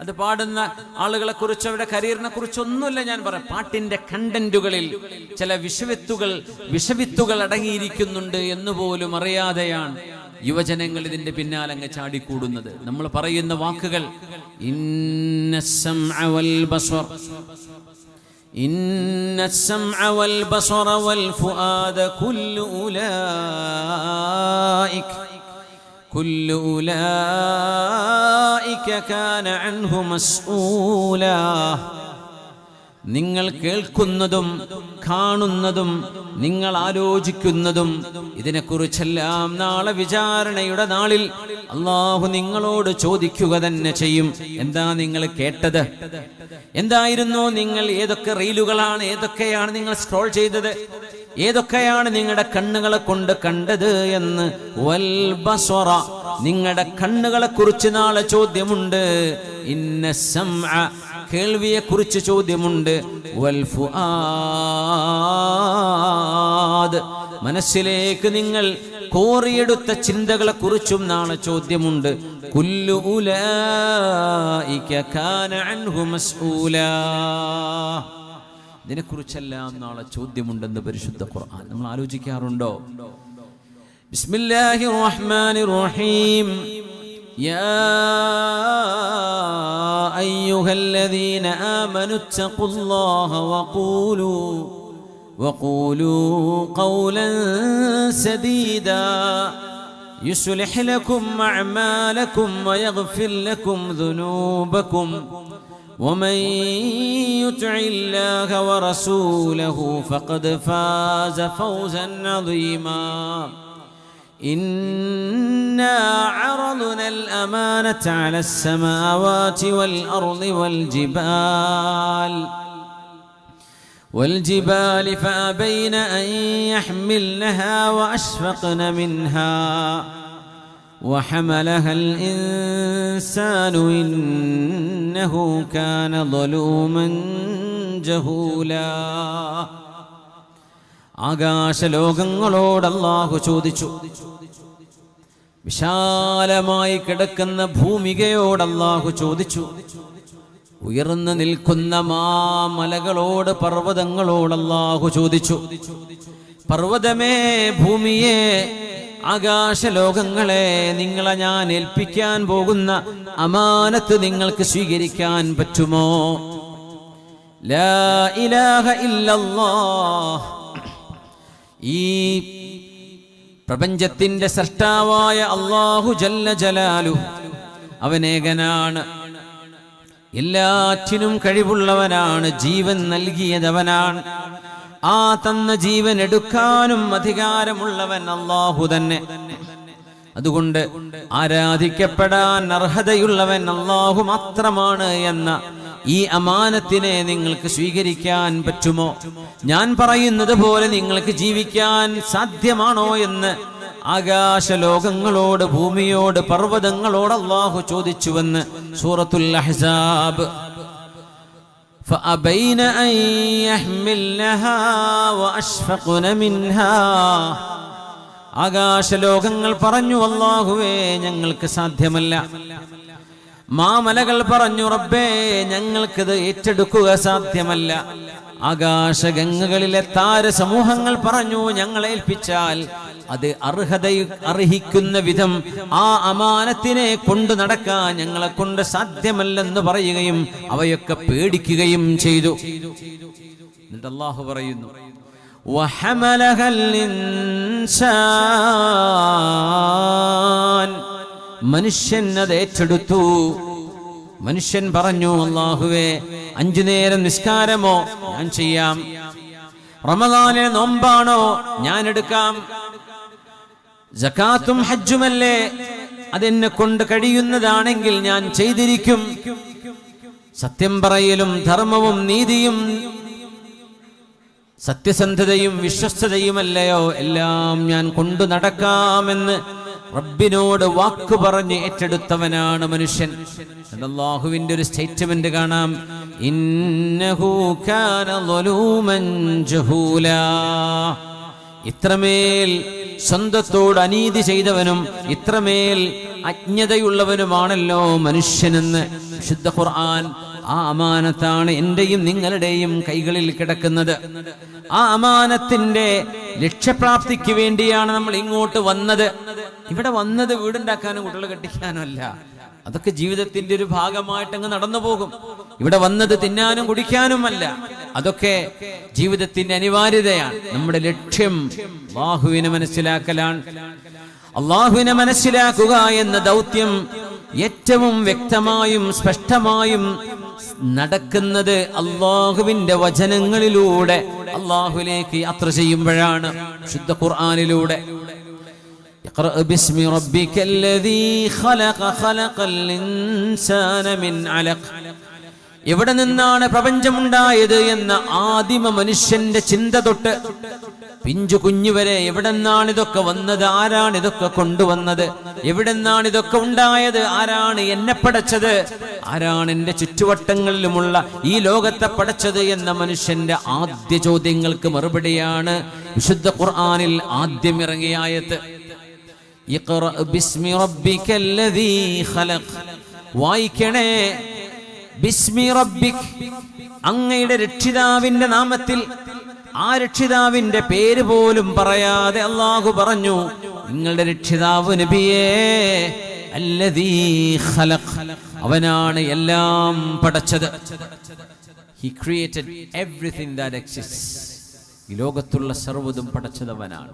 അത് പാടുന്ന ആളുകളെ കുറിച്ച്, അവരുടെ കരിയറിനെ കുറിച്ചൊന്നുമില്ല ഞാൻ പറയാം. പാട്ടിന്റെ കണ്ടന്റുകളിൽ ചില വിഷവിത്തുകൾ അടങ്ങിയിരിക്കുന്നുണ്ട് എന്ന് പോലും അറിയാതെയാണ് യുവജനങ്ങൾ ഇതിന്റെ പിന്നാലങ്ങ് ചാടിക്കൂടുന്നത്. നമ്മൾ പറയുന്ന വാക്കുകൾ ഇന്ന السمع والبصر والفؤاد كل أولئك كان عنه مسؤولا. നിങ്ങൾ കേൾക്കുന്നതും കാണുന്നതും നിങ്ങൾ ആലോചിക്കുന്നതും ഇതിനെക്കുറിച്ചെല്ലാം നാളെ വിചാരണയുടെ നാളിൽ അല്ലാഹു നിങ്ങളോട് ചോദിക്കുക തന്നെ ചെയ്യും. എന്താ നിങ്ങൾ കേട്ടത്? എന്തായിരുന്നു നിങ്ങൾ? ഏതൊക്കെ റീലുകളാണ്, ഏതൊക്കെയാണ് നിങ്ങൾ സ്ക്രോൾ ചെയ്തത്? ഏതൊക്കെയാണ് നിങ്ങളുടെ കണ്ണുകളെ കൊണ്ട് കണ്ടത് എന്ന്. വൽ ബസ്വറ, നിങ്ങളുടെ കണ്ണുകളെ കുറിച്ച് നാളെ ചോദ്യമുണ്ട്. ഇന്ന സമഅ, കേൾവിയെ കുറിച്ച് ചോദ്യമുണ്ട്. വൽ ഫുആദ്, മനസ്സിലേക്ക് നിങ്ങൾ കോറിയെടുത്ത ചിന്തകളെ കുറിച്ചും നാളെ ചോദ്യമുണ്ട്. കുല്ലു ഉലൈക കാന അൻഹു മസ്ഊലാ. ഇതിനെക്കുറിച്ചെല്ലാം നാളെ ചോദ്യമുണ്ടെന്ന് പരിശുദ്ധ ഖുർആൻ. നമ്മൾ ആലോചിക്കാറുണ്ടോ? ബിസ്മില്ലാഹിർ റഹ്മാനിർ റഹീം. യാ അയ്യുഹല്ലദീന ആമനു തഖുല്ലാഹ വഖൂലൂ ഖൗലൻ സദീദാ യുസ്ലിഹ് ലക്കും അഅമാലക്കും വയഗ്ഫിർ ലക്കും ദുനൂബക്കും ومن يطع الله ورسوله فقد فاز فوزا عظيما. إنا عرضنا الأمانة على السماوات والأرض والجبال فأبين أن يحملنها وأشفقن منها وحملها الإنسان إنه كان ظلوما جهولا. ആകാശലോകങ്ങളോട് അല്ലാഹു ചോദിച്ചു. വിശാലമായി കിടക്കുന്ന ഭൂമികയോട് അല്ലാഹു ചോദിച്ചു. ഉയർന്നു നിൽക്കുന്ന മലകളോട്, പർവ്വതങ്ങളോട് അല്ലാഹു ചോദിച്ചു. പർവ്വതമേ, ഭൂമിയെ, ആകാശലോകങ്ങളെ, നിങ്ങളെ ഞാൻ ഏൽപ്പിക്കാൻ പോകുന്ന അമാനത്ത് നിങ്ങൾക്ക് സ്വീകരിക്കാൻ പറ്റുമോ? ലാ ഇലാഹ ഇല്ലല്ലാഹ്, ഈ പ്രപഞ്ചത്തിന്റെ സൃഷ്ടാവായ അല്ലാഹു ജല്ല ജലാലു, അവനേകനാണ്, എല്ലാറ്റിനും കഴിവുള്ളവനാണ്, ജീവൻ നൽകിയതവനാണ്. ആ തന്ന ജീവൻ എടുക്കാനും അധികാരമുള്ളവൻ അല്ലാഹു തന്നെ. അതുകൊണ്ട് ആരാധിക്കപ്പെടാൻ അർഹതയുള്ളവൻ അല്ലാഹു മാത്രമാണ് എന്ന ഈ അമാനത്തിനെ നിങ്ങൾക്ക് സ്വീകരിക്കാൻ പറ്റുമോ? ഞാൻ പറയുന്നത് പോലെ നിങ്ങൾക്ക് ജീവിക്കാൻ സാധ്യമാണോ എന്ന് ആകാശലോകങ്ങളോട്, ഭൂമിയോട്, പർവ്വതങ്ങളോട് അല്ലാഹു ചോദിച്ചുവെന്ന് സൂറത്തുൽ അഹ്സാബ്. فأبين أن يحملنها وأشفقن منها. ആകാശലോകങ്ങൾ പറഞ്ഞു, അല്ലാഹുവേ ഞങ്ങൾക്ക് സാധ്യമല്ല. മാമലകൾ പറഞ്ഞു, റബ്ബേ ഞങ്ങൾക്കിത് ഏറ്റെടുക്കുക സാധ്യമല്ല. ആകാശഗംഗകളിലെ താരസമൂഹങ്ങൾ പറഞ്ഞു, ഞങ്ങളെ ഏൽപ്പിച്ചാൽ അത് അർഹിക്കുന്ന വിധം ആ അമാനത്തിനെ കൊണ്ടു നടക്കാൻ ഞങ്ങളെ കൊണ്ട് സാധ്യമല്ലെന്ന് പറയുകയും അവയൊക്കെ പേടിക്കുകയും ചെയ്തു. എന്നിട്ട് അല്ലാഹു പറയുന്നു, വഹമലഹൽ ഇൻസാൻ, മനുഷ്യൻ അത് ഏറ്റെടുത്തു. മനുഷ്യൻ പറഞ്ഞു, അല്ലാഹുവേ 5 നേരം നിസ്കാരമോ ഞാൻ ചെയ്യാം, റമദാനിലെ നോമ്പാണോ ഞാൻ എടുക്കാം, സകാത്തും ഹജ്ജുമല്ലേ അതെന്നെ കൊണ്ട് കഴിയുന്നതാണെങ്കിൽ ഞാൻ ചെയ്തിരിക്കും, സത്യം പറയലും ധർമ്മവും നീതിയും സത്യസന്ധതയും വിശ്വസ്തതയുമല്ലയോ എല്ലാം ഞാൻ കൊണ്ടു നടക്കാമെന്ന് റബ്ബിനോട് വാക്ക് പറഞ്ഞ് ഏറ്റെടുത്തവനാണ് മനുഷ്യൻ. അല്ലാഹുവിന്റെ ഒരു സ്റ്റേറ്റ്മെന്റ് കാണാം, ഇന്നഹു കാന ളലൂമൻ ജഹൂലാ. ഇത്രമേൽ സ്വന്തത്തോട് അനീതി ചെയ്തവനും ഇത്രമേൽ അജ്ഞതയുള്ളവനുമാണല്ലോ മനുഷ്യനെന്ന് വിശുദ്ധ ഖുർആൻ. ആ അമാനത്താണ് എന്റെയും നിങ്ങളുടെയും കൈകളിൽ കിടക്കുന്നത്. ആ അമാനത്തിന്റെ ലക്ഷ്യപ്രാപ്തിക്ക് വേണ്ടിയാണ് നമ്മൾ ഇങ്ങോട്ട് വന്നത്. ഇവിടെ വന്നത് വീടുണ്ടാക്കാനും കുട്ടികളെ കെട്ടിക്കാനും അല്ല. അതൊക്കെ ജീവിതത്തിന്റെ ഒരു ഭാഗമായിട്ട് അങ്ങ് നടന്നു പോകും. ഇവിടെ വന്നത് തിന്നാനും കുടിക്കാനുമല്ല. അതൊക്കെ ജീവിതത്തിന്റെ അനിവാര്യതയാണ്. നമ്മുടെ ലക്ഷ്യം അല്ലാഹുവിനെ മനസ്സിലാക്കലാണ്. അല്ലാഹുവിനെ മനസ്സിലാക്കുക എന്ന ദൗത്യം ഏറ്റവും വ്യക്തമായും സ്പഷ്ടമായും നടക്കുന്നത് അല്ലാഹുവിന്റെ വചനങ്ങളിലൂടെ അല്ലാഹുവിലേക്ക് യാത്ര ചെയ്യുമ്പോഴാണ്, ശുദ്ധ ഖുർആനിലൂടെ. ഇഖ്റഅ ബിസ്മി റബ്ബിക്കല്ലദീ ഖലഖ ഖലഖൽ ഇൻസാന മിൻ അലഖ്. എവിടെ നിന്നാണ് പ്രപഞ്ചമുണ്ടായത് എന്ന ആദിമ മനുഷ്യന്റെ ചിന്ത തൊട്ട് പിഞ്ചു കുഞ്ഞുവരെ എവിടെ നിന്നാണ് ഇതൊക്കെ വന്നത്, ആരാണ് ഇതൊക്കെ കൊണ്ടുവന്നത്, എവിടെ നിന്നാണ് ഇതൊക്കെ ഉണ്ടായത്, ആരാണ് എന്നെ പടച്ചത്, ആരാണ് എന്റെ ചുറ്റുവട്ടങ്ങളിലുമുള്ള ഈ ലോകത്തെ പടച്ചത് എന്ന മനുഷ്യന്റെ ആദ്യ ചോദ്യങ്ങൾക്ക് മറുപടിയാണ് വിശുദ്ധ ഖുർആനിൽ ആദ്യം ഇറങ്ങിയ ആയത്ത്. ഇഖ്റഅ ബിസ്മി റബ്ബിക്കല്ലദീ ഖലഖ്. വായിക്കണേ, ബിസ്മി റബ്ബിക്, അങ്ങയുടെ രക്ഷിതാവിന്റെ നാമത്തിൽ. ആ രക്ഷിതാവിന്റെ പേര് പോലും പറയാതെ അല്ലാഹു പറഞ്ഞു, നിങ്ങളുടെ രക്ഷിതാവ് നബിയേ അല്ലദീ ഖലഖ്, അവനാണ് എല്ലാം പടച്ചത്. He created everything that exists. ഈ ലോകത്തുള്ള സർവ്വതും പടച്ചതവനാണ്.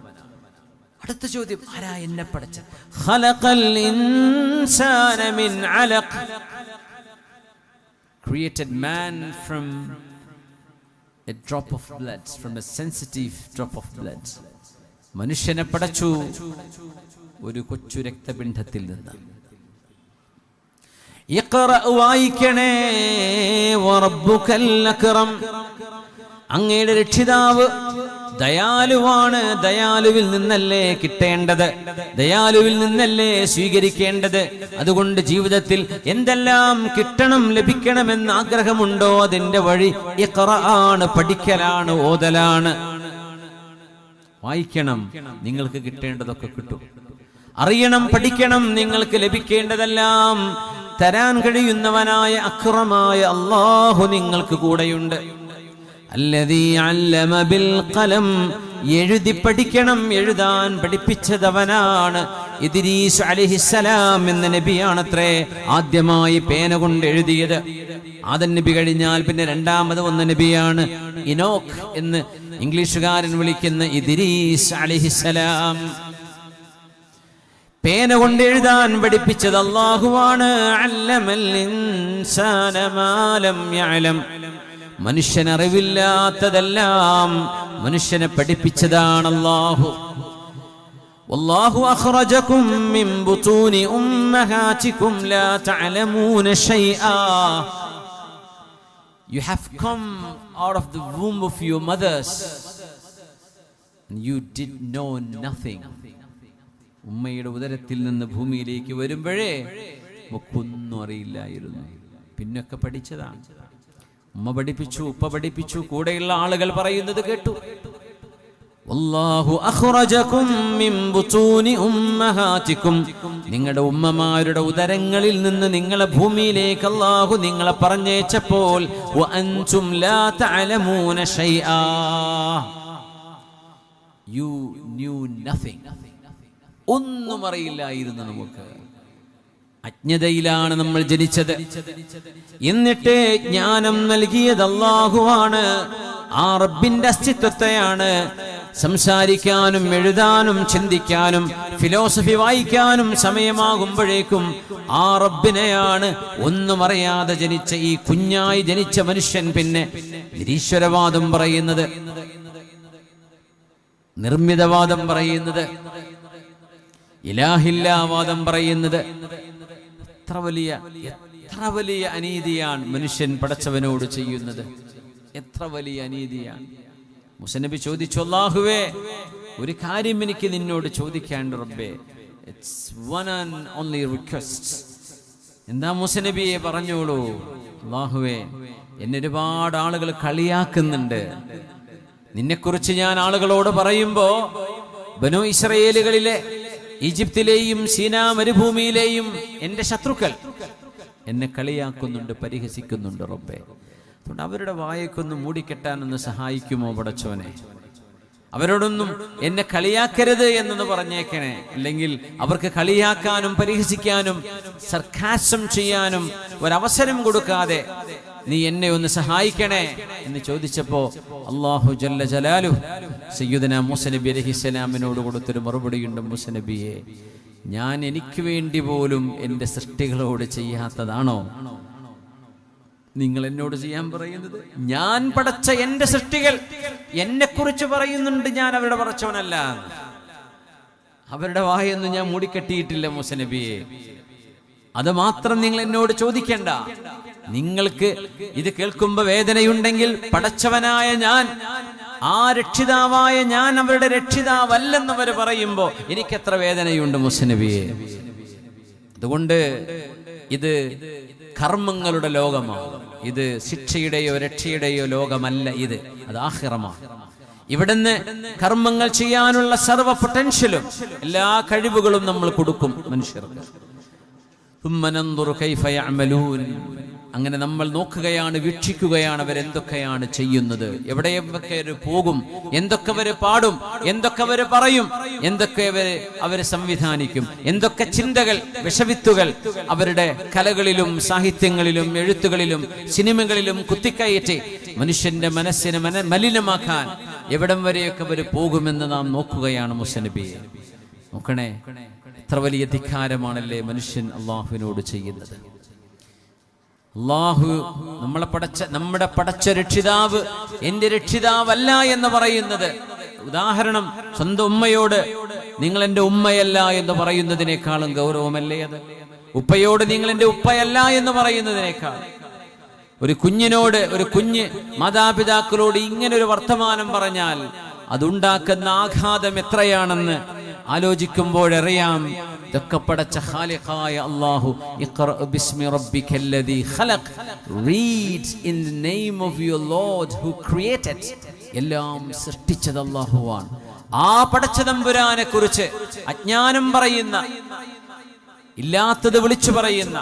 അടുത്ത ചോദ്യം, ആരാ എന്നെ പടച്ചത്? ഖലഖൽ ഇൻസാന മിൻ അലഖ്. Created man from a drop of blood, from a sensitive drop of blood. മനുഷ്യനെ പടച്ചു ഒരു കൊച്ചു രക്തപിണ്ഡത്തിൽ നിന്ന്. ഇഖ്റഅ, വായിക്കണേ, വറബ്ബുകൽ അക്രം, അങ്ങയുടെ രക്ഷിതാവ് ദയാലുവാണ്. ദയാലുവിൽ നിന്നല്ലേ കിട്ടേണ്ടത്, ദയാലുവിൽ നിന്നല്ലേ സ്വീകരിക്കേണ്ടത്. അതുകൊണ്ട് ജീവിതത്തിൽ എന്തെല്ലാം കിട്ടണം, ലഭിക്കണമെന്ന് ആഗ്രഹമുണ്ടോ അതിന്റെ വഴി ഇഖ്റ ആണ്, പഠിക്കലാണ്, ഓതലാണ്. വായിക്കണം, നിങ്ങൾക്ക് കിട്ടേണ്ടതൊക്കെ കിട്ടും. അറിയണം, പഠിക്കണം, നിങ്ങൾക്ക് ലഭിക്കേണ്ടതെല്ലാം തരാൻ കഴിയുന്നവനായ അക്രമായ അല്ലാഹു നിങ്ങൾക്ക് കൂടെയുണ്ട്. الذي علم بالقلم എഴുതി പഠിക്കണം, എഴുതാൻ പഠിപ്പിച്ചതവനാണ്. ഇദ്രീസ് അലൈഹിസ്സലാം എന്ന നബിയാണത്രേ ആദ്യമായി പേന കൊണ്ട് എഴുതിയത്. ആദം നബി കഴിഞ്ഞാൽ പിന്നെ രണ്ടാമത് വന്ന നബിയാണ് ഇനോക്ക് എന്ന് ഇംഗ്ലീഷുകാരൻ വിളിക്കുന്ന ഇദ്രീസ് അലൈഹിസ്സലാം. പേന കൊണ്ട് എഴുതാൻ പഠിപ്പിച്ചത് അല്ലാഹുവാണ്. അല്ലമൽ ഇൻസാന മാ ലം യഅലം. മനുഷ്യൻ അറിവില്ലാത്തതെല്ലാം മനുഷ്യനെ പഠിപ്പിച്ചതാണ് അല്ലാഹു. വല്ലാഹു അഖ്റജകും മിൻ ബുതൂനി ഉമ്മഹാതികും ലാ തഅലമൂന ശൈആ. You have come out of the womb of your mothers and you did know nothing. ഉമ്മയുടെ ഉദരത്തിൽ നിന്ന് ഭൂമിയിലേക്ക് വരുമ്പോഴേ നമുക്കൊന്നും അറിയില്ലായിരുന്നു. പിന്നൊക്കെ പഠിച്ചതാണ്. ഉമ്മ പഠിപ്പിച്ചു, ഉപ്പ പഠിപ്പിച്ചു, കൂടെയുള്ള ആളുകൾ പറയുന്നത് കേട്ടു. വല്ലാഹു അഖ്റജകും മിൻ ബുതൂനി ഉമ്മഹാതികും. നിങ്ങളുടെ ഉമ്മമാരുടെ ഉദരങ്ങളിൽ നിന്ന് നിങ്ങളെ ഭൂമിയിലേക്ക് അല്ലാഹു നിങ്ങളെ പറഞ്ഞേച്ചപ്പോൾ വഅൻതും ലാ തഅലമൂന ശൈആ. You knew nothing. ഒന്നും അറിയില്ലായിരുന്നു. നമുക്ക് അജ്ഞതയിലാണ് നമ്മൾ ജനിച്ചത്. എന്നിട്ട് ജ്ഞാനം നൽകിയത് അല്ലാഹുവാണ്. ആ റബ്ബിന്റെ അസ്തിത്വത്തെയാണ് സംസാരിക്കാനും എഴുതാനും ചിന്തിക്കാനും ഫിലോസഫി വായിക്കാനും സമയമാകുമ്പോഴേക്കും ആ റബ്ബിനെയാണ് ഒന്നും അറിയാതെ ജനിച്ച ഈ കുഞ്ഞായി ജനിച്ച മനുഷ്യൻ പിന്നെ നിരീശ്വരവാദം പറയുന്നത്, നിർമ്മിതവാദം പറയുന്നത്, ഇലാഹില്ലാവാദം പറയുന്നത്. എത്ര വലിയ അനീതിയാണ് മനുഷ്യൻ പടച്ചവനോട് ചെയ്യുന്നത്. എത്ര വലിയ അനീതിയാണ്. മുസനബി ചോദിച്ചു, അല്ലാഹുവേ ഒരു കാര്യം എനിക്ക് നിന്നോട് ചോദിക്കാണ്ട് റബ്ബേ. It's one and only request. എന്താ മുസനബിയെ? പറഞ്ഞോളൂ. അല്ലാഹുവേ എന്നെ ഒരുപാട് ആളുകൾ കളിയാക്കുന്നുണ്ട്. നിന്നെക്കുറിച്ച് ഞാൻ ആളുകളോട് പറയുമ്പോ ബനൂ ഇസ്രായേലുകളിലെ ഈജിപ്തിലെയും സീനാ മരുഭൂമിയിലെയും എന്റെ ശത്രുക്കൾ എന്നെ കളിയാക്കുന്നുണ്ട്, പരിഹസിക്കുന്നുണ്ട് റബ്ബേ. അതുകൊണ്ട് അവരുടെ വായക്കൊന്ന് മൂടിക്കെട്ടാനൊന്ന് സഹായിക്കുമോ പടച്ചോനെ? അവരോടൊന്നും എന്നെ കളിയാക്കരുത് എന്നൊന്ന് പറഞ്ഞേക്കണേ. അല്ലെങ്കിൽ അവർക്ക് കളിയാക്കാനും പരിഹസിക്കാനും സർക്കാസം ചെയ്യാനും ഒരവസരം കൊടുക്കാതെ നീ എന്നെ ഒന്ന് സഹായിക്കണേ എന്ന് ചോദിച്ചപ്പോ അല്ലാഹു ജല്ല ജലാലു സയ്യിദുനാ മൂസ നബി അലൈഹിസ്സലാമിനോട് കൊടുത്തൊരു മറുപടിയുണ്ട്. മൂസ നബിയെ, ഞാൻ എനിക്ക് വേണ്ടി പോലും എൻ്റെ സൃഷ്ടികളോട് ചെയ്യാത്തതാണോ നിങ്ങൾ എന്നോട് ചെയ്യാൻ പറയുന്നത്? ഞാൻ പടച്ച എൻ്റെ സൃഷ്ടികൾ എന്നെ കുറിച്ച് പറയുന്നുണ്ട് ഞാൻ അവരുടെ പടച്ചവനല്ല. അവരുടെ വായൊന്നും ഞാൻ മൂടിക്കെട്ടിയിട്ടില്ല മൂസ നബിയെ. അത് മാത്രം നിങ്ങൾ എന്നോട് ചോദിക്കണ്ട. നിങ്ങൾക്ക് ഇത് കേൾക്കുമ്പോ വേദനയുണ്ടെങ്കിൽ പടച്ചവനായ ഞാൻ, ആ രക്ഷിതാവായ ഞാൻ അവരുടെ രക്ഷിതാവല്ലെന്നവർ പറയുമ്പോ എനിക്കെത്ര വേദനയുണ്ട് മൂസ നബിയെ. അതുകൊണ്ട് ഇത് കർമ്മങ്ങളുടെ ലോകമാണ്. ഇത് ശിക്ഷയുടെയോ രക്ഷയുടെയോ ലോകമല്ല. അത് ആഖിറമാണ്. ഇവിടുന്ന് കർമ്മങ്ങൾ ചെയ്യാനുള്ള സർവ്വ പൊട്ടൻഷ്യലും എല്ലാ കഴിവുകളും നമ്മൾ കൊടുക്കും മനുഷ്യർക്ക്. അങ്ങനെ നമ്മൾ നോക്കുകയാണ്, വീക്ഷിക്കുകയാണ് അവരെന്തൊക്കെയാണ് ചെയ്യുന്നത്, എവിടെയൊക്കെ അവർ പോകും, എന്തൊക്കെ അവർ പാടും, എന്തൊക്കെ അവർ പറയും, എന്തൊക്കെ അവർ സംവിധാനിക്കും, എന്തൊക്കെ ചിന്തകൾ, വിഷവിത്തുകൾ അവരുടെ കലകളിലും സാഹിത്യങ്ങളിലും എഴുത്തുകളിലും സിനിമകളിലും കുത്തിക്കയറ്റി മനുഷ്യന്റെ മനസ്സിനെ മലിനമാക്കാൻ എവിടം വരെയൊക്കെ അവർ പോകുമെന്ന് നാം നോക്കുകയാണ്. മൂസ നബിയെ നോക്കണേ, എത്ര വലിയ ധിക്കാരമാണല്ലേ മനുഷ്യൻ അള്ളാഹുവിനോട് ചെയ്യുന്നത്. അള്ളാഹു നമ്മുടെ പടച്ച രക്ഷിതാവ് എന്റെ രക്ഷിതാവല്ല എന്ന് പറയുന്നത്, ഉദാഹരണം സ്വന്തം ഉമ്മയോട് നിങ്ങൾ എന്റെ ഉമ്മയല്ല എന്ന് പറയുന്നതിനേക്കാളും ഗൗരവമല്ലേ അത്? ഉപ്പയോട് നിങ്ങൾ എന്റെ ഉപ്പയല്ല എന്ന് പറയുന്നതിനേക്കാൾ. ഒരു കുഞ്ഞിനോട്, ഒരു കുഞ്ഞ് മാതാപിതാക്കളോട് ഇങ്ങനെ ഒരു വർത്തമാനം പറഞ്ഞാൽ അതുണ്ടാക്കുന്ന ആഘാതം എത്രയാണെന്ന് ആലോചിക്കുമ്പോഴറിയാം. ഇതൊക്കെ പടച്ച ഖാലിഖായ അല്ലാഹു ഇഖ്റ ബിസ്മി റബ്ബിക്കല്ലദീ ഖലഖ്, read in the name of your lord who created. എല്ലാം സൃഷ്ടിച്ചത് അല്ലാഹുവാണ്. ആ പടച്ച തമ്പുരാനെ കുറിച്ച് അജ്ഞാനം പറയുന്ന, ഇല്ലാത്തത് വിളിച്ചു പറയുന്ന,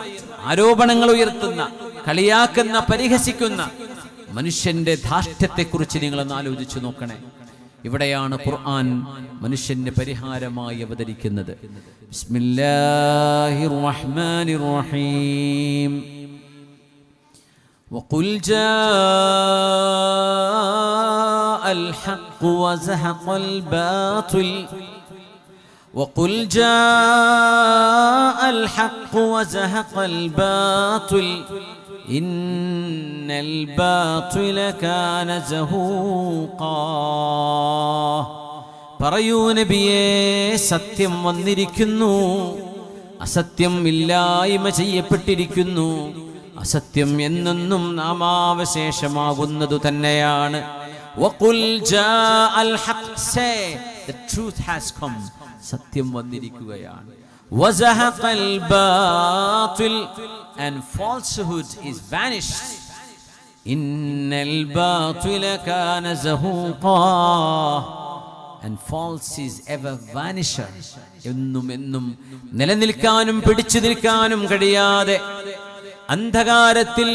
ആരോപണങ്ങൾ ഉയർത്തുന്ന, കളിയാക്കുന്ന, പരിഹസിക്കുന്ന മനുഷ്യന്റെ ധാർഷ്ട്യത്തെക്കുറിച്ച് നിങ്ങളൊന്ന് ആലോചിച്ചു നോക്കണേ. ഇവിടെയാണ് ഖുർആൻ മനുഷ്യന് പരിഹാരമായി അവതരിക്കുന്നത്. ബിസ്മില്ലാഹിർ റഹ്മാനിർ റഹീം. വഖുൽ ജാഅൽ ഹഖ് വസഹഖൽ ബാതിൽ وقل جاء الحق وزهق الباطل إن الباطل كان زهوقا. പറയൂ നബിയേ, സത്യം വന്നിരിക്കുന്നു, അസത്യം ഇല്ലായ്മ ചെയ്യപ്പെട്ടിരിക്കുന്നു. അസത്യം എന്നെന്നും നാമാവശേഷമാകുന്നതു തന്നെയാണ്. വഖുൽ ജാഅൽ ഹഖ്, say the truth has come, സത്യം വന്നിരിക്കുകയാണ്. വസഹഖൽ ബാതിൽ, and falsehood is vanished. ഇന്നൽ ബാതില കാന സഹൂഖാ, and false is ever vanisher. എന്നും നിലനിൽക്കാനും പിടിച്ചു നിൽക്കാനും കഴിയാതെ അന്ധകാരത്തിൽ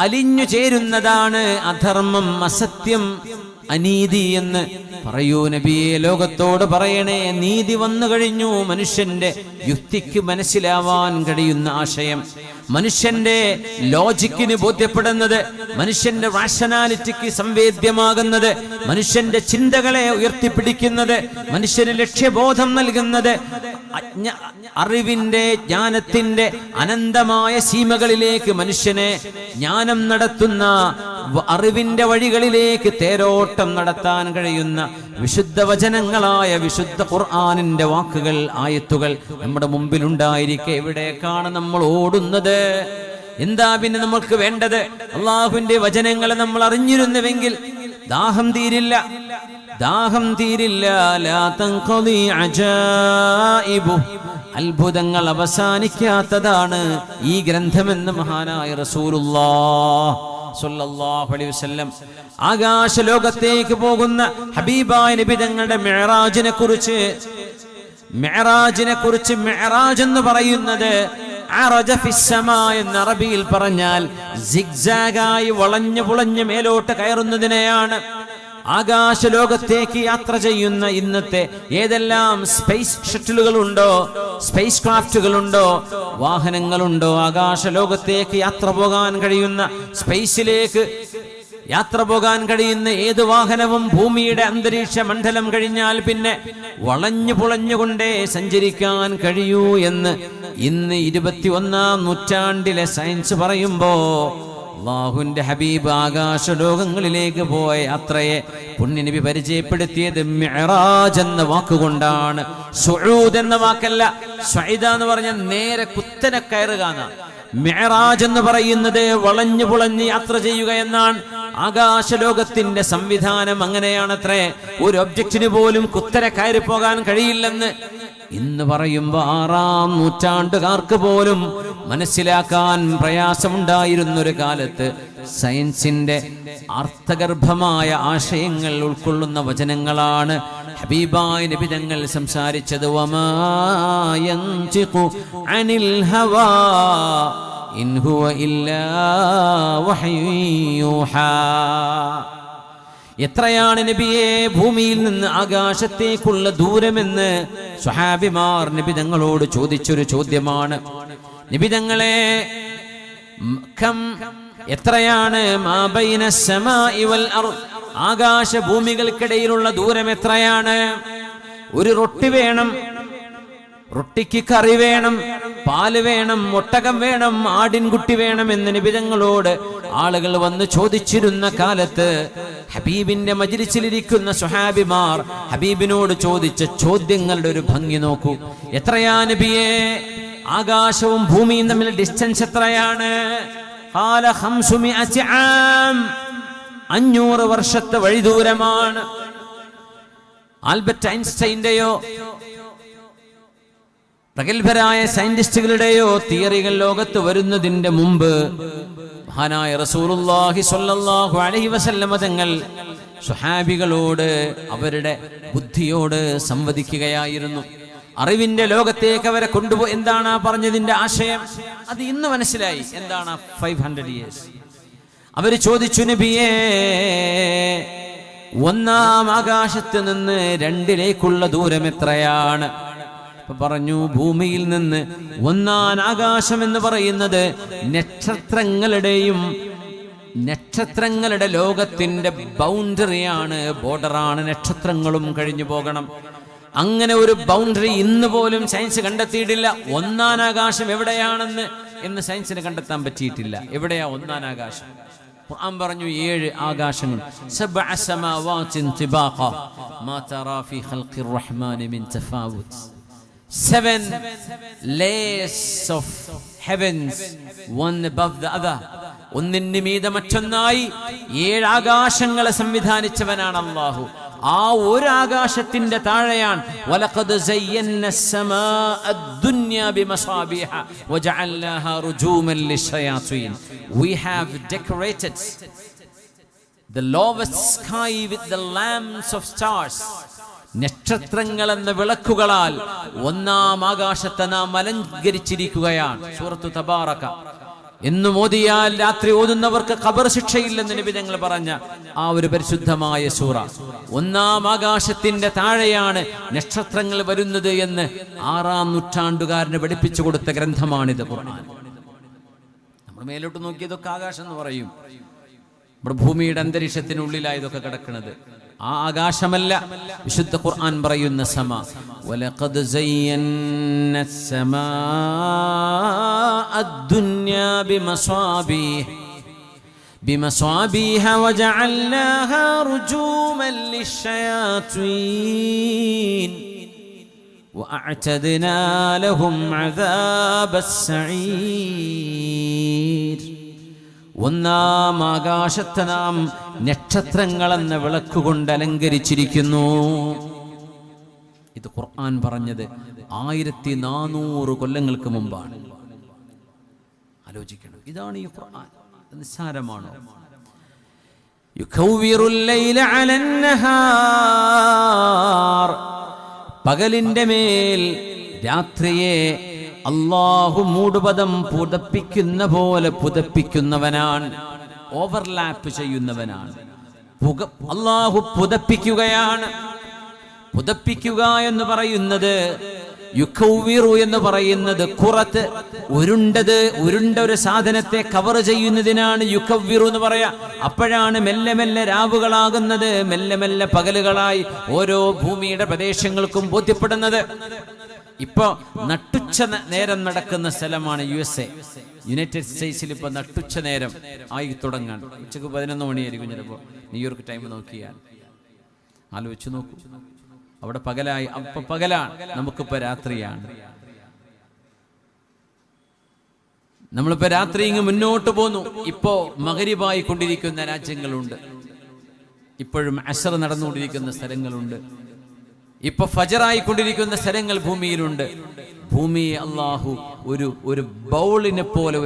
അലിഞ്ഞു ചേരുന്നതാണ് അധർമ്മം, അസത്യം, അനീതി എന്ന്. പറയൂ നബിയെ, ലോകത്തോട് പറയണേ, നീതി വന്നു കഴിഞ്ഞു. മനുഷ്യന്റെ യുക്തിക്ക് മനസ്സിലാവാൻ കഴിയുന്ന ആശയം, മനുഷ്യന്റെ ലോജിക്കിന് ബോധ്യപ്പെടുന്നത്, മനുഷ്യന്റെ റാഷണാലിറ്റിക്ക് സംവേദ്യമാകുന്നത്, മനുഷ്യന്റെ ചിന്തകളെ ഉയർത്തിപ്പിടിക്കുന്നത്, മനുഷ്യന് ലക്ഷ്യബോധം നൽകുന്നത്, അറിവിന്റെ ജ്ഞാനത്തിന്റെ അനന്തമായ സീമകളിലേക്ക് മനുഷ്യനെ ജ്ഞാനം നടത്തുന്ന, അറിവിന്റെ വഴികളിലേക്ക് തേരോട്ടം നടത്താൻ കഴിയുന്ന വിശുദ്ധ വചനങ്ങളായ വിശുദ്ധ ഖുർആനിന്റെ വാക്കുകൾ, ആയത്തുകൾ നമ്മുടെ മുമ്പിലുണ്ടായിരിക്കെ എവിടേക്കാണ് നമ്മൾ ഓടുന്നത്? എന്താ പിന്നെ നമ്മൾക്ക് വേണ്ടത്? അള്ളാഹുവിന്റെ വചനങ്ങളെ നമ്മൾ അറിഞ്ഞിരുന്നുവെങ്കിൽ ദാഹം തീരില്ല, ദാഹം തീരില്ല. ലാ തൻഖദി അജായിബു, അത്ഭുതങ്ങൾ അവസാനിക്കാത്തതാണ് ഈ ഗ്രന്ഥമെന്ന് മഹാനായ റസൂലുള്ളാഹ് സ്വല്ലല്ലാഹു അലൈഹി വസല്ലം. ആകാശലോകത്തേക്ക് പോകുന്ന ഹബീബായ നബി തങ്ങളുടെ മിഅ്റാജിനെ കുറിച്ച് മിഅ്റാജ് എന്ന് പറയുന്നത് അറജ ഫിസ്സമാ എന്ന് അറബിയിൽ പറഞ്ഞാൽ സിഗ്സാഗായി വളഞ്ഞു പുളഞ്ഞ് മേലോട്ട് കയറുന്നതിനെയാണ്. ആകാശലോകത്തേക്ക് യാത്ര ചെയ്യുന്ന ഇന്നത്തെ ഏതെല്ലാം സ്പേസ് ഷട്ടിലുകളുണ്ടോ, സ്പേസ് ക്രാഫ്റ്റുകളുണ്ടോ, വാഹനങ്ങളുണ്ടോ, ആകാശലോകത്തേക്ക് യാത്ര പോകാൻ കഴിയുന്ന, സ്പേസിലേക്ക് യാത്ര പോകാൻ കഴിയുന്ന ഏത് വാഹനവും ഭൂമിയുടെ അന്തരീക്ഷ മണ്ഡലം കഴിഞ്ഞാൽ പിന്നെ വളഞ്ഞു പുളഞ്ഞുകൊണ്ടേ സഞ്ചരിക്കാൻ കഴിയൂ എന്ന് ഇന്ന് 21-ാം നൂറ്റാണ്ടിലെ സയൻസ് പറയുമ്പോ, അല്ലാഹുവിന്റെ ഹബീബ് ആകാശലോകങ്ങളിലേക്ക് പോയ യാത്രയെ പുണ്യനബി പരിചയപ്പെടുത്തിയത് മിഅ്റാജ് എന്ന വാക്കുകൊണ്ടാണ്. സുഊദ് എന്ന വാക്കല്ല. സ്വൈദ എന്ന് പറഞ്ഞാൽ നേരെ കുത്തനെ കയറുക എന്നാണ്. മിഅ്റാജ് എന്ന് പറയുന്നത് വളഞ്ഞു പുളഞ്ഞ് യാത്ര ചെയ്യുക എന്നാണ്. ആകാശലോകത്തിന്റെ സംവിധാനം അങ്ങനെയാണത്രേ. ഒരു ഒബ്ജക്റ്റിന് പോലും കുത്തനെ കയറി പോകാൻ കഴിയില്ലെന്ന് ഇന്ന് പറയുമ്പോ 6-ാം നൂറ്റാണ്ടുകാർക്ക് പോലും മനസ്സിലാക്കാൻ പ്രയാസമുണ്ടായിരുന്നൊരു കാലത്ത് സയൻസിന്റെ അർത്ഥഗർഭമായ ആശയങ്ങൾ ഉൾക്കൊള്ളുന്ന വചനങ്ങളാണ് ഹബീബായ നബി തങ്ങൾ സംസാരിച്ചത്. വമാ യൻതിഖു അനിൽ ഹവാ ഇൻ ഹുവ ഇല്ലാ വഹ്യു യൂഹാ. എത്രയാണ് നബിയെ ഭൂമിയിൽ നിന്ന് ആകാശത്തേക്കുള്ള ദൂരമെന്ന് സ്വഹാബിമാർ നബി തങ്ങളോട് ചോദിച്ചൊരു ചോദ്യമാണ്. നബി തങ്ങളെ, എത്രയാണ് മാ ബൈന സമാഇ വൽ അർദ്, ആകാശ ഭൂമികൾക്കിടയിലുള്ള ദൂരം എത്രയാണ്? ഒരു റൊട്ടി വേണം, റൊട്ടിക്ക് കറി വേണം, പാല് വേണം, ഒട്ടകം വേണം, ആടിൻകുട്ടി വേണം എന്ന് നബി തങ്ങളോട് ആളുകൾ വന്ന് ചോദിച്ചിരുന്ന കാലത്ത് ഹബീബിന്റെ മജ്ലിസിലിരിക്കുന്ന സ്വഹാബിമാർ ഹബീബിനോട് ചോദിച്ച ചോദ്യങ്ങളുടെ ഒരു ഭംഗി നോക്കൂ. എത്രയാ നബിയേ ആകാശവും ഭൂമിയും തമ്മിൽ ഡിസ്റ്റൻസ് എത്രയാണ്? 500 വർഷത്തെ വഴിദൂരമാണ്. ആൽബർട്ട് ഐൻസ്റ്റൈന്റെയോ പ്രഗത്ഭരായ സയന്റിസ്റ്റുകളുടെയോ തിയറികൾ ലോകത്ത് വരുന്നതിന്റെ മുമ്പ് മഹാനായ റസൂലുള്ളാഹി സ്വല്ലല്ലാഹു അലൈഹി വസല്ലമ തങ്ങൾ സ്വഹാബികളോട് അവരുടെ ബുദ്ധിയോട് സംവദിക്കുകയായിരുന്നു. അറിവിന്റെ ലോകത്തേക്ക് അവരെ കൊണ്ടുപോയി. എന്താണ് പറഞ്ഞതിന്റെ ആശയം? അത് ഇന്ന് മനസ്സിലായി. എന്താണ് 500 years? അവര് ചോദിച്ചു, നബിയേ ഒന്നാം ആകാശത്ത് നിന്ന് രണ്ടിലേക്കുള്ള ദൂരം എത്രയാണ്? പറഞ്ഞു, ഭൂമിയിൽ നിന്ന് ഒന്നാം ആകാശം എന്ന് പറയുന്നത് നക്ഷത്രങ്ങളുടെ ലോകത്തിന്റെ ബൗണ്ടറിയാണ്, ബോർഡറാണ്. നക്ഷത്രങ്ങളും കഴിഞ്ഞു പോകണം. അങ്ങനെ ഒരു ബൗണ്ടറി ഇന്ന് പോലും സയൻസ് കണ്ടെത്തിയിട്ടില്ല. ഒന്നാം ആകാശം എവിടെയാണെന്ന് സയൻസിന് കണ്ടെത്താൻ പറ്റിയിട്ടില്ല. എവിടെയാ ഒന്നാം ആകാശം? ഖുർആൻ പറഞ്ഞു 7 ആകാശങ്ങൾ. സബ്അ സമാവാതിൻ തിബാഖ മാ തറാ ഫീ ഖൽഖിർ റഹ്മാനി മിൻ തഫാവുത്. 7 layers of heavens, one above the other. ഒന്നിന് മീതെ മറ്റൊന്നായി 7 ആകാശങ്ങളെ സംവിധാനിച്ചവനാണ് അല്ലാഹു. ആ ഒരു ആകാശത്തിന്റെ താഴെയാണ് വലഖദ് സയ്യന്ന السماء الدنيا بمصابيح وجعلناها رجوما للشياطين. We have decorated the lowest sky with the lamps of stars. നക്ഷത്രങ്ങൾ എന്ന വിളക്കുകളാൽ ഒന്നാം ആകാശത്തെ നാം അലങ്കരിച്ചിരിക്കുകയാണ്. സൂറത്തു തബാറക എന്നും ഓതിയാൽ രാത്രി ഓതുന്നവർക്ക് ഖബർ ശിക്ഷയില്ലെന്ന് നബി തങ്ങൾ പറഞ്ഞ ആ ഒരു പരിശുദ്ധമായ സൂറ. ഒന്നാം ആകാശത്തിന്റെ താഴെയാണ് നക്ഷത്രങ്ങൾ വരുന്നത് എന്ന് 6-ാം നൂറ്റാണ്ടുകാരന് പഠിപ്പിച്ചു കൊടുത്ത ഗ്രന്ഥമാണിത് ഖുർആൻ. നമ്മൾ മേലോട്ട് നോക്കിയതൊക്കെ ആകാശം എന്ന് പറയും. നമ്മുടെ ഭൂമിയുടെ അന്തരീക്ഷത്തിനുള്ളിലായി ഇതൊക്കെ കിടക്കുന്നത്. ആ ആകാശമല്ല, വിശുദ്ധ ഖുർആൻ പറയുന്ന സമ. വലഖദ് സയ്യന്ന السماء الدنيا بمصابيح وجعلناها رجوما للشياطين وأعتدنا لهم عذاب السعير. ഒന്നാം ആകാശത്തെ നാം നക്ഷത്രങ്ങളെന്ന വിളക്കുകൊണ്ട് അലങ്കരിച്ചിരിക്കുന്നു. ഇത് ഖുർആൻ പറഞ്ഞത് 1400 കൊല്ലങ്ങൾക്ക് മുമ്പാണ്. ആലോചിക്കണം, ഇതാണ് ഈ ഖുർആൻ. നിസ്സാരമാണോ? യുഖവ്വിറുൽ ലൈല അലൻ നഹാർ. പകലിന്റെ മേൽ രാത്രിയെ അല്ലാഹു മൂടുപദം പുതപ്പിക്കുന്ന പോലെ പുതപ്പിക്കുന്നവനാണ്, ഓവർലാപ്പ് ചെയ്യുന്നവനാണ്. അല്ലാഹു പുതപ്പിക്കുകയാണ്. പുതപ്പിക്കുക എന്ന് പറയുന്നത്, യുഖവ്വിറു എന്ന് പറയുന്നത് ഖുറത്ത്, ഉരുണ്ട ഒരു സാധനത്തെ കവർ ചെയ്യുന്നതിനാണ് യുഖവ്വിറു എന്ന് പറയാ. അപ്പോഴാണ് മെല്ലെ മെല്ലെ രാവുകളാകുന്നത്, മെല്ലെ മെല്ലെ പകലുകളായി ഓരോ ഭൂമിയുടെ പ്രദേശങ്ങൾക്കും ബോധ്യപ്പെടുന്നത്. ഇപ്പൊ നട്ടുച്ച നേരം നടക്കുന്ന സ്ഥലമാണ് USA, യുണൈറ്റഡ് സ്റ്റേറ്റ്സിൽ. ഇപ്പൊ നട്ടുച്ച നേരം ആയി തുടങ്ങാൻ. ഉച്ചക്ക് 11 മണിയായിരിക്കും ചിലപ്പോ ന്യൂയോർക്ക് ടൈം നോക്കിയാൽ. ആലോചിച്ച് നോക്കൂ, അവിടെ പകലായി. അപ്പൊ പകലാണ്, നമുക്കിപ്പോ രാത്രിയാണ്. നമ്മളിപ്പോ രാത്രി ഇങ്ങ് മുന്നോട്ട് പോന്നു. ഇപ്പോ മഗ്രിബായി കൊണ്ടിരിക്കുന്ന രാജ്യങ്ങളുണ്ട്, ഇപ്പോഴും അസ്ർ നടന്നുകൊണ്ടിരിക്കുന്ന സ്ഥലങ്ങളുണ്ട്, ഇപ്പൊ ഫജറായിക്കൊണ്ടിരിക്കുന്ന സ്ഥലങ്ങൾ ഭൂമിയിലുണ്ട്. ഭൂമിയെ അല്ലാഹു ഒരു ബൗളിനെ പോലെ,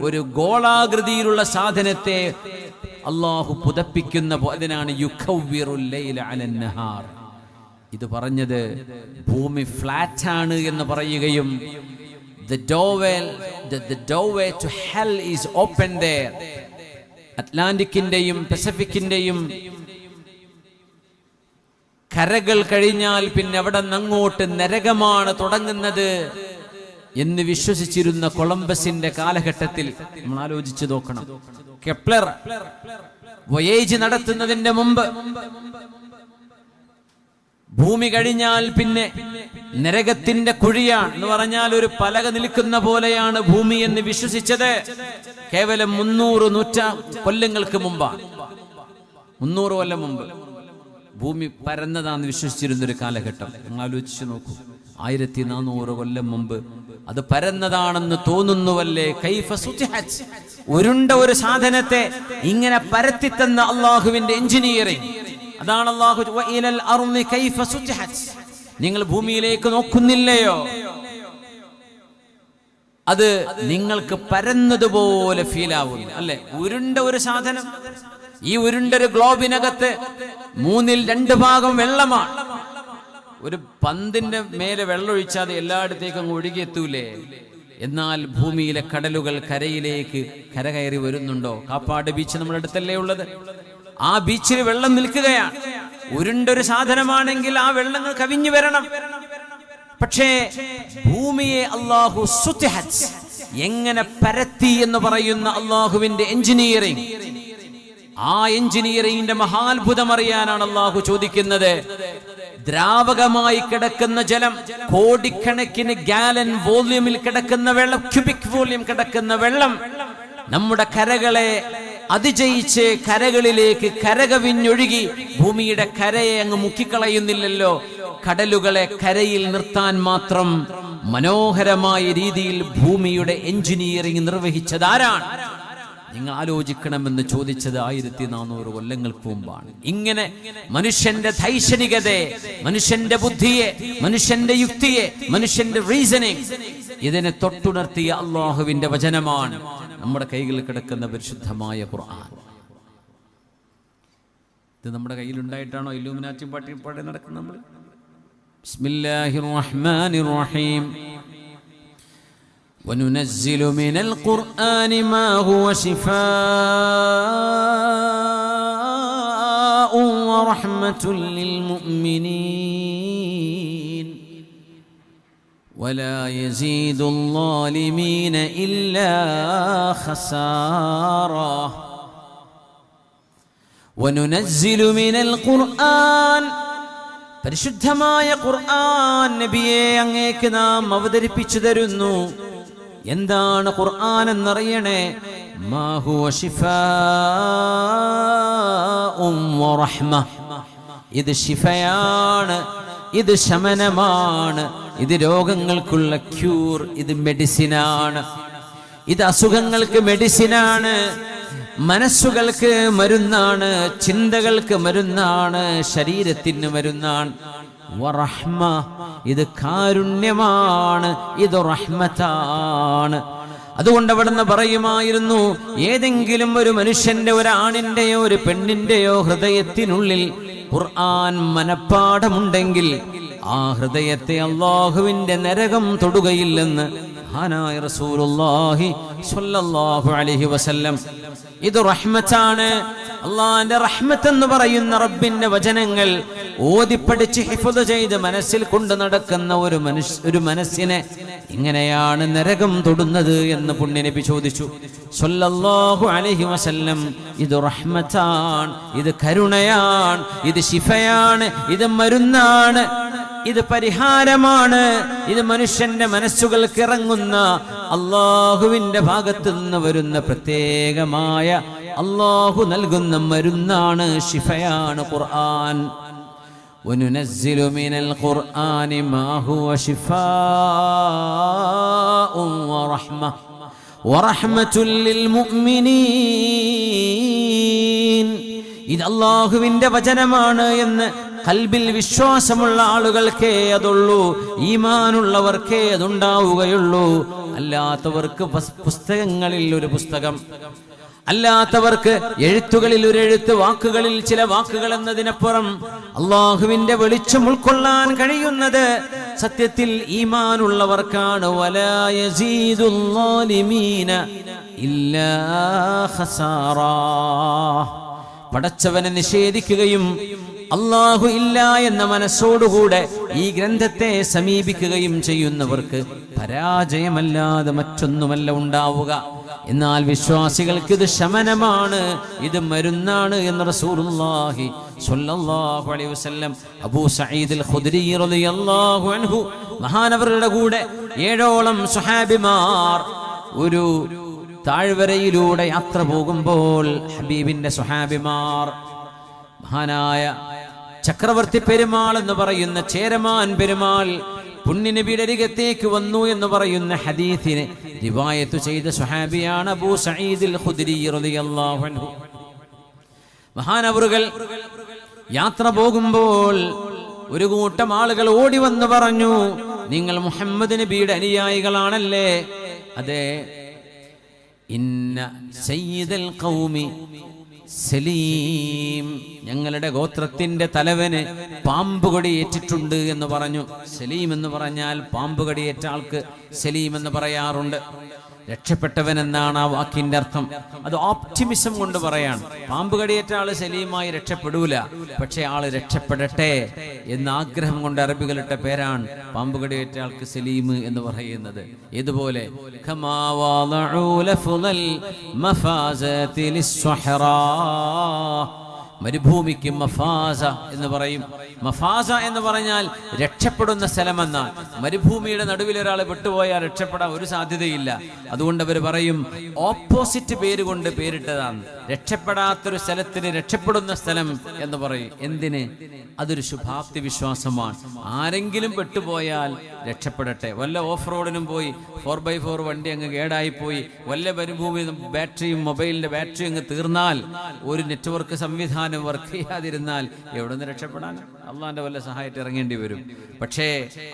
ഒരു ഗോളാകൃതിയിലുള്ള സാധനത്തെ അല്ലാഹു പുതപ്പിക്കുന്ന. അതിനാണ് യുഖവ്വിറുൽ ലൈല അലൻ നഹാർ. ഇത് പറഞ്ഞത് ഭൂമി ഫ്ലാറ്റ് ആണ് എന്ന് പറയുകയും the doorway to hell is open there. അറ്റ്ലാന്റിക്കിന്റെയും പസഫിക്കിന്റെയും കരകൾ കഴിഞ്ഞാൽ പിന്നെ അവിടെ നിന്നങ്ങോട്ട് നരകമാണ് തുടങ്ങുന്നത് എന്ന് വിശ്വസിച്ചിരുന്ന കൊളംബസിന്റെ കാലഘട്ടത്തിൽ നമ്മൾ ആലോചിച്ചു നോക്കണം. കെപ്ലർ വോയേജ് നടത്തുന്നതിന്റെ മുമ്പ് ഭൂമി കഴിഞ്ഞാൽ പിന്നെ നരകത്തിന്റെ കുഴിയാണ് എന്ന് പറഞ്ഞാൽ ഒരു പലക നിൽക്കുന്ന പോലെയാണ് ഭൂമി എന്ന് വിശ്വസിച്ചത് കേവലം 300 കൊല്ലങ്ങൾക്ക് മുമ്പാണ്. 300 കൊല്ലം മുമ്പ് ഭൂമി പരന്നതാണെന്ന് വിശ്വസിച്ചിരുന്നൊരു കാലഘട്ടം. നിങ്ങൾ ആലോചിച്ച് നോക്കൂ, 1400 കൊല്ലം മുമ്പ് അത് പരന്നതാണെന്ന് തോന്നുന്നുവല്ലേ? കൈഫ സുതിഹത്, ഉരുണ്ട ഒരു സാധനത്തെ ഇങ്ങനെ പരത്തിത്തന്ന അള്ളാഹുവിന്റെ എഞ്ചിനീയറിംഗ്. അതാണ് അല്ലാഹു വഇലൽ അർളി കൈഫ സുതിഹത്. നിങ്ങൾ ഭൂമിയിലേക്ക് നോക്കുന്നില്ലയോ? അത് നിങ്ങൾക്ക് പരന്നതുപോലെ ഫീൽ ആവുന്നു അല്ലെ? ഉരുണ്ട ഒരു സാധനം. ഈ ഉരുണ്ടൊരു ഗ്ലോബിനകത്ത് 2/3 ഭാഗം വെള്ളമാണ്. ഒരു പന്തിന്റെ മേലെ വെള്ളമൊഴിച്ചാൽ എല്ലായിടത്തേക്കും അങ്ങ് ഒഴുകിയെത്തൂലേ? എന്നാൽ ഭൂമിയിലെ കടലുകൾ കരയിലേക്ക് കരകയറി വരുന്നുണ്ടോ? കാപ്പാട് ബീച്ച് നമ്മുടെ അടുത്തല്ലേ ഉള്ളത്? ആ ബീച്ചിൽ വെള്ളം നിൽക്കുകയാണ്. ഉരുണ്ടൊരു സാധനമാണെങ്കിൽ ആ വെള്ളങ്ങൾ കവിഞ്ഞു വരണം. പക്ഷേ ഭൂമിയെ അല്ലാഹു സുത്തിഹത്, എങ്ങനെ പരത്തി എന്ന് പറയുന്ന അല്ലാഹുവിന്റെ എഞ്ചിനീയറിംഗ്, ആ എഞ്ചിനീയറിംഗിന്റെ മഹാത്ഭുതം അറിയാനാണ് അല്ലാഹു ചോദിക്കുന്നത്. ദ്രാവകമായി കിടക്കുന്ന ജലം, കോടിക്കണക്കിന് ഗാലൻ വോള്യൂമിൽ കിടക്കുന്ന വെള്ളം, ക്യൂബിക് വോള്യൂം കിടക്കുന്ന വെള്ളം നമ്മുടെ കരകളെ അതിജയിച്ച് കരകളിലേക്ക് കരകവിഞ്ഞൊഴുകി ഭൂമിയുടെ കരയെ അങ്ങ് മുക്കിക്കളയുന്നില്ലല്ലോ. കടലുകളെ കരയിൽ നിർത്താൻ മാത്രം മനോഹരമായ രീതിയിൽ ഭൂമിയുടെ എഞ്ചിനീയറിംഗ് നിർവഹിച്ചതാരാണ്? നിങ്ങൾ ആലോചിക്കണമെന്ന് ചോദിച്ചത് 1400 കൊല്ലങ്ങൾക്ക് മുമ്പാണ്. ഇങ്ങനെ മനുഷ്യന്റെ ധൈഷണികതയെ, മനുഷ്യന്റെ ബുദ്ധിയെ, മനുഷ്യന്റെ യുക്തിയെ, മനുഷ്യന്റെ റീസണിങ്, ഇതിനെ തൊട്ടുണർത്തിയ അള്ളാഹുവിന്റെ വചനമാണ് നമ്മുടെ കൈകളിൽ കിടക്കുന്ന പരിശുദ്ധമായ ഖുർആൻ. ഇത് നമ്മുടെ കയ്യിലുണ്ടായിട്ടാണോ ഇല്ലൂമിനാറ്റി പാടി നടക്കുന്നത്? നമ്മൾ ബിസ്മില്ലാഹിർ റഹ്മാനിർ റഹീം. وَنُنَزِّلُ مِنَ الْقُرْآنِ مَا هُوَ شِفَاءٌ وَرَحْمَةٌ لِّلْمُؤْمِنِينَ وَلَا يَزِيدُ الظَّالِمِينَ إِلَّا خَسَارًا. وَنُنَزِّلُ مِنَ الْقُرْآنِ, പരിശുദ്ധമായ ഖുർആൻ നബിയെ അങ്ങേക്ക് നാം അവതരിപ്പിച്ചു തരുന്നു. എന്താണ് ഖുർആൻ എന്നറിയണേ. മാ ഹുവ ശിഫാഉൻ വറഹ്മ, ഇത് ശിഫയാണ്, ഇത് ശമനമാണ്, ഇത് രോഗങ്ങൾക്കുള്ള ക്യൂർ, ഇത് മെഡിസിനാണ്, ഇത് അസുഖങ്ങൾക്ക് മെഡിസിനാണ്, മനസ്സുകൾക്ക് മരുന്നാണ്, ചിന്തകൾക്ക് മരുന്നാണ്, ശരീരത്തിന് മരുന്നാണ്. വറഹ്മ, ഇത് കാരുണ്യമാണ്, ഇത് റഹ്മത്താണ്. അതുകൊണ്ട് അവിടുന്ന് പറയുമായിരുന്നു, ഏതെങ്കിലും ഒരു മനുഷ്യന്റെ, ഒരാണിന്റെയോ ഒരു പെണ്ണിന്റെയോ ഹൃദയത്തിനുള്ളിൽ ഖുർആൻ മനപ്പാഠമുണ്ടെങ്കിൽ ആ ഹൃദയത്തെ അല്ലാഹുവിന്റെ നരകം തൊടുകയില്ലെന്ന് മഹാനായ റസൂലുള്ളാഹി സ്വല്ലല്ലാഹു അലൈഹി വസല്ലം. ഇത് റഹ്മത്താണ്. അള്ളാന്റെ റഹ്മത്ത് എന്ന് പറയുന്ന റബ്ബിന്റെ വചനങ്ങൾ ഓതിപ്പടിച്ച് ഹിഫ്ദ് ചെയ്ത് മനസ്സിൽ കൊണ്ട് നടക്കുന്ന ഒരു മനസ്സിനെ ഇങ്ങനെയാണ് നരകം തൊടുന്നത് എന്ന് പുണ്യനബി ചോദിച്ചു സ്വല്ലല്ലാഹു അലൈഹി വസല്ലം. ഇത് റഹ്മത്താണ്, ഇത് കരുണയാണ്, ഇത് ശിഫയാണ്, ഇത് മരുന്നാണ്, ഇത് പരിഹാരമാണ്, ഇത് മനുഷ്യന്റെ മനസ്സുകൾക്ക് ഇറങ്ങുന്ന അള്ളാഹുവിന്റെ ഭാഗത്തു നിന്ന് വരുന്ന പ്രത്യേകമായ അള്ളാഹു നൽകുന്ന മരുന്നാണ്, ശിഫയാണ് ഖുർആൻ. وَنُنَزِّلُ مِنَ الْقُرْآنِ مَا هُوَ شِفَاءٌ وَرَحْمَةٌ وَرَحْمَةٌ لِّلْمُؤْمِنِينَ. ഇത് അള്ളാഹുവിന്റെ വചനമാണ് എന്ന് ഖൽബിൽ വിശ്വാസമുള്ള ആളുകൾക്കേ അതുള്ളൂ, ഈമാനുള്ളവർക്കേ അതുണ്ടാവുകയുള്ളൂ. അല്ലാത്തവർക്ക് പുസ്തകങ്ങളിൽ ഒരു പുസ്തകം, അല്ലാത്തവർക്ക് എഴുത്തുകളിൽ ഒരു എഴുത്ത്, വാക്കുകളിൽ ചില വാക്കുകൾ എന്നതിനപ്പുറം അള്ളാഹുവിന്റെ വെളിച്ചം ഉൾക്കൊള്ളാൻ കഴിയുന്നത് സത്യത്തിൽ ഈമാനുള്ളവർക്കാണ്. വലാ യസീദുൽ ളാലിമീന ഇല്ലാ ഖസാറാ. പടച്ചവനെ നിഷേധിക്കുകയും അല്ലാഹു ഇല്ല എന്ന മനസ്സോടുകൂടെ ഈ ഗ്രന്ഥത്തെ സമീപിക്കുകയും ചെയ്യുന്നവർക്ക് പരാജയമല്ലാതെ മറ്റൊന്നുമല്ല ഉണ്ടാവുക. എന്നാൽ വിശ്വാസികൾക്ക് ഇത് ശമനമാണ്, ഇത് മരുന്നാണ് എന്ന് റസൂലുള്ളാഹി സ്വല്ലല്ലാഹു അലൈഹി വസല്ലം. അബൂ സഈദ് അൽ ഖുദ്രി റളിയല്ലാഹു അൻഹു മഹാനവറുടെ കൂടെ 7ഓളം സ്വഹാബിമാർ ഒരു താഴ്വരയിലൂടെ യാത്ര പോകുമ്പോൾ ഹബീബിന്റെ സ്വഹാബിമാർ, മഹാനായ ചക്രവർത്തി പെരുമാൾ എന്ന് പറയുന്ന ചേരമാൻ പെരുമാൾ പുണ്യനബിയുടെ അരികത്തേക്ക് വന്നു എന്ന് പറയുന്ന ഹദീസിനെ റിവായത്ത് ചെയ്ത സ്വഹാബിയാണ് അബൂ സഈദ് അൽ ഖുദ്രി റളിയല്ലാഹു അൻഹു. മഹാനവറുകൾ യാത്ര പോകുമ്പോൾ ഒരു കൂട്ടം ആളുകൾ ഓടി വന്ന് പറഞ്ഞു, നിങ്ങൾ മുഹമ്മദ് നബിയുടെ അനുയായികളാണല്ലേ? അതെ. ഇന്ന സയ്യിദൽ ഖൗമി സലീം, ഞങ്ങളുടെ ഗോത്രത്തിന്റെ തലവന് പാമ്പ് കടിയേറ്റിട്ടുണ്ട് എന്ന് പറഞ്ഞു. സലീം എന്ന് പറഞ്ഞാൽ പാമ്പ് കടിയേറ്റ ആൾക്ക് സലീം എന്ന് പറയാറുണ്ട്. രക്ഷപ്പെട്ടവൻ എന്നാണ് ആ വാക്കിന്റെ അർത്ഥം. അത് ഓപ്റ്റിമിസം കൊണ്ട് പറയാണ്. പാമ്പ് കടിയേറ്റ ആള് സലീമായി രക്ഷപ്പെടൂല, പക്ഷെ ആള് രക്ഷപ്പെടട്ടെ എന്ന ആഗ്രഹം കൊണ്ട് അറബികളിട്ട പേരാണ് പാമ്പ് കടിയേറ്റ ആൾക്ക് സലീം എന്ന് പറയുന്നത്. ഇതുപോലെ മരുഭൂമിക്ക് മഫാസ എന്ന് പറയും. മഫാസ എന്ന് പറഞ്ഞാൽ രക്ഷപ്പെടുന്ന സ്ഥലമെന്നാണ്. മരുഭൂമിയുടെ നടുവിൽ ഒരാൾ വിട്ടുപോയാൽ രക്ഷപ്പെടാൻ ഒരു സാധ്യതയില്ല. അതുകൊണ്ട് അവർ പറയും ഓപ്പോസിറ്റ് പേര് കൊണ്ട് പേരിട്ടതാണ്. രക്ഷപ്പെടാത്തൊരു സ്ഥലത്തിന് രക്ഷപ്പെടുന്ന സ്ഥലം എന്ന് പറയും. എന്തിന്? അതൊരു ശുഭാപ്തി വിശ്വാസമാണ്. ആരെങ്കിലും പെട്ടുപോയാൽ രക്ഷപ്പെടട്ടെ. വല്ല ഓഫ് റോഡിനും പോയി 4x4 വണ്ടി അങ്ങ് കേടായിപ്പോയി, വല്ല മരുഭൂമി ബാറ്ററിയും മൊബൈലിന്റെ ബാറ്ററി അങ്ങ് തീർന്നാൽ, ഒരു നെറ്റ്വർക്ക് സംവിധാനം വർക്ക് ചെയ്യാതിരുന്നാൽ എവിടെ നിന്ന് രക്ഷപ്പെടാൻ? അള്ളാന്റെ വല്ല സഹായത്തിൽ ഇറങ്ങേണ്ടി വരും. പക്ഷേ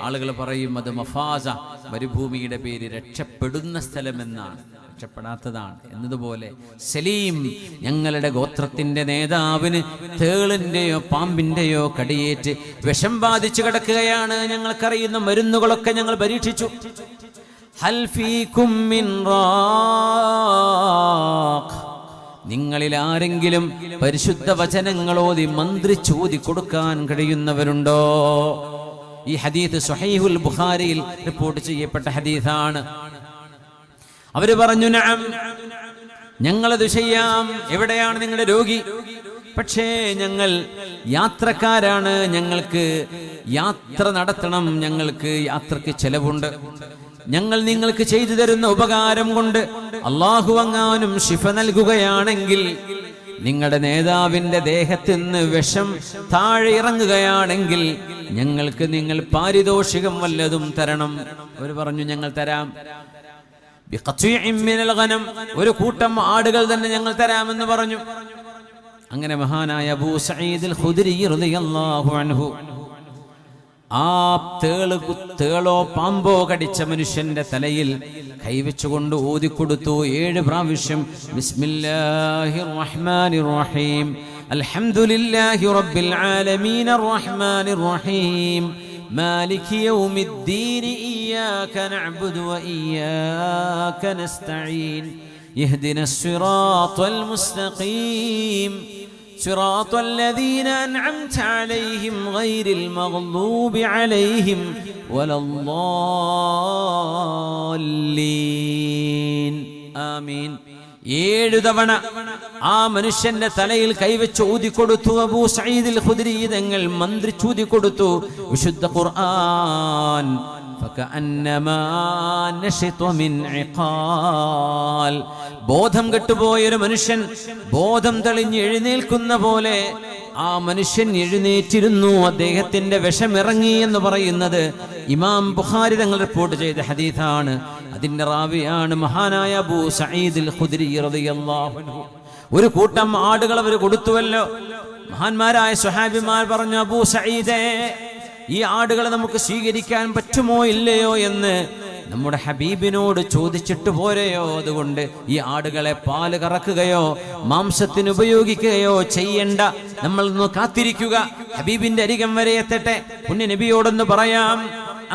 ആളുകൾ പറയും അത് മഫാസ, മരുഭൂമിയുടെ പേര് രക്ഷപ്പെടുന്ന സ്ഥലമെന്നാണ്, രക്ഷപ്പെടാത്തതാണ് എന്നതുപോലെ സലീം ഞങ്ങളുടെ ഗോത്രത്തിന്റെ നേതാവിന് തേളിന്റെയോ പാമ്പിന്റെയോ കടിയേറ്റ് വിഷം ബാധിച്ചു കിടക്കുകയാണ്. ഞങ്ങൾക്കറിയുന്ന മരുന്നുകളൊക്കെ ഞങ്ങൾ പരീക്ഷിച്ചു. ഹൽ ഫീകും മിൻ റാഖ്, നിങ്ങളിൽ ആരെങ്കിലും പരിശുദ്ധ വചനങ്ങളോതി മന്ത്രിച്ചൂതി കൊടുക്കാൻ കഴിയുന്നവരുണ്ടോ? ഈ ഹദീസ് സ്വഹീഹുൽ ബുഖാരിയിൽ റിപ്പോർട്ട് ചെയ്യപ്പെട്ട ഹദീസാണ്. അവര് പറഞ്ഞു നഅം, ഞങ്ങളത് ചെയ്യാം. എവിടെയാണ് നിങ്ങളുടെ രോഗി? പക്ഷേ ഞങ്ങൾ യാത്രക്കാരാണ്, ഞങ്ങൾക്ക് യാത്ര നടത്തണം, ഞങ്ങൾക്ക് യാത്രക്ക് ചെലവുണ്ട്. ഞങ്ങൾ നിങ്ങൾക്ക് ചെയ്തു തരുന്ന ഉപകാരം കൊണ്ട് അള്ളാഹു അങ്ങാനും ശിഫ നൽകുകയാണെങ്കിൽ, നിങ്ങളുടെ നേതാവിന്റെ ദേഹത്ത് നിന്ന് വിഷം താഴെ ഇറങ്ങുകയാണെങ്കിൽ ഞങ്ങൾക്ക് നിങ്ങൾ പാരിതോഷികം വല്ലതും തരണം. അവർ പറഞ്ഞു ഞങ്ങൾ തരാം. ഒരു കൂട്ടം ആടുകൾ തന്നെ ഞങ്ങൾ തരാമെന്ന് പറഞ്ഞു. അങ്ങനെ മഹാനായ അബൂ സഈദ് അൽ ഖുദ്രി റളിയല്ലാഹു അൻഹു ആ തേളോ പാമ്പോ കടിച്ച മനുഷ്യന്റെ തലയിൽ കൈവച്ചുകൊണ്ട് ഓതിക്കൊടുത്തു 7 പ്രാവശ്യം ബിസ്മില്ലാഹിർ റഹ്മാനിർ റഹീം അൽഹംദുലില്ലാഹി റബ്ബിൽ ആലമീൻ അർറഹ്മാനിർ റഹീം മാലികി യൗമിദ്ദീൻ ഇയ്യാക നഅ്ബുദു വഇയ്യാക നസ്തഈൻ ഇഹ്ദിനസ് സിറാത്തൽ മുസ്തഖീം صراط الذين أنعمت عليهم غير المغضوب عليهم ولا الضالين آمين. 7 തവണ ആ മനുഷ്യന്റെ തലയിൽ കൈവച്ച് ഊതിക്കൊടുത്തു. അബൂ സഈദ് അൽ ഖുദ്രി തങ്ങൾ മന്ത്രിച്ചൂതി കൊടുത്തു വിശുദ്ധ ഖുർആൻ. ബോധം കെട്ടുപോയൊരു മനുഷ്യൻ ബോധം തെളിഞ്ഞ് എഴുന്നേൽക്കുന്ന പോലെ ആ മനുഷ്യൻ എഴുന്നേറ്റിരുന്നു. അദ്ദേഹത്തിന്റെ വിഷമിറങ്ങി എന്ന് പറയുന്നത് ഇമാം ബുഖാരി തങ്ങൾ റിപ്പോർട്ട് ചെയ്ത ഹദീസാണ്. അതിന്റെ റാവിയാണ് മഹാനായ അബൂ സഈദ് അൽ ഖുദ്രി റളിയല്ലാഹു അൻഹു. ഒരു കൂട്ടം ആടുകൾ അവർ കൊടുത്തുവല്ലോ. മഹാന്മാരായ സ്വഹാബിമാർ പറഞ്ഞു, അബൂ സഈദേ, ഈ ആടുകളെ നമുക്ക് സ്വീകരിക്കാൻ പറ്റുമോ ഇല്ലയോ എന്ന് നമ്മുടെ ഹബീബിനോട് ചോദിച്ചിട്ട് പോരെയോ? അതുകൊണ്ട് ഈ ആടുകളെ പാല് കറക്കുകയോ മാംസത്തിന് ഉപയോഗിക്കുകയോ ചെയ്യണ്ട, നമ്മൾ ഒന്ന് കാത്തിരിക്കുക, ഹബീബിന്റെ അരികം വരെ എത്തട്ടെ, പുണ്യ നബിയോടൊന്ന് പറയാം.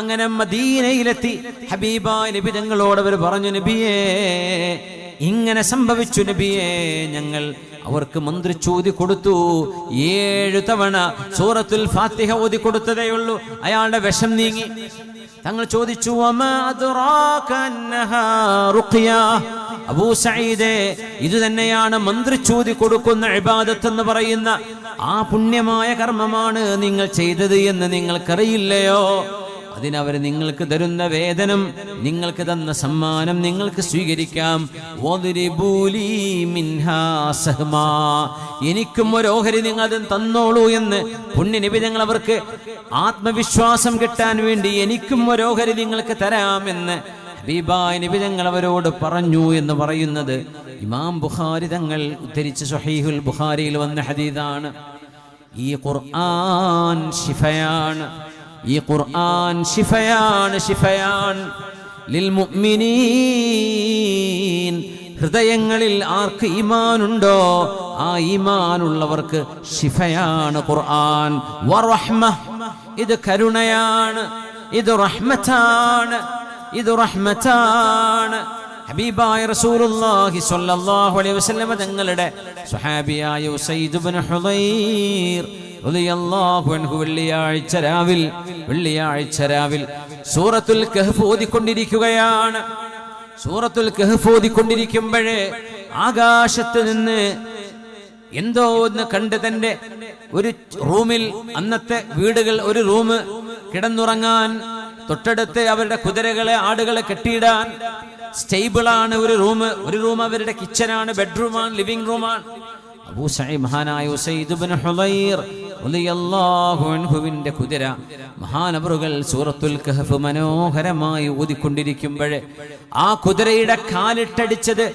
അങ്ങനെ മദീനയിലെത്തി ഹബീബായ നബി തങ്ങളോട് അവർ പറഞ്ഞു, നബിയേ ഇങ്ങനെ സംഭവിച്ചു നബിയേ, ഞങ്ങൾ അവർക്ക് മന്ത്രിച്ചൂതി കൊടുത്തു. 7 തവണ സൂറത്തുൽ ഫാത്തിഹ ഓതി കൊടുത്തതേയുള്ളൂ, അയാളുടെ വിഷം നീങ്ങി. തങ്ങൾ ചോദിച്ചു, അബൂ സഈദേ, ഇത് തന്നെയാണ് മന്ത്രിച്ചൂതി കൊടുക്കുന്ന ഇബാദത്ത് എന്ന് പറയുന്ന ആ പുണ്യമായ കർമ്മമാണ് നിങ്ങൾ ചെയ്തത് എന്ന് നിങ്ങൾക്കറിയില്ലയോ? അതിനവർ നിങ്ങൾക്ക് തരുന്ന വേതനം, നിങ്ങൾക്ക് തന്ന സമ്മാനം നിങ്ങൾക്ക് സ്വീകരിക്കാം. എനിക്കും ഒരു ഓഹരി നിങ്ങൾ അത് തന്നോളൂ എന്ന് പുണ്യ നബി തങ്ങൾ അവർക്ക് ആത്മവിശ്വാസം കിട്ടാൻ വേണ്ടി എനിക്കും ഒരു ഓഹരി നിങ്ങൾക്ക് തരാമെന്ന് ഹബീബായ നബി തങ്ങൾ അവരോട് പറഞ്ഞു എന്ന് പറയുന്നത് ഇമാം ബുഖാരി തങ്ങൾ ഉദ്ധരിച്ച സ്വഹീഹുൽ ബുഖാരിയിൽ വന്ന ഹദീസാണ്. ഈ ഖുർആൻ ശിഫയാണ്, ഈ ഖുർആൻ ശിഫയാണ്, ശിഫയാണ് ലിൽ മുഅ്മിനീൻ. ഹൃദയങ്ങളിൽ ആർക്ക് ഈമാനുണ്ടോ ആ ഈമാനുള്ളവർക്ക് ശിഫയാണ് ഖുർആൻ. വറഹ്മ, ഇത് കരുണയാണ്, ഇത് റഹ്മത്താണ്, ഇത് റഹ്മത്താണ്. ഹബീബായ റസൂലുള്ളാഹി സ്വല്ലല്ലാഹു അലൈഹി വസല്ലം തങ്ങളുടെ സ്വഹാബിയായ ഉസൈദ് ഇബ്നു ഹുദൈർ റളിയല്ലാഹു അൻഹു വെള്ളിയാഴ്ച രാവിൽ സൂറത്തുൽ കഹ്ഫ് ഓതിക്കൊണ്ടിരിക്കുകയാണ്. സൂറത്തുൽ കഹ്ഫ് ഓതിക്കൊണ്ടിരിക്കുമ്പോഴേ ആകാശത്ത് നിന്ന് എന്തോ ഒന്ന് കണ്ട് തന്റെ ഒരു റൂമിൽ, അന്നത്തെ വീടുകൾ ഒരു റൂം, കിടന്നുറങ്ങാൻ തൊട്ടടുത്ത് അവരുടെ കുതിരകളെ ആടുകളെ കെട്ടിയിടാൻ സ്റ്റേബിളാണ് ഒരു റൂം അവരുടെ കിച്ചനാണ്, ബെഡ്റൂമാണ്, ലിവിംഗ് റൂമാണ്. അബൂ സഈദ് മഹാനായ ഉസൈദ് ഇബ്നു ഹുദൈർ റളിയല്ലാഹു അൻഹുവിന്റെ കുതിര മഹാനവറുകൾ സൂറത്തുൽ കഹ്ഫ് മനോഹരമായി ഓതിക്കൊണ്ടിരിക്കുമ്പോഴേ ആ കുതിരയുടെ കാലിട്ടടിച്ചത്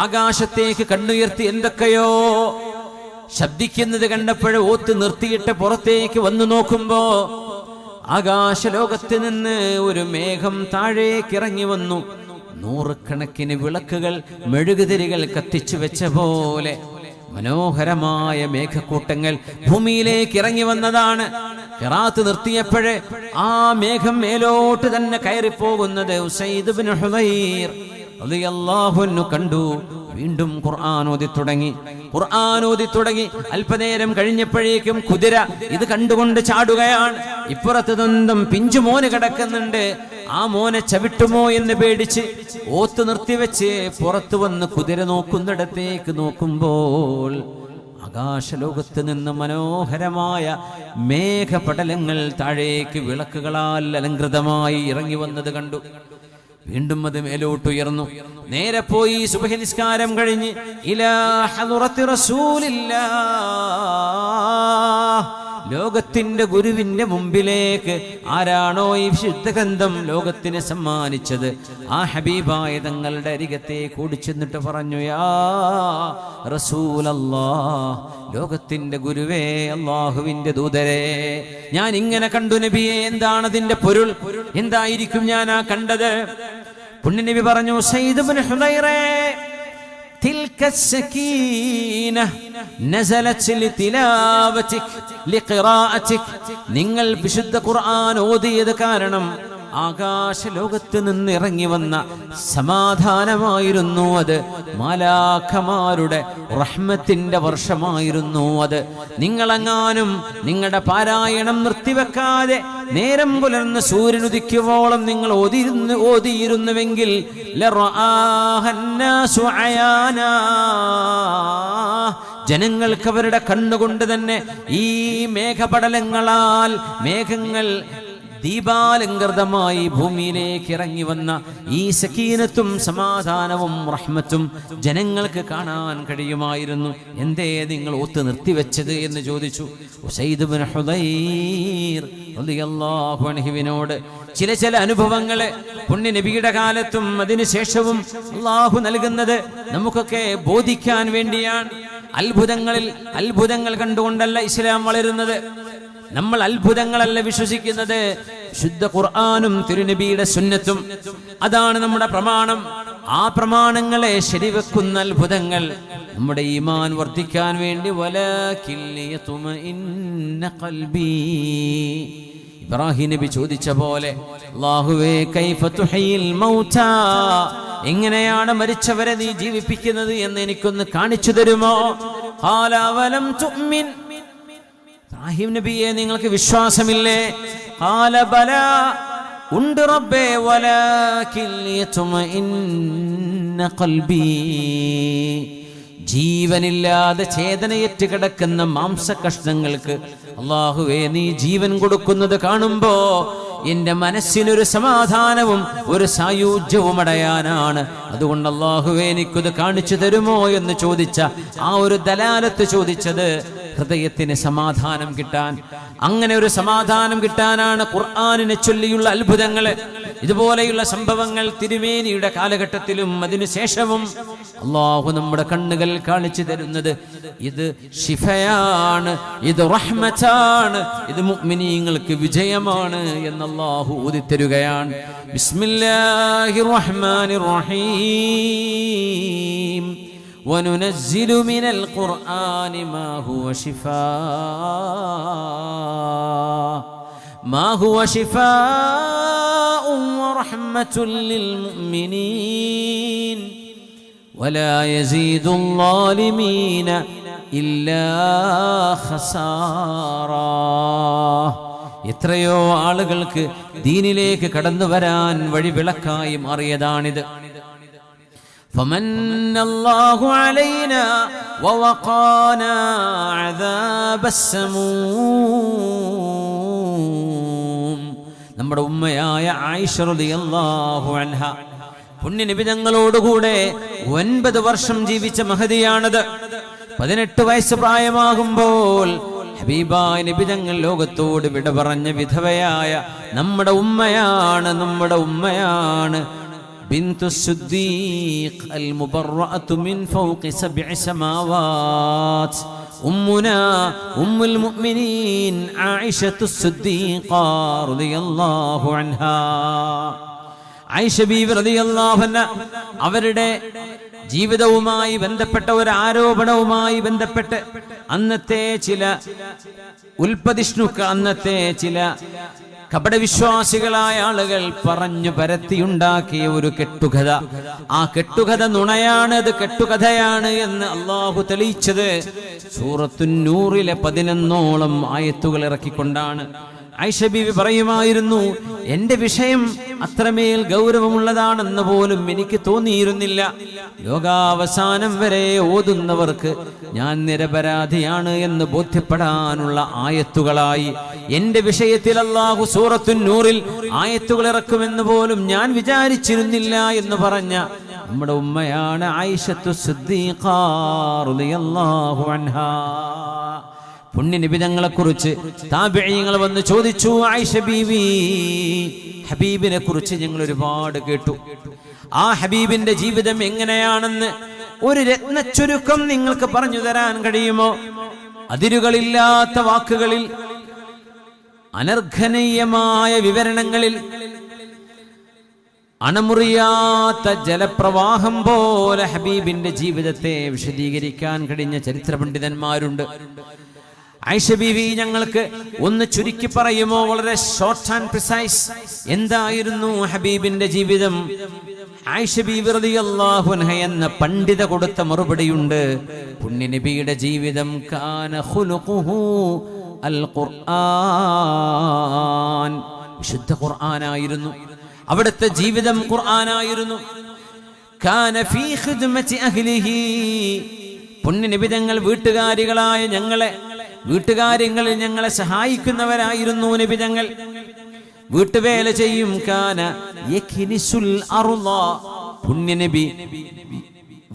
ആകാശത്തേക്ക് കണ്ണുയർത്തി എന്തൊക്കെയോ ശബ്ദിക്കുന്നത് കണ്ടപ്പോഴേ ഓത്ത് നിർത്തിയിട്ട് പുറത്തേക്ക് വന്നു നോക്കുമ്പോ ആകാശലോകത്ത് നിന്ന് ഒരു മേഘം താഴേക്ക് ഇറങ്ങി വന്നു. നൂറുകണക്കിന് വിളക്കുകൾ, മെഴുകുതിരികൾ കത്തിച്ചു വെച്ച പോലെ മനോഹരമായ മേഘക്കൂട്ടങ്ങൾ ഭൂമിയിലേക്ക് ഇറങ്ങി വന്നതാണ്. ഖിറാത്ത് നിർത്തിയപ്പോഴേ ആ മേഘം മേലോട്ട് തന്നെ കയറിപ്പോകുന്നത് ഉസൈദ് ഇബ്നു ഹുദൈർ റളിയല്ലാഹു അൻഹു കണ്ടു. വീണ്ടും ഖുർആൻ ഓതി തുടങ്ങി. അല്പനേരം കഴിഞ്ഞപ്പോഴേക്കും കുതിര ഇത് കണ്ടുകൊണ്ട് ചാടുകയാണ്. ഇപ്പുറത്ത് സ്വന്തം പിഞ്ചു മോന് കിടക്കുന്നുണ്ട്. ആ മോനെ ചവിട്ടുമോ എന്ന് പേടിച്ച് ഓത്ത് നിർത്തിവെച്ച് പുറത്തു വന്ന് കുതിര നോക്കുന്നിടത്തേക്ക് നോക്കുമ്പോൾ ആകാശലോകത്ത് നിന്ന് മനോഹരമായ മേഘപടലങ്ങൾ താഴേക്ക് വിളക്കുകളാൽ അലങ്കൃതമായി ഇറങ്ങി വന്നത് കണ്ടു. വീണ്ടും അത് മേലോട്ടുയർന്നു. നേരെ പോയി സുബ്ഹി നിസ്കാരം കഴിഞ്ഞ് ഇലാ ഹദറത്തി റസൂലില്ലാഹ്, ലോകത്തിന്റെ ഗുരുവിന്റെ മുമ്പിലേക്ക് ആരാണോ ഈ വിശുദ്ധ ഗ്രന്ഥം ലോകത്തിന് സമ്മാനിച്ചത് ആ ഹബീബായ തങ്ങളുടെ അരികത്തേക്ക് ഓടിച്ചെന്നിട്ട് പറഞ്ഞു, യാ റസൂലല്ലാഹ്, ലോകത്തിന്റെ ഗുരുവേ, അല്ലാഹുവിന്റെ ദൂതരേ, ഞാൻ ഇങ്ങനെ കണ്ടു നബിയെ. എന്താണ് അതിന്റെ പൊരുൾ? എന്തായിരിക്കും ഞാൻ ആ കണ്ടത്? പുണ്യനബി പറഞ്ഞു, ഉസൈദ് ഇബ്നു ഹുദൈറേ, تلك السكينة نزلت لتلاوتك لقراءتك, നിങ്ങൾ വിശുദ്ധ ഖുർആൻ ഓതിയത് കാരണം ആകാശലോകത്ത് നിന്ന് ഇറങ്ങി വന്ന സമാധാനമായിരുന്നു അത്. മാലാഖമാരുടെ റഹ്മത്തിന്റെ വർഷമായിരുന്നു അത്. നിങ്ങളെങ്ങാനും നിങ്ങളുടെ പാരായണം നിർത്തിവെക്കാതെ നേരം പുലർന്ന് സൂര്യൻ ഉദിക്കുവോളം നിങ്ങൾ ഓതിയിരുന്നുവെങ്കിൽ ജനങ്ങൾക്ക് അവരുടെ കണ്ണുകൊണ്ട് തന്നെ ഈ മേഘപടലങ്ങളാൽ മേഘങ്ങൾ ദീപാലങ്കൃതമായി ഭൂമിയിലേക്ക് ഇറങ്ങി വന്ന ഈ സക്കീനത്തും സമാധാനവും റഹ്മത്തും ജനങ്ങൾക്ക് കാണാൻ കഴിയുമായിരുന്നു. എന്തേ നിങ്ങൾ ഓത്ത് നിർത്തിവെച്ചത് എന്ന് ചോദിച്ചു. ഉസൈദ് ഇബ്നു ഹുദൈർ റളിയല്ലാഹു അൻഹുവിനോട് ചില അനുഭവങ്ങളെ പുണ്യ നബിയുടെ കാലത്തും അതിനുശേഷവും അള്ളാഹു നൽകുന്നത് നമുക്കൊക്കെ ബോധിക്കാൻ വേണ്ടിയാണ്. അത്ഭുതങ്ങൾ കണ്ടുകൊണ്ടല്ല ഇസ്ലാം വളരുന്നത്. നമ്മൾ അത്ഭുതങ്ങളല്ല വിശ്വസിക്കുന്നത്, ശുദ്ധ ഖുർആനും തിരുനബിയുടെ സുന്നത്തും, അതാണ് നമ്മുടെ പ്രമാണം. ആ പ്രമാണങ്ങളെ ശരിവെക്കുന്ന അത്ഭുതങ്ങൾ നമ്മുടെ ഈമാൻ വർദ്ധിക്കാൻ വേണ്ടി. ഇബ്രാഹിം നബി ചോദിച്ച പോലെ, അല്ലാഹുവേ കൈഫ തുഹയിൽ മൗതാ, എങ്ങനെയാണ് മരിച്ചവരെ നീ ജീവിപ്പിക്കുന്നത് എന്ന് എനിക്കൊന്ന് കാണിച്ചു തരുമോ? ഖാല വലം തുഅ്മിൻ, ഇബ്രാഹിം നബിയെ നിങ്ങൾക്ക് വിശ്വാസമില്ലേ? ഖാല ബലാ, ഉണ്ട് റബ്ബേ, വലാകിൻ ലിയത്മഇന്ന ഖൽബി, ജീവനില്ലാതെ ചേതനയേറ്റ് കിടക്കുന്ന മാംസകഷ്ണങ്ങൾക്ക് അല്ലാഹുവേ നീ ജീവൻ കൊടുക്കുന്നത് കാണുമ്പോ എന്റെ മനസ്സിനൊരു സമാധാനവും ഒരു സായുജ്യവും അടയാനാണ്. അതുകൊണ്ട് അല്ലാഹുവേ എനിക്കത് കാണിച്ചു തരുമോ എന്ന് ചോദിച്ച ആ ഒരു ദലാലത്ത് ചോദിച്ചത് ഹൃദയത്തിന് സമാധാനം കിട്ടാൻ. അങ്ങനെ ഒരു സമാധാനം കിട്ടാനാണ് ഖുർആനിനെ ചൊല്ലിയുള്ള അത്ഭുതങ്ങള്, ഇതുപോലെയുള്ള സംഭവങ്ങൾ തിരുമേനിയുടെ കാലഘട്ടത്തിലും അതിനുശേഷവും അല്ലാഹു നമ്മുടെ കണ്ണുകൾ കാണിച്ചു തരുന്നത്. ഇത് ശിഫയാണ്, ഇത് റഹ്മത്താണ്, ഇത് മുഅ്മിനീങ്ങൾക്ക് വിജയമാണ് എന്ന് അല്ലാഹു ഊതിത്തരുകയാണ്. ബിസ്മില്ലാഹിർ റഹ്മാനിർ റഹീം. وننزل من القرآن ما هو شفاء ورحمة വറഹ്മത്തുൽ ലിൽ മുഅ്മിനീൻ വലാ യസീദുൽ ളാലിമീന ഇല്ലാ ഖസാറാ. എത്രയോ ആളുകൾക്ക് ദീനിലേക്ക് കടന്നു വരാൻ വഴിവിളക്കായി മാറിയതാണിത്. ഫമന്നല്ലാഹു അലൈനാ വവഖാനാ അദാബസ്സമൂം. നമ്മുടെ ഉമ്മയായ ആയിഷ റളിയല്ലാഹു അൻഹ പുണ്യനബി തങ്ങളോടുകൂടെ 9 വർഷം ജീവിച്ച മഹദിയാണത്. 18 വയസ്സ് പ്രായമാകുമ്പോൾ ഹബീബായ നബി തങ്ങൾ ലോകത്തോട് വിട പറഞ്ഞ വിധവയായ നമ്മുടെ ഉമ്മയാണ് ബിന്തു സിദ്ദീഖ് അൽ മുബറഅതു മിൻ ഫൗഖി 7 സമാവാത്. ഉമ്മുനാ ഉമ്മുൽ മുഅ്മിനീൻ ആയിഷത്തു സിദ്ദീഖ റളിയല്ലാഹു അൻഹാ. ആയിഷ ബീവി റളിയല്ലാഹു അൻഹ അവരുടെ ജീവിതവുമായി ബന്ധപ്പെട്ട ഒരു ആരോപണവുമായി ബന്ധപ്പെട്ട് അന്നത്തെ ചില അന്നത്തെ ചില കപടവിശ്വാസികളായ ആളുകൾ പറഞ്ഞു പരത്തിയുണ്ടാക്കിയ ഒരു കെട്ടുകഥ. ആ കെട്ടുകഥ നുണയാണ്, അത് കെട്ടുകഥയാണ് എന്ന് അള്ളാഹു തെളിയിച്ചത് സൂറത്തുൻ നൂറിലെ 11ഓളം ആയത്തുകൾ ഇറക്കിക്കൊണ്ടാണ്. ആയിഷ ബീവി പറയുമായിരുന്നു, എന്റെ വിഷയം അത്രമേൽ ഗൗരവമുള്ളതാണെന്ന് പോലും എനിക്ക് തോന്നിയിരുന്നില്ല. ലോകാവസാനം വരെ ഓതുന്നവർക്ക് ഞാൻ നിരപരാധിയാണ് എന്ന് ബോധ്യപ്പെടാനുള്ള ആയത്തുകളായി എന്റെ വിഷയത്തിൽ അല്ലാഹു സൂറത്തുൻ നൂറിൽ ആയത്തുകൾ ഇറക്കുമെന്ന് പോലും ഞാൻ വിചാരിച്ചിരുന്നില്ല എന്ന് പറഞ്ഞ നമ്മുടെ ഉമ്മയാണ് ആയിഷത്തു സിദ്ദീഖ റളിയല്ലാഹു അൻഹാ. പുണ്യനിബിതങ്ങളെ കുറിച്ച് താബിഈങ്ങൾ വന്ന് ചോദിച്ചു, ആയിഷ ബീവി, ഹബീബിനെ കുറിച്ച് ഞങ്ങൾ ഒരുപാട് കേട്ടു. ആ ഹബീബിന്റെ ജീവിതം എങ്ങനെയാണെന്ന് ഒരു രത്നച്ചുരുക്കം നിങ്ങൾക്ക് പറഞ്ഞു തരാൻ കഴിയുമോ? അതിരുകളില്ലാത്ത വാക്കുകളിൽ, അനർഘനീയമായ വിവരണങ്ങളിൽ, അണമുറിയാത്ത ജലപ്രവാഹം പോലെ ഹബീബിന്റെ ജീവിതത്തെ വിശദീകരിക്കാൻ കഴിഞ്ഞ ചരിത്ര പണ്ഡിതന്മാരുണ്ട്. ആയിഷ ബീവി ഞങ്ങൾക്ക് ഒന്ന് ചുരുക്കി പറയുമോ? വളരെ ഷോർട്ട് ആൻഡ് പ്രിസൈസ്. എന്തായിരുന്നു ഹബീബിന്റെ ജീവിതം? ആയിഷ ബീവി റളിയല്ലാഹു അൻഹ എന്ന പണ്ഡിത കൊടുത്ത മറുപടിയുണ്ട്. പുണ്യനബിയുടെ ജീവിതം കാന ഖുലുഖുഹു അൽ ഖുർആൻ, വിശുദ്ധ ഖുർആനായിരുന്നു. അവിടുത്തെ ജീവിതം ഖുർആനായിരുന്നു. കാന ഫീ ഖിദ്മതി അഹ്ലിഹി, പുണ്യനബി തങ്ങൾ വീട്ടുകാര്യങ്ങളിൽ ഞങ്ങളെ സഹായിക്കുന്നവരായിരുന്നു. നബി തങ്ങൾ വീട്ടുവേല ചെയ്യും. കാന യഖ്നിസുൽ അർള, പുണ്യനബി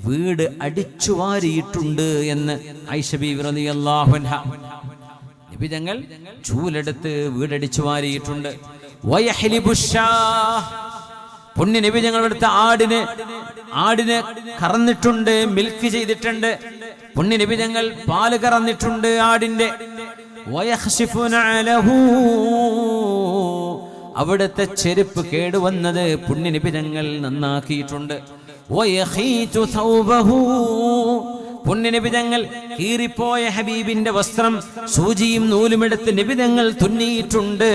വീട് അടിച്ചു വാരിയിട്ടുണ്ട് എന്ന് ആയിഷ ബീവി റളിയല്ലാഹു അൻഹ. നബി തങ്ങൾ ചൂലെടുത്ത് വീടടിച്ചു വാരിയിട്ടുണ്ട്. പുണ്യനബി ഞങ്ങളെടുത്ത ആടിന് കറന്നിട്ടുണ്ട്, മിൽക്ക് ചെയ്തിട്ടുണ്ട്. പുണ്യനബി ഞങ്ങൾ പാല് കറന്നിട്ടുണ്ട് ആടിന്റെ. അവിടുത്തെ ചെരുപ്പ് കേടുവന്നത് പുണ്യനബി ഞങ്ങൾ നന്നാക്കിയിട്ടുണ്ട്. പുണ്യനബി തങ്ങൾ കീറിപ്പോയ ഹബീബിന്റെ വസ്ത്രം സൂചിയും നൂലുമെടുത്ത് നബി തങ്ങൾ തുന്നിയിട്ടുണ്ട്.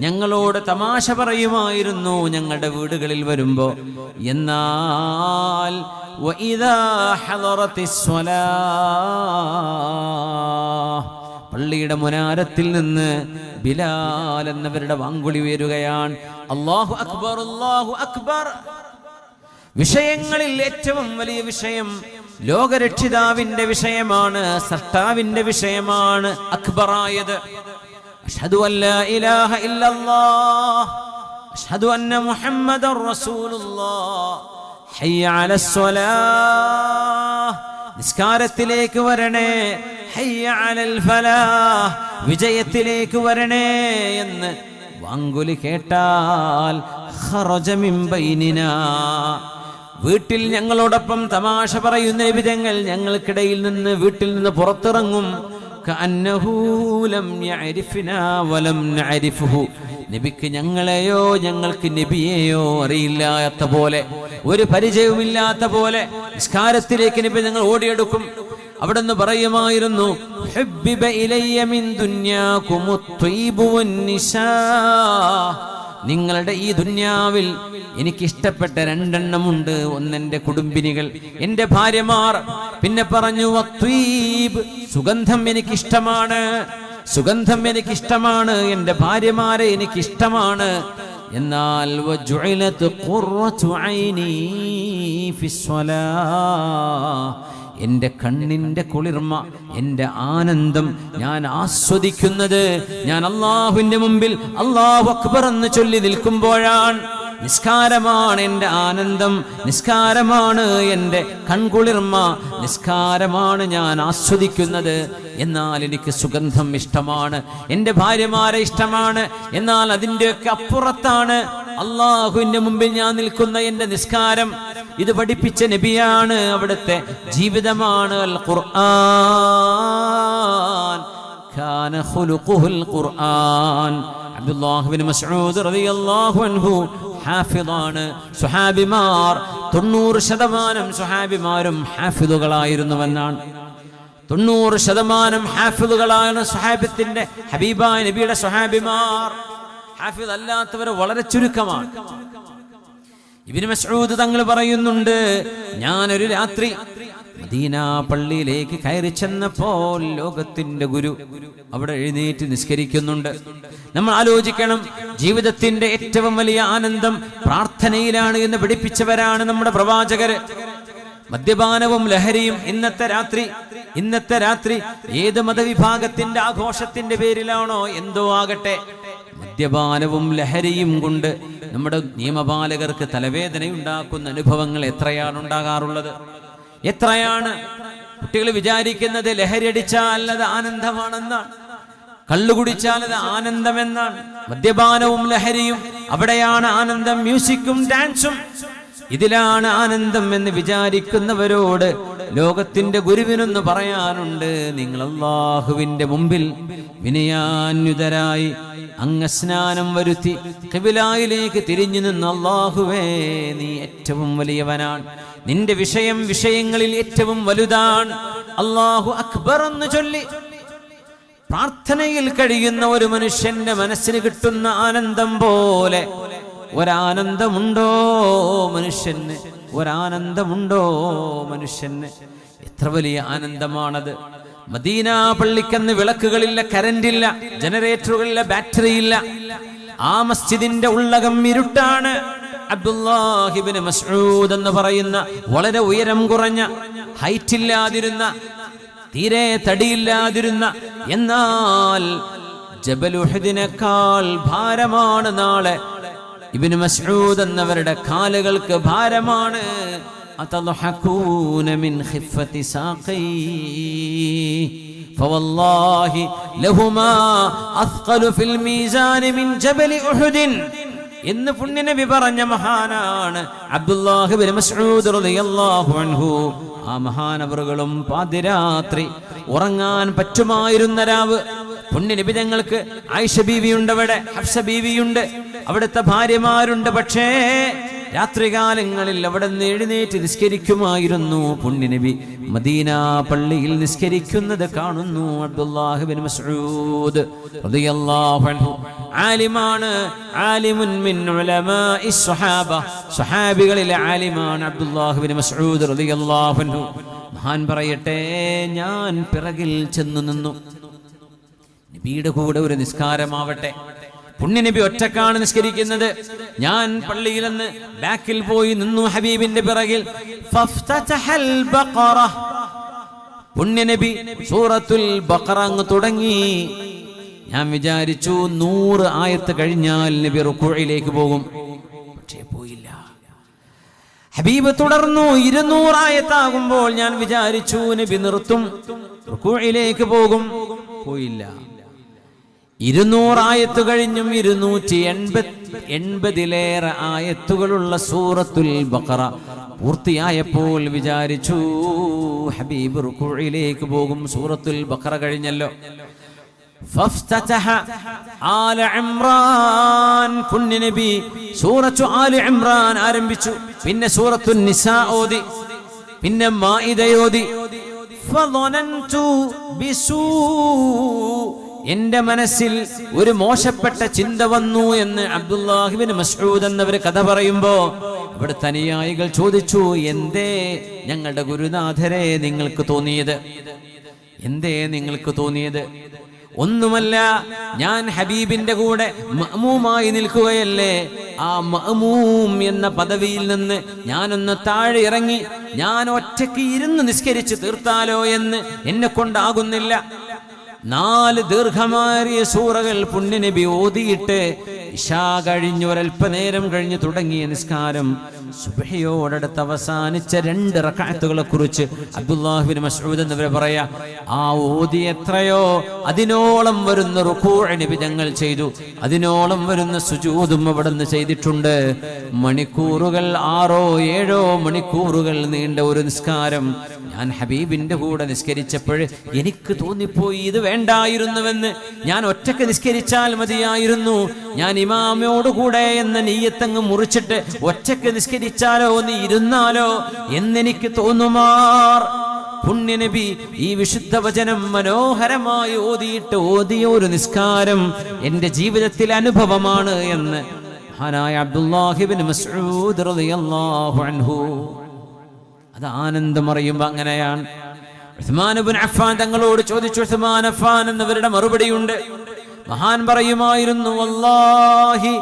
ഞങ്ങളോട് തമാശ പറയുമായിരുന്നു ഞങ്ങളുടെ വീടുകളിൽ വരുമ്പോ. എന്നാൽ പള്ളിയുടെ മുനാരത്തിൽ നിന്ന് ബിലാൽ എന്നവരുടെ വാങ്കുളി ഉയരുകയാണ്. അല്ലാഹു അക്ബർ, അല്ലാഹു അക്ബർ. വിഷയങ്ങളിൽ ഏറ്റവും വലിയ വിഷയം ലോകരക്ഷിതാവിന്റെ വിഷയമാണ്, സൃഷ്ടാവിന്റെ വിഷയമാണ് അക്ബറായത്. അഷ്ഹദു അല്ലാ ഇലാഹ ഇല്ലല്ലാഹ് അഷ്ഹദു അന്ന മുഹമ്മദർ റസൂലുള്ളാഹ് ഹയ്യ അലസ്സലാഹ്, നിസ്കാരത്തിലേക്ക് വരണേ, ഹയ്യ അലൽ ഫലാഹ്, വിജയത്തിലേക്ക് വരണേ എന്ന് വാങ്കുലി കേട്ടാൽ ഖറജ മിൻ ബൈനിനാ, വീട്ടിൽ ഞങ്ങളോടൊപ്പം തമാശ പറയുന്ന നബിതങ്ങൾ ഞങ്ങൾക്കിടയിൽ നിന്ന് വീട്ടിൽ നിന്ന് പുറത്തിറങ്ങും. കഅന്നഹു ലം യഅരിഫ്നാ വലം നഅരിഫുഹു, നബിക്ക് ഞങ്ങളെയോ ഞങ്ങൾക്ക് നബിയെയോ അറിയില്ലാത്ത പോലെ, ഒരു പരിചയവുമില്ലാത്ത പോലെ നിസ്കാരത്തിലേക്ക് നബി ഞങ്ങൾ ഓടിയെടുക്കും. അവിടുന്ന് പറയുമായിരുന്നു, ഹുബ്ബിബ ഇലയ്യ മിൻ ദുനിയാകുമുത് ത്വയ്ബു വന്നിസാ, നിങ്ങളുടെ ഈ ദുന്യാവിൽ എനിക്കിഷ്ടപ്പെട്ട രണ്ടെണ്ണമുണ്ട്. ഒന്നെന്റെ കുടുംബിനികൾ, എന്റെ ഭാര്യമാർ. പിന്നെ പറഞ്ഞു വത്വീബ്, സുഗന്ധം എനിക്കിഷ്ടമാണ്, സുഗന്ധം എനിക്കിഷ്ടമാണ്, എന്റെ ഭാര്യമാരെ എനിക്കിഷ്ടമാണ്. എന്നാൽ വജുഇലത് ഖുർറതു ഐനി ഫിസ്സലാഹ്, എൻ്റെ കണ്ണിൻ്റെ കുളിർമ, എൻ്റെ ആനന്ദം ഞാൻ ആസ്വദിക്കുന്നത് ഞാൻ അല്ലാഹുവിൻ്റെ മുമ്പിൽ അല്ലാഹു അക്ബർ എന്ന് ചൊല്ലി നിൽക്കുമ്പോഴാണ്. നിസ്കാരമാണ് എൻ്റെ ആനന്ദം, നിസ്കാരമാണ് എൻ്റെ കൺകുളിർമ, നിസ്കാരമാണ് ഞാൻ ആസ്വദിക്കുന്നത്. എന്നാൽ എനിക്ക് സുഗന്ധം ഇഷ്ടമാണ്, എൻ്റെ ഭാര്യമാരെ ഇഷ്ടമാണ്. എന്നാൽ അതിൻ്റെയൊക്കെ അപ്പുറത്താണ് അല്ലാഹുവിൻ്റെ മുമ്പിൽ ഞാൻ നിൽക്കുന്ന എൻ്റെ നിസ്കാരം. ഇത് പഠിപ്പിച്ച നബിയാണ്, അവിടുത്തെ ജീവിതമാണ്. അൽ ഖുർആൻ കാന ഖുലുഖുൽ ഖുർആൻ. അബ്ദുല്ലാഹ് ഇബ്നു മസ്ഊദ് റളിയല്ലാഹു അൻഹു ഹാഫിദാണ്. സ്വഹാബിമാർ 90% സ്വഹാബിമാരും ഹാഫിദുകളായിരുന്നുവെന്നാണ്. 90% ഹാഫിദുകളാണ് സ്വഹാബത്തിന്റെ ഹബീബായ നബിയുടെ സ്വഹാബിമാർ. ഹാഫിദ് അല്ലാത്തവർ വളരെ ചുരുക്കമാണ്. ഇബ്നു മസ്ഊദ് തങ്ങൾ പറയുന്നുണ്ട്, ഞാനൊരു രാത്രി മദീന പള്ളിയിലേക്ക് കയറി ചെന്നപ്പോൾ ലോകത്തിന്റെ ഗുരു അവിടെ എഴുന്നേറ്റ് നിസ്കരിക്കുന്നുണ്ട്. നമ്മൾ ആലോചിക്കണം, ജീവിതത്തിന്റെ ഏറ്റവും വലിയ ആനന്ദം പ്രാർത്ഥനയിലാണ് എന്ന് പഠിപ്പിച്ചവരാണ് നമ്മുടെ പ്രവാചകര്. മദ്യപാനവും ലഹരിയും ഇന്നത്തെ രാത്രി ഏത് മതവിഭാഗത്തിന്റെ ആഘോഷത്തിന്റെ പേരിലാണോ എന്തോ ആകട്ടെ, മദ്യപാനവും ലഹരിയും കൊണ്ട് നമ്മുടെ നിയമപാലകർക്ക് തലവേദനയുണ്ടാക്കുന്ന അനുഭവങ്ങൾ എത്രയാണ് ഉണ്ടാകാറുള്ളത്? എത്രയാണ് കുട്ടികൾ വിചാരിക്കുന്നത് ലഹരി അടിച്ചാൽ അത് ആനന്ദമാണെന്നാണ്, കള്ളുകുടിച്ചാൽ അത് ആനന്ദമെന്നാണ്. മദ്യപാനവും ലഹരിയും അവിടെയാണ് ആനന്ദം, മ്യൂസിക്കും ഡാൻസും ഇതിലാണ് ആനന്ദം എന്ന് വിചാരിക്കുന്നവരോട് ലോകത്തിന്റെ ഗുരുവിനൊന്ന് പറയാനുണ്ട്, നിങ്ങൾ അല്ലാഹുവിന്റെ മുമ്പിൽ വിനയാന്വിതരായി അംഗസ്നാനം വരുത്തി ഖിബിലയിലേക്ക് തിരിഞ്ഞു നിന്ന്, അല്ലാഹുവേ നീ ഏറ്റവും വലിയവനാണ്, നിന്റെ വിഷയങ്ങളിൽ ഏറ്റവും വലുതാണ്, അല്ലാഹു അക്ബർ എന്ന് ചൊല്ലി പ്രാർത്ഥനയിൽ കഴിയുന്ന ഒരു മനുഷ്യന്റെ മനസ്സിന് കിട്ടുന്ന ആനന്ദം പോലെ ഒരാനന്ദമുണ്ടോ മനുഷ്യന്? ഒരാനന്ദമുണ്ടോ മനുഷ്യന്? എത്ര വലിയ ആനന്ദമാണത്! മദീന പള്ളിക്കന്ന് വിളക്കുകളില്ല, കരണ്ടില്ല, ജനറേറ്ററുകളില്ല, ബാറ്ററിയില്ല. ആ മസ്ജിദിന്റെ ഉള്ളകം ഇരുട്ടാണ്. അബ്ദുല്ലാഹ് ഇബ്നു മസ്ഊദ് എന്ന് പറയുന്ന വളരെ ഉയരം കുറഞ്ഞ, ഹൈറ്റ് ഇല്ലാതിരുന്ന, തീരെ തടിയില്ലാതിരുന്ന, എന്നാൽ ജബൽ ഉഹദിനേക്കാൾ ഭാരമാണ് നാളെ ഇബ്നു മസ്ഊദ് എന്നവരുടെ കാലുകൾക്ക് ഭാരമാണ്. അതളഹകൂന മിൻ ഖിഫത്തി സാഖി ഫവല്ലാഹി ലഹുമാ അസ്ഖലു ഫിൽ മീസാൻ മിൻ ജബൽ ഉഹുദ് എന്ന് പുണ്യനബി പറഞ്ഞ മഹാനാണ് അബ്ദുല്ലാഹ് ഇബ്നു മസ്ഊദ് റളിയല്ലാഹു അൻഹു. ആ മഹാനവറുകളും പാതിരാത്രി ഉറങ്ങാൻ പറ്റുമായിരുന്ന രാവ്, പുണ്യനബി തങ്ങൾക്ക് ആയിഷ ബീവിയുണ്ട്, അവിടെ ഹഫ്സ ബീവിയുണ്ട്, അവിടുത്തെ ഭാര്യമാരുണ്ട്. പക്ഷേ രാത്രികാലങ്ങളിൽ അവിടെ നിന്ന് എഴുന്നേറ്റ് നിസ്കരിക്കുമായിരുന്നു. പുണ്യനബി മദീന പള്ളിയിൽ നിസ്കരിക്കുന്നത് കാണുന്നു അബ്ദുല്ലാഹ് ഇബ്നു മസ്ഊദ് റളിയല്ലാഹു അൻഹു. ആലിമാണ്, ആലിമുൻ മിൻ ഉലമാഇ സ്വഹാബ, സ്വഹാബികളിലെ ആലിമാണ് അബ്ദുല്ലാഹ് ഇബ്നു മസ്ഊദ് റളിയല്ലാഹു അൻഹു. മഹാൻ പറയട്ടെ, ഞാൻ പിറകിൽ ചെന്നു നിന്നു. നബിയുടെ കൂടെ ഒരു നിസ്കാരമാവട്ടെ, പുണ്യനബി ഒറ്റക്കാണ് നിസ്കരിക്കുന്നത്, ഞാൻ പള്ളിയിൽ നിന്ന് ബാക്കിൽ പോയി നിന്നു ഹബീബിന്റെ പിറകിൽ. ഫഫ്തഹൽ ബഖറ, പുണ്യനബി സൂറത്തുൽ ബഖറ അങ്ങ് തുടങ്ങി. ഞാൻ വിചാരിച്ചു 100 ആയത്ത് കഴിഞ്ഞാൽ നബി റുകൂഇലേക്ക് പോകും, പക്ഷേ പോയില്ല. ഹബീബ് തുടർന്നു. 200 ആയത്താകുമ്പോൾ ഞാൻ വിചാരിച്ചു നബി നിർത്തും, റുകൂഇലേക്ക് പോകും, പോയില്ല. 200 ആയത്ത് കഴിഞ്ഞും 280 ആയത്തുകളുള്ള സൂറത്തുൽ ബഖറ പൂർത്തിയായപ്പോൾ വിചാരിച്ചു ഹബീബ് റുകൂഇലേക്ക് പോകും, സൂറത്തുൽ ബഖറ കഴിഞ്ഞല്ലോ. ഫഫ്തഹ ആല ഇംറാൻ, പുണ്യനബി സൂറത്തു ആല ഇംറാൻ ആരംഭിച്ചു. പിന്നെ സൂറത്തുൻ നിസാ ഓതി, പിന്നെ മാഇദ ഓതി. ഫളനന്തു ബിസൂ, എന്റെ മനസ്സിൽ ഒരു മോശപ്പെട്ട ചിന്ത വന്നു എന്ന് അബ്ദുല്ലാഹി ഇബ്നു മസ്ഊദ് എന്നവർ കഥ പറയുമ്പോ ഇവിടുത്തെ അനുയായികൾ ചോദിച്ചു, എന്തേ ഞങ്ങളുടെ ഗുരുനാഥരെ നിങ്ങൾക്ക് തോന്നിയത്? എന്തേ നിങ്ങൾക്ക് തോന്നിയത്? ഒന്നുമല്ല, ഞാൻ ഹബീബിന്റെ കൂടെ മഅ്മൂമായി നിൽക്കുകയല്ലേ. ആ മഅ്മൂം എന്ന പദവിയിൽ നിന്ന് ഞാനൊന്ന് താഴെ ഇറങ്ങി ഞാൻ ഒറ്റയ്ക്ക് ഇരുന്ന് നിസ്കരിച്ച് തീർത്താലോ എന്ന് എന്നെ കൊണ്ടാകുന്നില്ല. 4 ദീർഘമാറിയ സൂറകൾ പുണ്യനബി ഓതിയിട്ട് ഇശാ കഴിഞ്ഞ് ഒരൽപ്പനേരം കഴിഞ്ഞ് തുടങ്ങിയ നിസ്കാരം സുബ്ഹിയോടടുത്ത് അവസാനിച്ച 2 റക്അത്തുകളെ കുറിച്ച് അബ്ദുല്ലാഹി ഇബ്നു മസ്ഊദ് എന്നവരെ പറയാ, ആ ഓതി എത്രയോ അതിനോളം വരുന്ന റുകൂഅ് നബി തങ്ങൾ ചെയ്തു, അതിനോളം വരുന്ന സുജൂദും അവിടുന്ന് ചെയ്തിട്ടുണ്ട്. മണിക്കൂറുകൾ 6-7 മണിക്കൂറുകൾ നീണ്ട ഒരു നിസ്കാരം ഞാൻ ഹബീബിന്റെ കൂടെ നിസ്കരിച്ചപ്പോൾ എനിക്ക് തോന്നിപ്പോയി ഇത് വേണ്ടായിരുന്നുവെന്ന്. ഞാൻ ഒറ്റക്ക് നിസ്കരിച്ചാൽ മതിയായിരുന്നു, ഞാൻ ഇമാമയോടുകൂടെ എന്ന നിയ്യത്തങ്ങ് മുറിച്ചിട്ട് ഒറ്റക്ക് നിസ്കരിച്ചാലോ നീ ഇരുന്നാലോ എന്നെനിക്ക് തോന്നുമാർ പുണ്യനബി ഈ വിശുദ്ധ വചനം മനോഹരമായി ഓതിയ ഒരു നിസ്കാരം എന്റെ ജീവിതത്തിൽ അനുഭവമാണ് എന്ന് മഹാനായ അബ്ദുല്ലാഹി ഇബ്നു മസ്ഊദ് റളിയല്ലാഹു അൻഹു. അത് ആനന്ദം അറിയുമ്പോൾ അങ്ങനെയാണ്. ഉസ്മാൻ ഇബ്നു അഫ്ഫാൻ തങ്ങളോട് ചോദിച്ചു, ഉസ്മാൻ അഫ്ഫാൻ എന്നവരുടെ മറുപടിയുണ്ട്. മഹാൻ പറയുമായിരുന്നു, വല്ലാഹി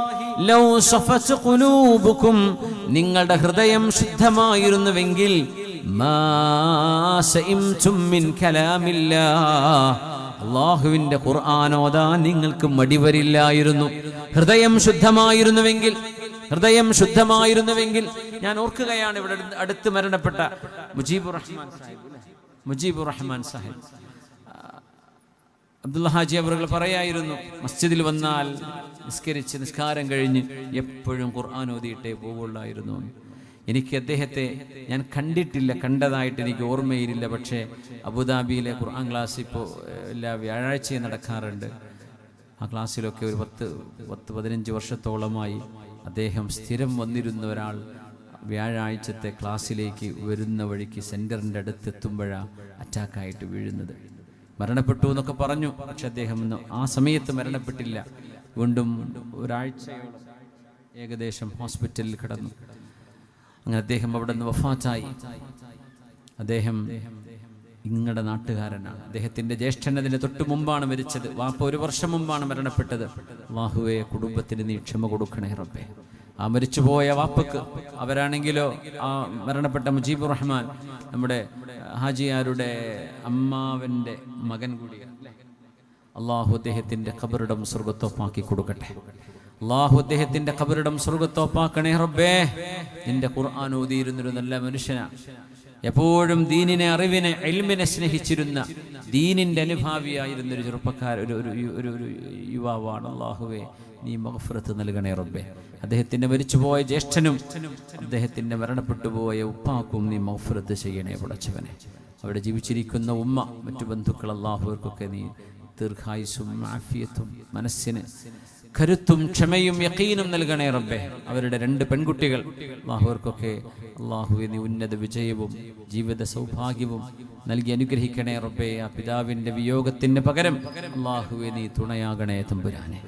ലൗ സഫത് ഖുലൂബുക്കും, നിങ്ങളുടെ ഹൃദയം ശുദ്ധമായിരുന്നുവെങ്കിൽ മാ സഇംതും മിൻ കലാമില്ലാഹ്, അല്ലാഹുവിന്റെ ഖുർആൻ ഓതാൻ നിങ്ങൾക്ക് മടി വരില്ലായിരുന്നു. ഹൃദയം ശുദ്ധമായിരുന്നുവെങ്കിൽ ഞാൻ ഓർക്കുകയാണ്, ഇവിടെ അടുത്ത് മരണപ്പെട്ട മുജീബുർ റഹ്മാൻ സാഹിബ് അബ്ദുള്ള ഹാജി അവർ പറയായിരുന്നു, മസ്ജിദിൽ വന്നാൽ നിസ്കാരം കഴിഞ്ഞ് എപ്പോഴും ഖുർആൻ ഓതിയിട്ടേ പോവുള്ളായിരുന്നു. എനിക്ക് അദ്ദേഹത്തെ ഞാൻ കണ്ടിട്ടില്ല, കണ്ടതായിട്ട് എനിക്ക് ഓർമ്മയിലില്ല. പക്ഷേ അബുദാബിയിലെ ഖുർആൻ ക്ലാസ് ഇപ്പോൾ എല്ലാ വ്യാഴാഴ്ചയും നടക്കാറുണ്ട്. ആ ക്ലാസ്സിലൊക്കെ ഒരു 10-15 വർഷത്തോളമായി അദ്ദേഹം സ്ഥിരം വന്നിരുന്ന ഒരാൾ വ്യാഴാഴ്ചത്തെ ക്ലാസ്സിലേക്ക് വരുന്ന വഴിക്ക് സെൻറ്ററിൻ്റെ അടുത്തെത്തുമ്പോഴാണ് അറ്റാക്കായിട്ട് വീഴുന്നത്. മരണപ്പെട്ടു എന്നൊക്കെ പറഞ്ഞു, പക്ഷെ അദ്ദേഹം ആ സമയത്ത് മരണപ്പെട്ടില്ല. വീണ്ടും ഒരാഴ്ചയോളം ഏകദേശം ഹോസ്പിറ്റലിൽ കിടന്നു. അങ്ങനെ അദ്ദേഹം അവിടെ നിന്ന് വഫാത്തായി. അദ്ദേഹം നിങ്ങളുടെ നാട്ടുകാരനാണ്. അദ്ദേഹത്തിന്റെ ജ്യേഷ്ഠൻ അതിന് തൊട്ട് മുമ്പാണ് മരിച്ചത്. വാപ്പ 1 വർഷം മുമ്പാണ് മരണപ്പെട്ടത്. അല്ലാഹുവേ, കുടുംബത്തിന് നീ ക്ഷമ കൊടുക്കണേ റബ്ബേ. ആ മരിച്ചുപോയ വാപ്പക്ക് അവരാണെങ്കിലോ ആ മരണപ്പെട്ട മുജീബുർ റഹ്മാൻ നമ്മുടെ ഹാജിയാരുടെ അമ്മാവന്റെ മകൻ കൂടിയാണ്. അള്ളാഹു അദ്ദേഹത്തിന്റെ ഖബറിടം സ്വർഗ്ഗത്തോപ്പാക്കി കൊടുക്കട്ടെ. അള്ളാഹു അദ്ദേഹത്തിന്റെ ഖബറിടം സ്വർഗ്ഗത്തോപ്പാക്കണേ റബ്ബേ. നിന്റെ ഖുർആൻ ഓതിയിരുന്നൊരു നല്ല മനുഷ്യനാണ്. എപ്പോഴും ദീനിനെ, അറിവിനെ, ഇൽമിനെ സ്നേഹിച്ചിരുന്ന ദീനിന്റെ അനുഭാവിയായിരുന്ന ഒരു ഒരു യുവാവാണ്. അല്ലാഹുവേ, നീ മഗ്ഫിറത്ത് നൽകണേ റബ്ബേ. അദ്ദേഹത്തിന്റെ മരിച്ചുപോയ ജ്യേഷ്ഠനും അദ്ദേഹത്തിന്റെ മരണപ്പെട്ടുപോയ ഉപ്പാക്കും നീ മഗ്ഫിറത്ത് ചെയ്യണേ പടച്ചവനെ. അവിടെ ജീവിച്ചിരിക്കുന്ന ഉമ്മ, മറ്റു ബന്ധുക്കൾ, അല്ലാഹുവർക്കൊക്കെ നീ ദീർഘായുസ്സും ആഫിയത്തും മനസ്സിന് കരുത്തും ക്ഷമയും യഖീനും നൽകണേ റബ്ബേ. അവരുടെ 2 പെൺകുട്ടികൾ, അല്ലാഹുവർക്കൊക്കെ അല്ലാഹുവേ നീ ഉന്നത വിജയവും ജീവിത സൗഭാഗ്യവും നൽകി അനുഗ്രഹിക്കണേ റബ്ബേ. ആ പിതാവിന്റെ വിയോഗത്തിന് പകരം അല്ലാഹുവേ നീ തുണയാകണേ തമ്പുരാനെ.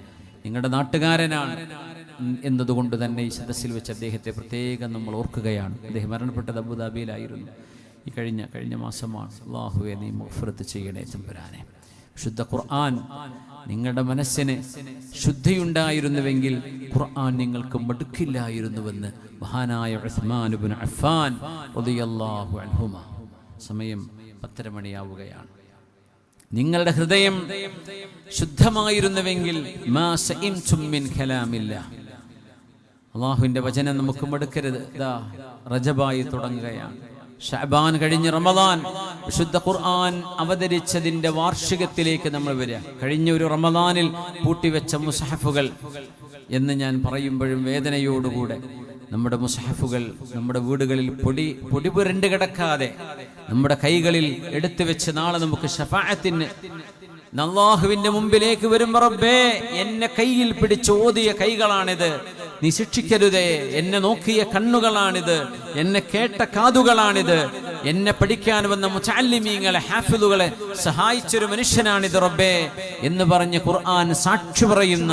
നിങ്ങളുടെ നാട്ടുകാരനാണ് എന്നതുകൊണ്ട് തന്നെ ഈ സദസ്സിൽ വെച്ച് അദ്ദേഹത്തെ പ്രത്യേകം നമ്മൾ ഓർക്കുകയാണ്. അദ്ദേഹം മരണപ്പെട്ടത് അബുദാബിയിലായിരുന്നു. ഈ കഴിഞ്ഞ മാസമാണ്. അല്ലാഹുവേ നീ മഗ്ഫിറത്ത് ചെയ്യണേ തമ്പുരാനെ. ശുദ്ധ ഖുർആൻ നിങ്ങളുടെ മനസ്സിന് ശുദ്ധിയുണ്ടായിരുന്നുവെങ്കിൽ ഖുർആൻ നിങ്ങൾക്ക് മടുക്കില്ലായിരുന്നുവെന്ന് മഹാനായ ഉസ്മാൻ ഇബ്നു അഫ്ഫാൻ റളിയല്ലാഹു അൻഹുമ. സമയം 10:30 മണിയാവുകയാണ്. നിങ്ങളുടെ ഹൃദയം ശുദ്ധമായിരുന്നുവെങ്കിൽ മാ സഇംതും മിൻ കലാമില്ലാഹ്, അല്ലാഹുവിന്റെ വചനം നമുക്ക് മടുക്കരുത്. ദാ റജബായി തുടങ്ങുകയാണ്. ശഅബാൻ കഴിഞ്ഞ് റമദാൻ, വിശുദ്ധ ഖുർആൻ അവതരിച്ചതിന്റെ വാർഷികത്തിലേക്ക് നമ്മൾ വരിക. കഴിഞ്ഞ ഒരു റമദാനിൽ പൂട്ടിവെച്ച മുസ്ഹഫുകൾ എന്ന് ഞാൻ പറയുമ്പോഴും വേദനയോടുകൂടെ നമ്മുടെ മുസ്ഹഫുകൾ നമ്മുടെ വീടുകളിൽ പൊടി പുരണ്ട് കിടക്കാതെ നമ്മുടെ കൈകളിൽ എടുത്തു വെച്ച് നാളെ നമുക്ക് ശഫാഅത്തിന് അല്ലാഹുവിന്റെ മുമ്പിലേക്ക് വരുമ്പോൾ റബ്ബേ, എന്നെ കയ്യിൽ പിടിച്ച് ഓതിയ കൈകളാണിത്, നീ ശിക്ഷിക്കരുതേ. എന്നെ നോക്കിയ കണ്ണുകളാണിത്, എന്നെ കേട്ട കാതുകളാണിത്. എന്നെ പഠിക്കാൻ വന്ന മുതഅല്ലിമീങ്ങളെ ഹാഫിളുകളെ സഹായിച്ചൊരു മനുഷ്യനാണിത് റബ്ബേ എന്ന് പറഞ്ഞ് ഖുർആൻ സാക്ഷി പറയുന്ന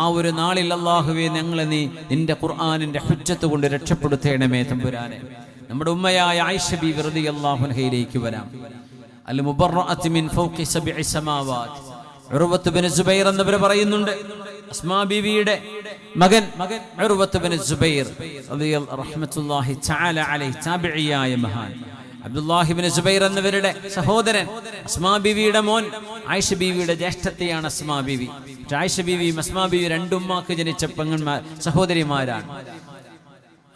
ആ ഒരു നാളിൽ അല്ലാഹുവേ ഞങ്ങളെ നീ നിന്റെ ഖുർആനിന്റെ ഹുജ്ജത്ത് കൊണ്ട് രക്ഷപ്പെടുത്തേണമേ തമ്പുരാനെ. നമ്മുടെ ഉമ്മയായ ആയിഷ ബീവി റളിയല്ലാഹു അൻഹയിലേക്ക് വരാം. അൽ മുബറഅത്ത് മിൻ ഫൗഖി സബ്ഇ സമാവാത്. ഉർവത്ത് ബിൻ സുബൈർ എന്നവർ പറയുന്നുണ്ട്, അസ്മാ ബീവിയുടെ മകൻ ഉർവത്ത് ബിൻ സുബൈർ റഹ്മത്തുള്ളാഹി തആല അലൈഹി താബിഈയായ മഹാൻ അബ്ദുല്ലാഹി ഇബ്നു സുബൈർ എന്നവരുടെ സഹോദരൻ, അസ്മാ ബീവിയുടെ മോൻ. ആയിഷ ബീവിയുടെ ജ്യേഷ്ഠത്തെയാണ് അസ്മാ ബീവി. ആയിഷ ബീവിയും അസ്മാ ബീവി രണ്ടുമ്മാക്ക് ജനിച്ച പെങ്ങന്മാർ സഹോദരിമാരാണ്.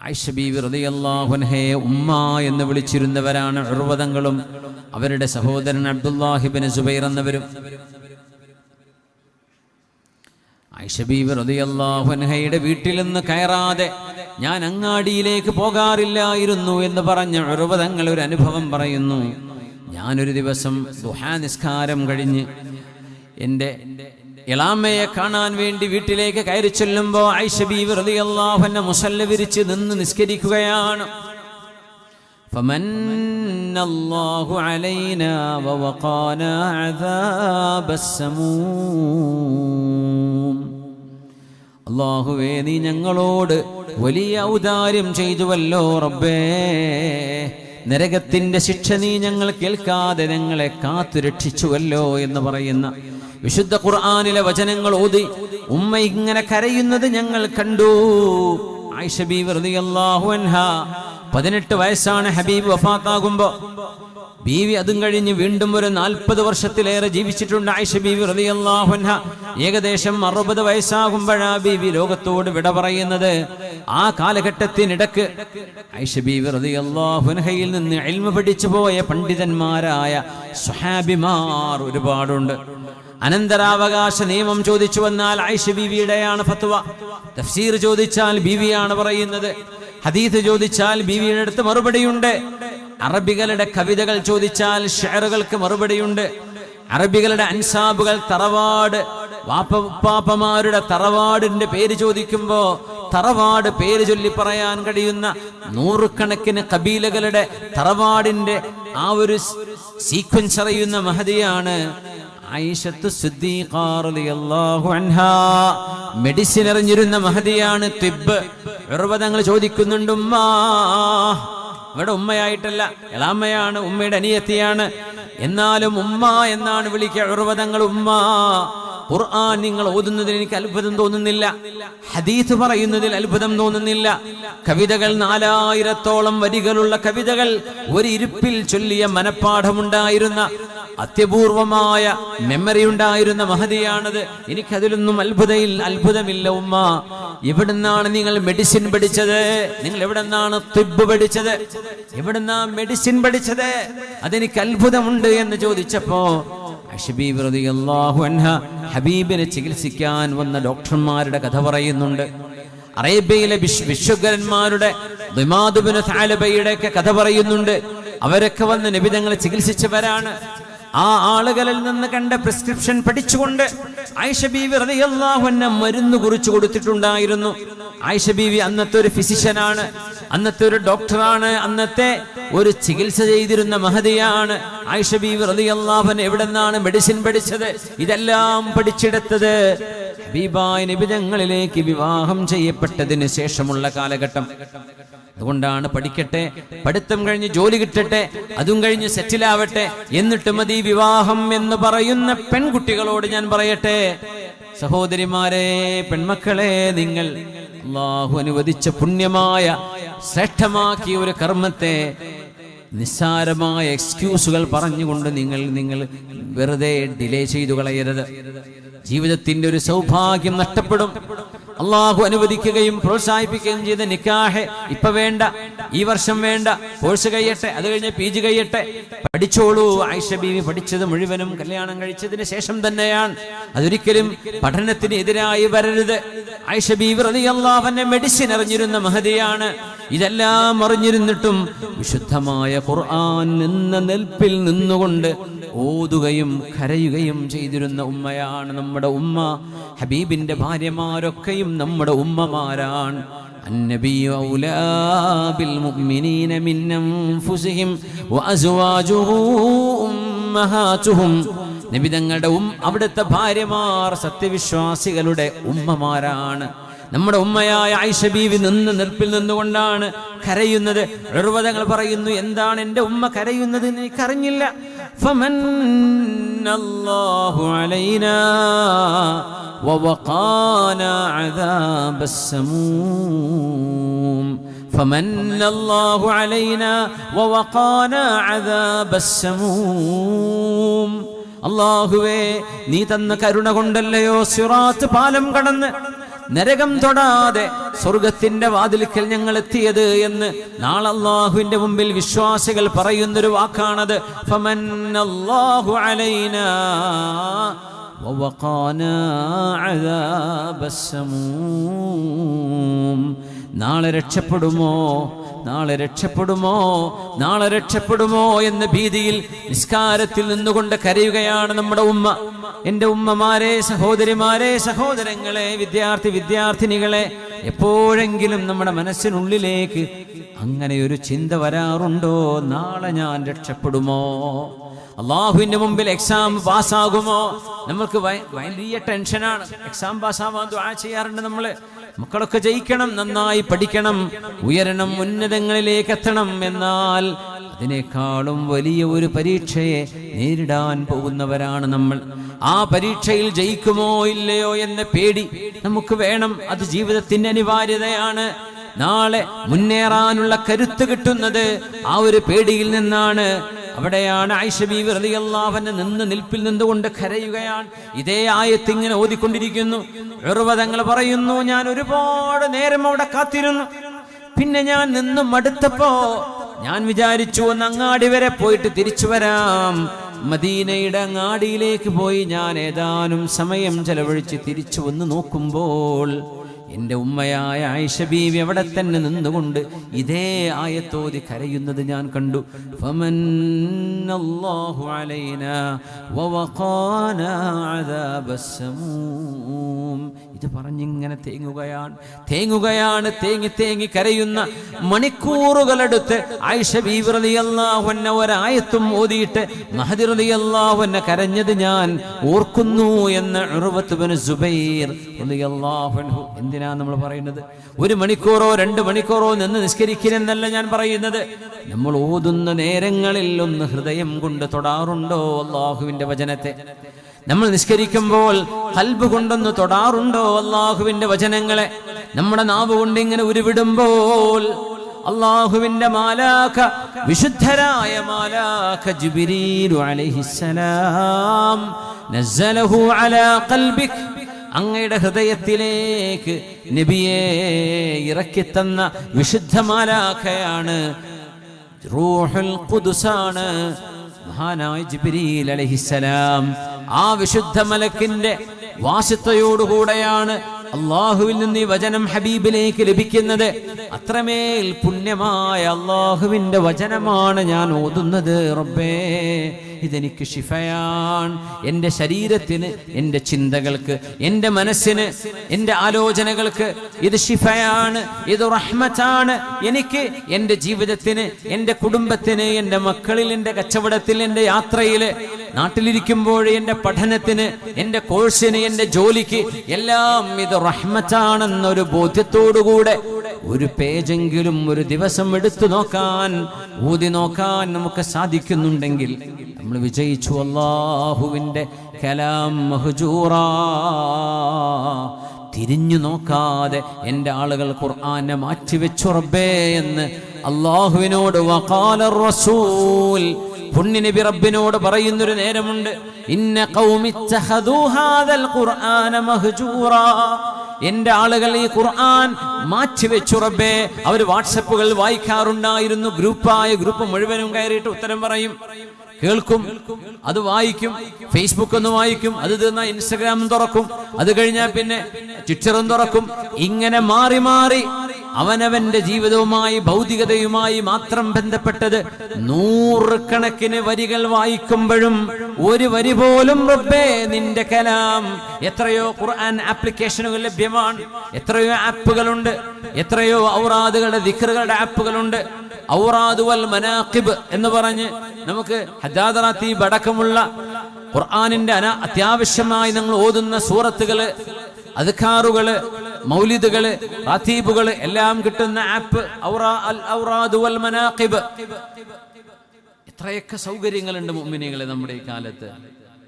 ആയിഷ ബീവി റളിയല്ലാഹു അൻഹയെ ഉമ്മ എന്ന് വിളിച്ചിരുന്നവരാണ് ഉർവതങ്ങളും അവരുടെ സഹോദരൻ അബ്ദുല്ലാഹി ഇബ്നു സുബൈർ എന്നവരും. ആയിഷ ബീവി റളിയല്ലാഹു അൻഹയുടെ വീട്ടിൽ നിന്ന് കയറാതെ ഞാൻ അങ്ങാടിയിലേക്ക് പോകാറില്ലായിരുന്നു എന്ന് പറഞ്ഞ ഉർവതങ്ങൾ ഒരു അനുഭവം പറയുന്നു. ഞാനൊരു ദിവസം ദുഹാ നിസ്കാരം കഴിഞ്ഞ് എൻ്റെ ഇളാമ്മയെ കാണാൻ വേണ്ടി വീട്ടിലേക്ക് കയറി ചെല്ലുമ്പോൾ ആയിഷ ബീവി റളിയല്ലാഹു അൻഹ മുസല്ല വിരിച്ച് നിന്ന് നിസ്കരിക്കുകയാണ്. ഫമന്നല്ലാഹു അലൈനാ വവഖാനാ അദാബസ്സമൂം. അല്ലാഹുവേ നീ ഞങ്ങളോട് വലിയ ഔദാര്യം ചെയ്തുവല്ലോ റബ്ബേ, നരകത്തിന്റെ ശിക്ഷ നീ ഞങ്ങൾ കേൾക്കാതെ ഞങ്ങളെ കാത്തു രക്ഷിച്ചുവല്ലോ എന്ന് പറയുന്ന വിശുദ്ധ ഖുർആനിലെ വചനങ്ങൾ ഓതി ഉമ്മ ഇങ്ങനെ കരയുന്നത് ഞങ്ങൾ കണ്ടു. ആയിഷ ബീവി റളിയല്ലാഹു അൻഹ 18 വയസ്സാണ് ഹബീബ് വഫാത്താകുമ്പോ. ബീവി അതും കഴിഞ്ഞ് വീണ്ടും ഒരു 40 വർഷത്തിലേറെ ജീവിച്ചിട്ടുണ്ട് ആയിഷ ബീവി റളിയല്ലാഹു അൻഹ. ഏകദേശം 60 വയസ്സാകുമ്പോഴാ ബീവി ലോകത്തോട് വിട പറയുന്നത്. ആ കാലഘട്ടത്തിനിടക്ക് ആയിഷ ബീവി റളിയല്ലാഹു അൻഹയിൽ നിന്ന് ഇൽമ പഠിച്ചു പോയ പണ്ഡിതന്മാരായ സ്വഹാബിമാർ ഒരുപാടുണ്ട്. അനന്തരാവകാശ നിയമം ചോദിച്ചു വന്നാൽ ആയിഷ ബീവിയുടെയാണ് ഫത്വ. തഫ്സീർ ചോദിച്ചാൽ ബീവിയാണ് പറയുന്നത്. ഹദീസ് ചോദിച്ചാൽ ബീവിയുടെ അടുത്ത് മറുപടിയുണ്ട്. അറബികളുടെ കവിതകൾ ചോദിച്ചാൽ ഷെയറുകൾക്ക് മറുപടിയുണ്ട്. അറബികളുടെ അൻസാബുകൾ, തറവാട്, വാപ്പമാരുടെ തറവാടിന്റെ പേര് ചോദിക്കുമ്പോ തറവാട് പേര് ചൊല്ലി പറയാൻ കഴിയുന്ന നൂറുകണക്കിന് കബീലകളുടെ തറവാടിന്റെ ആ ഒരു സീക്വൻസ് അറിയുന്ന മഹദിയാണ് ആയിഷത്തു സിദ്ദീഖ റളിയല്ലാഹു അൻഹാ. മെഡിസിൻ അറിഞ്ഞിരുന്ന മഹദിയാണ്. തിബ്ബ്. ഉർവതങ്ങൾ ചോദിക്കുന്നുണ്ട്, ഉമ്മ, ഇവിടെ ഉമ്മയായിട്ടല്ല, എളാമ്മയാണ്, ഉമ്മയുടെ അനിയത്തിയാണ്, എന്നാലും ഉമ്മ എന്നാണ് വിളിക്കുക. ഉർവതങ്ങൾ ഉമ്മ. ഖുർആൻ നിങ്ങൾ ഓതുന്നതിൽ എനിക്ക് അത്ഭുതം തോന്നുന്നില്ല, ഹദീസ് പറയുന്നതിൽ അത്ഭുതം തോന്നുന്നില്ല. കവിതകൾ 4000-ഓളം വരികളുള്ള കവിതകൾ ഒരു ഇരുപ്പിൽ ചൊല്ലിയ മനപ്പാഠമുണ്ടായിരുന്ന അത്യപൂർവമായ മെമ്മറി ഉണ്ടായിരുന്ന മഹദിയാണത്. എനിക്കതിലൊന്നും അത്ഭുതമില്ല ഉമ്മ. എവിടുന്നാണ് നിങ്ങൾ മെഡിസിൻ പഠിച്ചത്? നിങ്ങൾ എവിടെന്നാണ് തിബ്ബ് പഠിച്ചത്? എവിടുന്നാ മെഡിസിൻ പഠിച്ചത്? അതെനിക്ക് അത്ഭുതമുണ്ട് എന്ന് ചോദിച്ചപ്പോ ആയിഷ ബീവി റളിയല്ലാഹു അൻഹ ഹബീബിനെ ചികിത്സിക്കാൻ വന്ന ഡോക്ടർമാരുടെ കഥ പറയുന്നുണ്ട്. അറേബ്യയിലെ വിശ്വകരന്മാരുടെ ദിമാദ് ഇബ്നു തഅലബയുടെ ഒക്കെ കഥ പറയുന്നുണ്ട്. അവരൊക്കെ വന്ന് നബി തങ്ങളെ ചികിത്സിച്ചവരാണ്. ആ ആളുകളിൽ നിന്ന് കണ്ട പ്രിസ്ക്രിപ്ഷൻ പഠിച്ചുകൊണ്ട് ആയിഷ ബീവി റളിയല്ലാഹു അൻഹ മരുന്ന് കുറിച്ചു കൊടുത്തിട്ടുണ്ടായിരുന്നു. ആയിഷ ബീവി അന്നത്തെ ഒരു ഫിസിഷ്യനാണ്, അന്നത്തെ ഒരു ഡോക്ടറാണ്, അന്നത്തെ ഒരു ചികിത്സ ചെയ്തിരുന്ന മഹദിയാണ്. ആയിഷ ബീവി റളിയല്ലാഹു അൻഹ എവിടെന്നാണ് മെഡിസിൻ പഠിച്ചത്? ഇതെല്ലാം പഠിച്ചെടുത്തത് ഹബീബായ നബി തങ്ങളിലേക്ക് വിവാഹം ചെയ്യപ്പെട്ടതിന് ശേഷമുള്ള കാലഘട്ടം. അതുകൊണ്ടാണ് പഠിക്കട്ടെ, പഠിത്തം കഴിഞ്ഞ് ജോലി കിട്ടട്ടെ, അതും കഴിഞ്ഞ് സെറ്റിലാവട്ടെ, എന്നിട്ട് മതി വിവാഹം എന്ന് പറയുന്ന പെൺകുട്ടികളോട് ഞാൻ പറയട്ടെ, സഹോദരിമാരെ, പെൺമക്കളെ, നിങ്ങൾ അല്ലാഹു അനുവദിച്ച പുണ്യമായ ശ്രേഷ്ഠമാക്കിയ ഒരു കർമ്മത്തെ നിസ്സാരമായ എക്സ്ക്യൂസുകൾ പറഞ്ഞുകൊണ്ട് നിങ്ങൾ വെറുതെ ഡിലേ ചെയ്തു കളയരുത്. ജീവിതത്തിന്റെ ഒരു സൗഭാഗ്യം നഷ്ടപ്പെടും. അള്ളാഹു അനുവദിക്കുകയും പ്രോത്സാഹിപ്പിക്കുകയും ചെയ്ത നിക്കാഹ് ഇപ്പൊ വേണ്ട, ഈ വർഷം വേണ്ട, കോഴ്സ് കഴിയട്ടെ, അത് കഴിഞ്ഞ് PG കഴിയട്ടെ, പഠിച്ചോളൂ. ആയിഷ ബീവി പഠിച്ചത് മുഴുവനും കല്യാണം കഴിച്ചതിന് ശേഷം തന്നെയാണ്. അതൊരിക്കലും പഠനത്തിന് എതിരായി വരരുത്. ആയിഷ ബീവി റളിയല്ലാഹു അൻഹ മെഡിസിൻ അറിഞ്ഞിരുന്ന മഹദിയാണ്. ഇതെല്ലാം അറിഞ്ഞിരുന്നിട്ടും വിശുദ്ധമായ ഖുർആൻ നിന്ന നെൽപ്പിൽ നിന്നുകൊണ്ട് ഓതുകയും കരയുകയും ചെയ്തിരുന്ന ഉമ്മയാണ് നമ്മുടെ ഉമ്മ. ഹബീബിന്റെ ഭാര്യമാരൊക്കെയും നമ്മുടെ ഉമ്മമാരാണ്. النبي أولى بالمؤمنين من أنفسهم وأزواجه أمهاتهم. നബി തങ്ങളുടെ അവിടുത്തെ ഭാര്യമാർ സത്യവിശ്വാസികളുടെ ഉമ്മമാരാണ്. നമ്മുടെ ഉമ്മയായ ആയിഷ ബീവി നിൽപ്പിൽ നിന്നുകൊണ്ടാണ് കരയുന്നത്. ഉർവതങ്ങൾ പറയുന്നു, എന്താണ് എൻ്റെ ഉമ്മ കരയുന്നത് എന്ന് എനിക്കറിഞ്ഞില്ല. ഫമന്നല്ലാഹു അലൈനാ വവഖാനാ അദാബസ്സമൂം. ഫമന്നല്ലാഹു അലൈനാ വവഖാനാ അദാബസ്സമൂം. അല്ലാഹുവേ, നീ തന്ന കരുണ കൊണ്ടല്ലയോ സിറാത്ത് പാലം കടന്ന് നരകം തൊടാതെ സ്വർഗത്തിന്റെ വാതിൽക്കൽ ഞങ്ങൾ എത്തിയത് എന്ന് നാളെ അല്ലാഹുവിന്റെ മുമ്പിൽ വിശ്വാസികൾ പറയുന്നൊരു വാക്കാണത്. ഫമന്നല്ലാഹു അലൈനാ വവഖാനാ അദാബസ്സമൂം. നാളെ രക്ഷപ്പെടുമോ, നാളെ രക്ഷപ്പെടുമോ, നാളെ രക്ഷപ്പെടുമോ എന്ന ഭീതിയിൽ നിസ്കാരത്തിൽ നിന്നുകൊണ്ട് കരയുകയാണ് നമ്മുടെ ഉമ്മ. എൻ്റെ ഉമ്മമാരെ, സഹോദരിമാരെ, സഹോദരങ്ങളെ, വിദ്യാർത്ഥിനികളെ, എപ്പോഴെങ്കിലും നമ്മുടെ മനസ്സിനുള്ളിലേക്ക് അങ്ങനെ ഒരു ചിന്ത വരാറുണ്ടോ? നാളെ ഞാൻ രക്ഷപ്പെടുമോ? അള്ളാഹുവിന്റെ മുമ്പിൽ എക്സാം പാസ്സാകുമോ? നമ്മൾക്ക് വലിയ ടെൻഷനാണ്. എക്സാം പാസ്സാവാൻ ദുആ ചെയ്യാറുണ്ട് നമ്മള്. മക്കളൊക്കെ ജയിക്കണം, നന്നായി പഠിക്കണം, ഉയരണം, ഉന്നതങ്ങളിലേക്ക് എത്തണം. എന്നാൽ അതിനേക്കാളും വലിയ ഒരു പരീക്ഷയെ നേരിടാൻ പോകുന്നവരാണ് നമ്മൾ. ആ പരീക്ഷയിൽ ജയിക്കുമോ ഇല്ലയോ എന്ന പേടി നമുക്ക് വേണം. അത് ജീവിതത്തിന്റെ അനിവാര്യതയാണ്. നാളെ മുന്നേറാനുള്ള കരുത്ത് കിട്ടുന്നത് ആ ഒരു പേടിയിൽ നിന്നാണ്. അവിടെയാണ് ആയിഷ ബീവി റളിയല്ലാഹു അൻഹ നിൽപ്പിൽ നിന്നുകൊണ്ട് കരയുകയാണ്. ഇതേ ആയത്ത് ഇങ്ങനെ ഓതിക്കൊണ്ടിരിക്കുന്നു. ഉർവ തങ്ങൾ പറയുന്നു, ഞാൻ ഒരുപാട് നേരം അവിടെ കാത്തിരുന്നു. പിന്നെ ഞാൻ നിന്ന് മടുത്തപ്പോ ഞാൻ വിചാരിച്ചു ഒന്ന് അങ്ങാടി വരെ പോയിട്ട് തിരിച്ചു വരാം. മദീനയുടെ അങ്ങാടിയിലേക്ക് പോയി ഞാൻ ഏതാനും സമയം ചെലവഴിച്ച് തിരിച്ചു വന്ന് നോക്കുമ്പോൾ എൻ്റെ ഉമ്മയായ ആയിഷ ബീവി അവിടെ തന്നെ നിന്നുകൊണ്ട് ഇതേ ആയത്തോതി കരയുന്നത് ഞാൻ കണ്ടു. ഫമന്നല്ലാഹു അലൈനാ വവഖാനാ അദാബസ്സമൂം. ഇത് പറഞ്ഞിങ്ങനെ തേങ്ങുകയാണ്. തേങ്ങി കരയുന്ന മണിക്കൂറുകളെടുത്ത് ആയിഷ ബീവി റളിയല്ലാഹു അൻഹ ഒരായത്തും ഓതിയിട്ട് മഹദി റളിയല്ലാഹു അൻഹ കരഞ്ഞത് ഞാൻ ഓർക്കുന്നു എന്ന് ഉർവത്ത് ഇബ്നു സുബൈർ റളിയല്ലാഹു അൻഹു. എന്തിനാ നമ്മൾ പറയുന്നത്? 1 മണിക്കൂറോ 2 മണിക്കൂറോ നിന്ന് നിസ്കരിക്കലെന്നല്ല ഞാൻ പറയുന്നത്. നമ്മൾ ഓതുന്ന നേരങ്ങളിൽ ഒന്ന് ഹൃദയം കൊണ്ട് തൊടാറുണ്ടോ അല്ലാഹുവിന്റെ വചനത്തെ? നമ്മൾ നിസ്കരിക്കുമ്പോൾ ഖൽബ് കൊണ്ടൊന്ന് തൊടാറുണ്ടോ അല്ലാഹുവിന്റെ വചനങ്ങളെ? നമ്മുടെ നാവ് കൊണ്ട് ഇങ്ങനെ ഉരുവിടുമ്പോൾ അല്ലാഹുവിന്റെ മാലാഖ, വിശുദ്ധരായ മാലാഖ ജിബ്രീൽ അലൈഹിസ്സലാം നസ്സലഹു അലാ ഖൽബിക്, അങ്ങയുടെ ഹൃദയത്തിലേക്ക് നബിയെ ഇറക്കിത്തന്ന വിശുദ്ധ മാലാഖയാണ്, റൂഹുൽ ഖുദ്സാണ് മഹാനായ ജിബ്രീൽ അലൈഹിസ്സലാം. ആ വിശുദ്ധ മലക്കിന്റെ വാസിത്തയോടുകൂടെയാണ് അള്ളാഹുവിൽ നിന്ന് ഈ വചനം ഹബീബിലേക്ക് ലഭിക്കുന്നത്. അത്രമേൽ പുണ്യമായ അള്ളാഹുവിന്റെ വചനമാണ് ഞാൻ ഓതുന്നത്. റബ്ബേ, ഇതെനിക്ക് ശിഫയാണ്. എൻ്റെ ശരീരത്തിന്, എൻ്റെ ചിന്തകൾക്ക്, എൻ്റെ മനസ്സിന്, എൻ്റെ ആലോചനകൾക്ക് ഇത് ശിഫയാണ്, ഇത് റഹ്മത്താണ്. എനിക്ക്, എൻ്റെ ജീവിതത്തിന്, എൻ്റെ കുടുംബത്തിന്, എൻ്റെ മക്കളിൽ, എൻ്റെ കച്ചവടത്തിൽ, എൻ്റെ യാത്രയിൽ, നാട്ടിലിരിക്കുമ്പോൾ എൻ്റെ പഠനത്തിന്, എൻ്റെ കോഴ്സിന്, എൻ്റെ ജോലിക്ക് എല്ലാം ഇത് റഹ്മത്താണെന്നൊരു ബോധ്യത്തോടുകൂടെ ഒരു പേജെങ്കിലും ഒരു ദിവസം എടുത്തു നോക്കാൻ, ഊതി നോക്കാൻ നമുക്ക് സാധിക്കുന്നുണ്ടെങ്കിൽ നമ്മൾ വിജയിച്ചു. അല്ലാഹുവിൻ്റെ കലാം മഹ്ജൂറാ. തിരിഞ്ഞു നോക്കാതെ എൻ്റെ ആളുകൾ ഖുർആനെ മാറ്റിവെച്ചു റബ്ബേ എന്ന് അല്ലാഹുവിനോട് വഖാല റസൂൽ, പുണ്യനബി റബ്ബിനോട് പറയുന്നൊരു നേരമുണ്ട്. ഇന്ന ഖൗമി ഇത്തഖദൂ ഹാദൽ ഖുർആന മഹ്ജൂറാ. എൻ്റെ ആളുകൾ ഈ ഖുർആൻ മാറ്റിവെച്ചു റബ്ബേ. അവർ വാട്സപ്പുകൾ വായിക്കാറുണ്ടായിരുന്നു. ഗ്രൂപ്പ് മുഴുവനും കയറിയിട്ട് ഉത്തരം പറയും, കേൾക്കും, അത് വായിക്കും. ഫേസ്ബുക്ക് ഒന്ന് വായിക്കും, അത് തീർന്നാൽ ഇൻസ്റ്റഗ്രാം തുറക്കും, അത് കഴിഞ്ഞാൽ പിന്നെ ട്വിറ്ററും തുറക്കും. ഇങ്ങനെ മാറി മാറി അവനവന്റെ ജീവിതവുമായി ഭൗതികതയുമായി മാത്രം ബന്ധപ്പെട്ടത് 100 കണക്കിന് വരികൾ വായിക്കുമ്പോഴും ഒരു വരി പോലും റബ്ബേ നിന്റെ കലാം. എത്രയോ ഖുർആൻ ആപ്ലിക്കേഷനുകൾ ലഭ്യമാണ്, എത്രയോ ആപ്പുകളുണ്ട്, എത്രയോ ഔറാദുകളുടെ ദിക്റുകളുടെ ആപ്പുകളുണ്ട്. ഔറാദ് വൽ മനാഖിബ് എന്ന് പറഞ്ഞ് നമുക്ക് ഹജ്ജാദ് റാത്തീബ് അടക്കമുള്ള ഖുർആനിന്റെ അത്യാവശ്യമായി നമ്മൾ ഓതുന്ന സൂറത്തുകള്, അദ്കാറുകള്, മൗലിദുകള്, റാത്തീബുകള് എല്ലാം കിട്ടുന്ന ആപ്പ് ഔറാദ് വൽ മനാഖിബ്. എത്രയൊക്കെ സൗകര്യങ്ങളുണ്ട് മുഅ്മിനീങ്ങളെ നമ്മുടെ ഈ കാലത്ത്,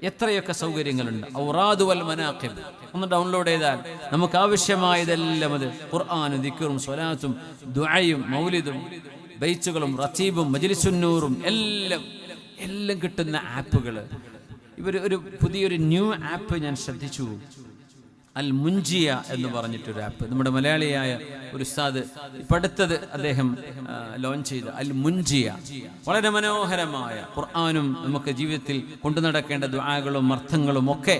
എത്രയൊക്കെ സൗകര്യങ്ങളുണ്ട്. ഔറാദ് വൽ മനാഖിബ് ഒന്ന് ഡൗൺലോഡ് ചെയ്താൽ നമുക്ക് ആവശ്യമായതെല്ലാം, അത് ഖുർആനും ദിക്റും സ്വലാത്തും ദുആയും മൗലിദും ബൈത്തുകളും റത്തീബും മജ്ലിസുന്നൂറും എല്ലാം കിട്ടുന്ന ആപ്പുകൾ. ഒരു പുതിയൊരു ന്യൂ ആപ്പ് ഞാൻ ശ്രദ്ധിച്ചു, അൽ മുൻജിയ എന്ന് പറഞ്ഞിട്ടൊരു ആപ്പ്. നമ്മുടെ മലയാളിയായ ഒരു ഉസ്താദ് ഇപ്പം അടുത്തത് അദ്ദേഹം ലോഞ്ച് ചെയ്ത അൽ മുൻജിയ. വളരെ മനോഹരമായ ഖുർആനും നമുക്ക് ജീവിതത്തിൽ കൊണ്ടു നടക്കേണ്ട ദുആകളും അർത്ഥങ്ങളും ഒക്കെ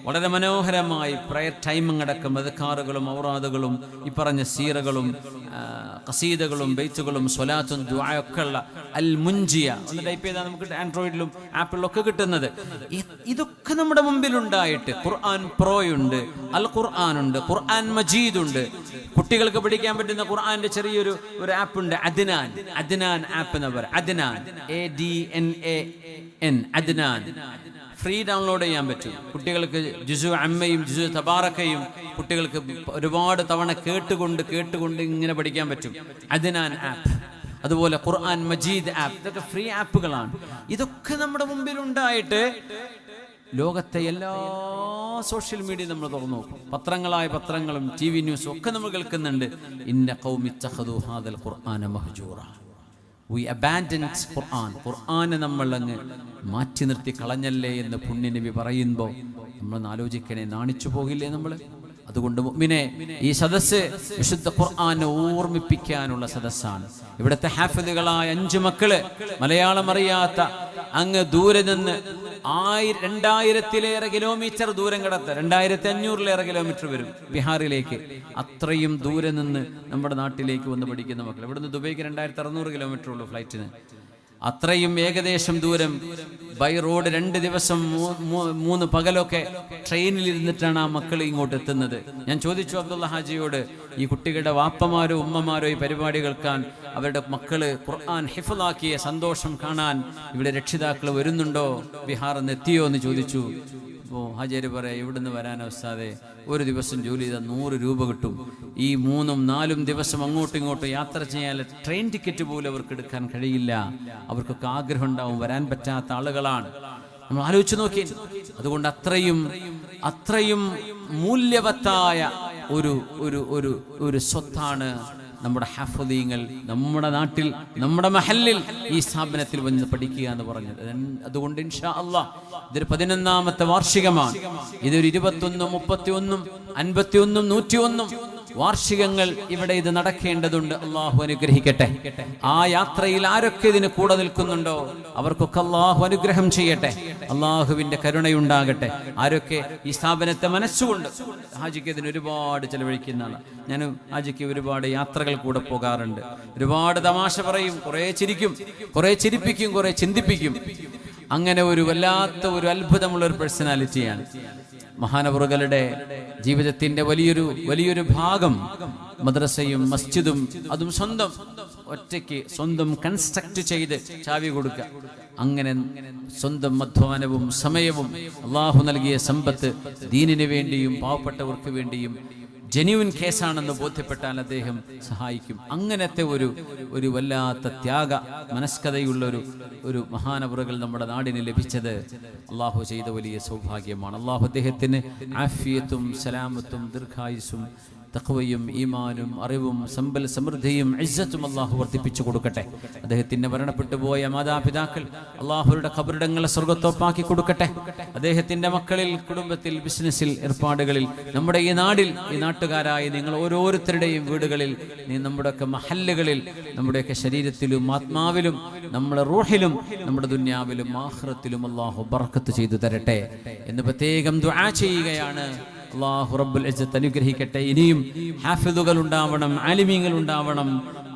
വളരെ മനോഹരമായി പ്രയർ ടൈമിംഗ് അടക്കം അദ്കാറുകളും ഔറാദുകളും ഈ പറഞ്ഞ സീറകളും ഖസീദകളും ബൈത്തുകളും സ്വലാത്തും ദുആയൊക്കെ ഉള്ള അൽ മുൻജിയ ഒന്ന് ടൈപ്പ് ചെയ്താൽ നമുക്ക് ആൻഡ്രോയിഡിലും ആപ്പിളിലൊക്കെ കിട്ടുന്നത്. ഇതൊക്കെ നമ്മുടെ മുമ്പിലുണ്ടായിട്ട് ഖുർആൻ പ്രോയുണ്ട്, അൽ ഖുർആനുണ്ട്, ഖുർആൻ മജീദ് ഉണ്ട്. കുട്ടികൾക്ക് പഠിക്കാൻ പറ്റുന്ന ഖുർആന്റെ ചെറിയൊരു ആപ്പ് ഉണ്ട്, അദ്നാൻ ആപ്പ് എന്ന് പറയും. Adnan ADNAN Adnan free download ചെയ്യാൻ പറ്റും. കുട്ടികൾക്ക് ജുസു അമ്മയും ജുസു തബാറക്കയും കുട്ടികൾക്ക് ഒരുപാട് തവണ കേട്ടുകൊണ്ട് ഇങ്ങനെ പഠിക്കാൻ പറ്റും. അദ്നാൻ ആപ്പ്, അതുപോലെ ഖുർആൻ മജീദ് ആപ്പ്, ഇതൊക്കെ ഫ്രീ ആപ്പുകളാണ്. ഇതൊക്കെ നമ്മുടെ മുമ്പിലുണ്ടായിട്ട് ലോകത്തെ എല്ലാ സോഷ്യൽ മീഡിയ നമ്മൾ തുറന്നു നോക്കും, പത്രങ്ങളും TV ന്യൂസും ഒക്കെ നമ്മൾ കേൾക്കുന്നുണ്ട്. ഇന്ന ഖൗമി ഇത്തഖദു ഹാദൽ ഖുർആന മഹ്ജൂറ. We abandoned Quran. ഖുർആനെ നമ്മൾ അങ്ങ് മാറ്റി നിർത്തി കളഞ്ഞല്ലേ എന്ന് പുണ്യനബി പറയുമ്പോൾ നമ്മൾ ആലോചിക്കണേ, നാണിച്ചു പോകില്ലേ നമ്മൾ? അതുകൊണ്ട് മുഅ്മിനെ, ഈ സദസ്സ് വിശുദ്ധ ഖുർആനെ ഓർമ്മിപ്പിക്കാനുള്ള സദസ്സാണ്. ഇവിടുത്തെ ഹാഫിദുകളായ 5 മക്കള് മലയാളം അറിയാത്ത അങ്ങ് ദൂരെ നിന്ന് 2000-ലേറെ കിലോമീറ്റർ ദൂരം കടത്ത്, 2500-ലേറെ കിലോമീറ്റർ വരും ബീഹാറിലേക്ക്. അത്രയും ദൂരെ നിന്ന് നമ്മുടെ നാട്ടിലേക്ക് വന്ന് പഠിക്കുന്ന മക്കൾ. ഇവിടുന്ന് ദുബൈക്ക് 2600 കിലോമീറ്റർ ഉള്ളൂ ഫ്ലൈറ്റിന്. അത്രയും ഏകദേശം ദൂരം ബൈ റോഡ് 2 ദിവസം 3 പകലൊക്കെ ട്രെയിനിൽ ഇരുന്നിട്ടാണ് ആ മക്കൾ ഇങ്ങോട്ട് എത്തുന്നത്. ഞാൻ ചോദിച്ചു അബ്ദുള്ള ഹാജിയോട്, ഈ കുട്ടികളുടെ വാപ്പമാരോ ഉമ്മമാരോ ഈ പരിപാടി കേൾക്കാൻ, അവരുടെ മക്കള് ഖുർആൻ ഹിഫ്ളാക്കിയ സന്തോഷം കാണാൻ ഇവിടെ രക്ഷിതാക്കൾ വരുന്നുണ്ടോ, ബീഹാറിൽ നിന്ന് എത്തിയോ എന്ന് ചോദിച്ചു. അപ്പോൾ ഹാജിയാര് പറയാം, ഇവിടുന്ന് വരാൻ ഉസ്താദേ ഒരു ദിവസം ജോലി ചെയ്താൽ 100 രൂപ കിട്ടും. ഈ 3-4 ദിവസം അങ്ങോട്ടും ഇങ്ങോട്ടും യാത്ര ചെയ്യാൻ ട്രെയിൻ ടിക്കറ്റ് പോലും അവർക്ക് എടുക്കാൻ കഴിയില്ല. അവർക്കൊക്കെ ആഗ്രഹം ഉണ്ടാവും, വരാൻ പറ്റാത്ത ആളുകളാണ്. നമ്മൾ ആലോചിച്ച് നോക്കി. അതുകൊണ്ട് അത്രയും മൂല്യവത്തായ ഒരു സ്വത്താണ് നമ്മുടെ ഹാഫിദീങ്ങൾ, നമ്മുടെ നാട്ടിൽ, നമ്മുടെ മഹല്ലിൽ ഈ സ്ഥാപനത്തിൽ വന്ന് പഠിക്കുക എന്ന് പറഞ്ഞത്. അതുകൊണ്ട് ഇൻഷാ അല്ലാഹ് ഇതൊരു 11ാമത്തെ വാർഷികമാണ്. ഇതൊരു 21, 31, 51, 101 വാർഷികങ്ങൾ ഇവിടെ ഇത് നടക്കേണ്ടതുണ്ട്. അള്ളാഹു അനുഗ്രഹിക്കട്ടെ. ആ യാത്രയിൽ ആരൊക്കെ ഇതിന് കൂടെ നിൽക്കുന്നുണ്ടോ അവർക്കൊക്കെ അള്ളാഹു അനുഗ്രഹം ചെയ്യട്ടെ, അള്ളാഹുവിന്റെ കരുണയുണ്ടാകട്ടെ. ആരൊക്കെ ഈ സ്ഥാപനത്തെ മനസ്സുകൊണ്ട്, ഹാജിക്ക് ഇതിന് ഒരുപാട് ചെലവഴിക്കുന്ന ആളാണ് ഞാൻ. ഹാജിക്ക് ഒരുപാട് യാത്രകൾ കൂടെ പോകാറുണ്ട്. ഒരുപാട് തമാശ പറയും, കുറെ ചിരിക്കും, കുറെ ചിരിപ്പിക്കും, കുറെ ചിന്തിപ്പിക്കും. അങ്ങനെ ഒരു വല്ലാത്ത ഒരു അത്ഭുതമുള്ള ഒരു പേഴ്സണാലിറ്റിയാണ്. മഹാനവറുകളുടെ ജീവിതത്തിന്റെ വലിയൊരു ഭാഗം മദ്രസയും മസ്ജിദും, അതും ഒറ്റയ്ക്ക് സ്വന്തം കൺസ്ട്രക്ട് ചെയ്ത് ചാവി കൊടുക്കുക. അങ്ങനെ സ്വന്തം അധ്വാനവും സമയവും അള്ളാഹു നൽകിയ സമ്പത്ത് ദീനിന് വേണ്ടിയും പാവപ്പെട്ടവർക്ക് വേണ്ടിയും ജെന്യുവിൻ കേസാണെന്ന് ബോധ്യപ്പെട്ടാൽ അദ്ദേഹം സഹായിക്കും. അങ്ങനത്തെ ഒരു വല്ലാത്ത ത്യാഗ മനസ്കതയുള്ള ഒരു മഹാനവറുകൾ നമ്മുടെ നാടിന് ലഭിച്ചത് അള്ളാഹു ചെയ്ത വലിയ സൗഭാഗ്യമാണ്. അള്ളാഹു അദ്ദേഹത്തിന് ആഫിയത്തും സലാമത്തും ദീർഘായുസ്സും തഖ്വയും ഈമാനും അറിവും സമ്പൽ സമൃദ്ധിയും ഇസ്സത്തും അള്ളാഹു വർദ്ധിപ്പിച്ചു കൊടുക്കട്ടെ. അദ്ദേഹത്തിന് മരണപ്പെട്ടു പോയ മാതാപിതാക്കൾ അള്ളാഹുരുടെ ഖബറിടങ്ങളെ സ്വർഗ്ഗത്തോപ്പാക്കി കൊടുക്കട്ടെ. അദ്ദേഹത്തിന്റെ മക്കളിൽ, കുടുംബത്തിൽ, ബിസിനസ്സിൽ, ഏർപ്പാടുകളിൽ, നമ്മുടെ ഈ നാടിൽ, ഈ നാട്ടുകാരായ നിങ്ങൾ ഓരോരുത്തരുടെയും വീടുകളിൽ, നമ്മുടെയൊക്കെ മഹല്ലുകളിൽ, നമ്മുടെയൊക്കെ ശരീരത്തിലും ആത്മാവിലും, നമ്മുടെ റൂഹിലും, നമ്മുടെ ദുന്യാവിലും ആഖിറത്തിലും അള്ളാഹു ബർക്കത്ത് ചെയ്തു തരട്ടെ എന്ന് പ്രത്യേകം ദുആ ചെയ്യുകയാണ്. അല്ലാഹു റബ്ബുൽ ഇസ്സത്ത് അനുഗ്രഹിക്കട്ടെ. ഇനിയും ഹാഫിദുകൾ ഉണ്ടാവണം, ആലിമീങ്ങൾ ഉണ്ടാവണം.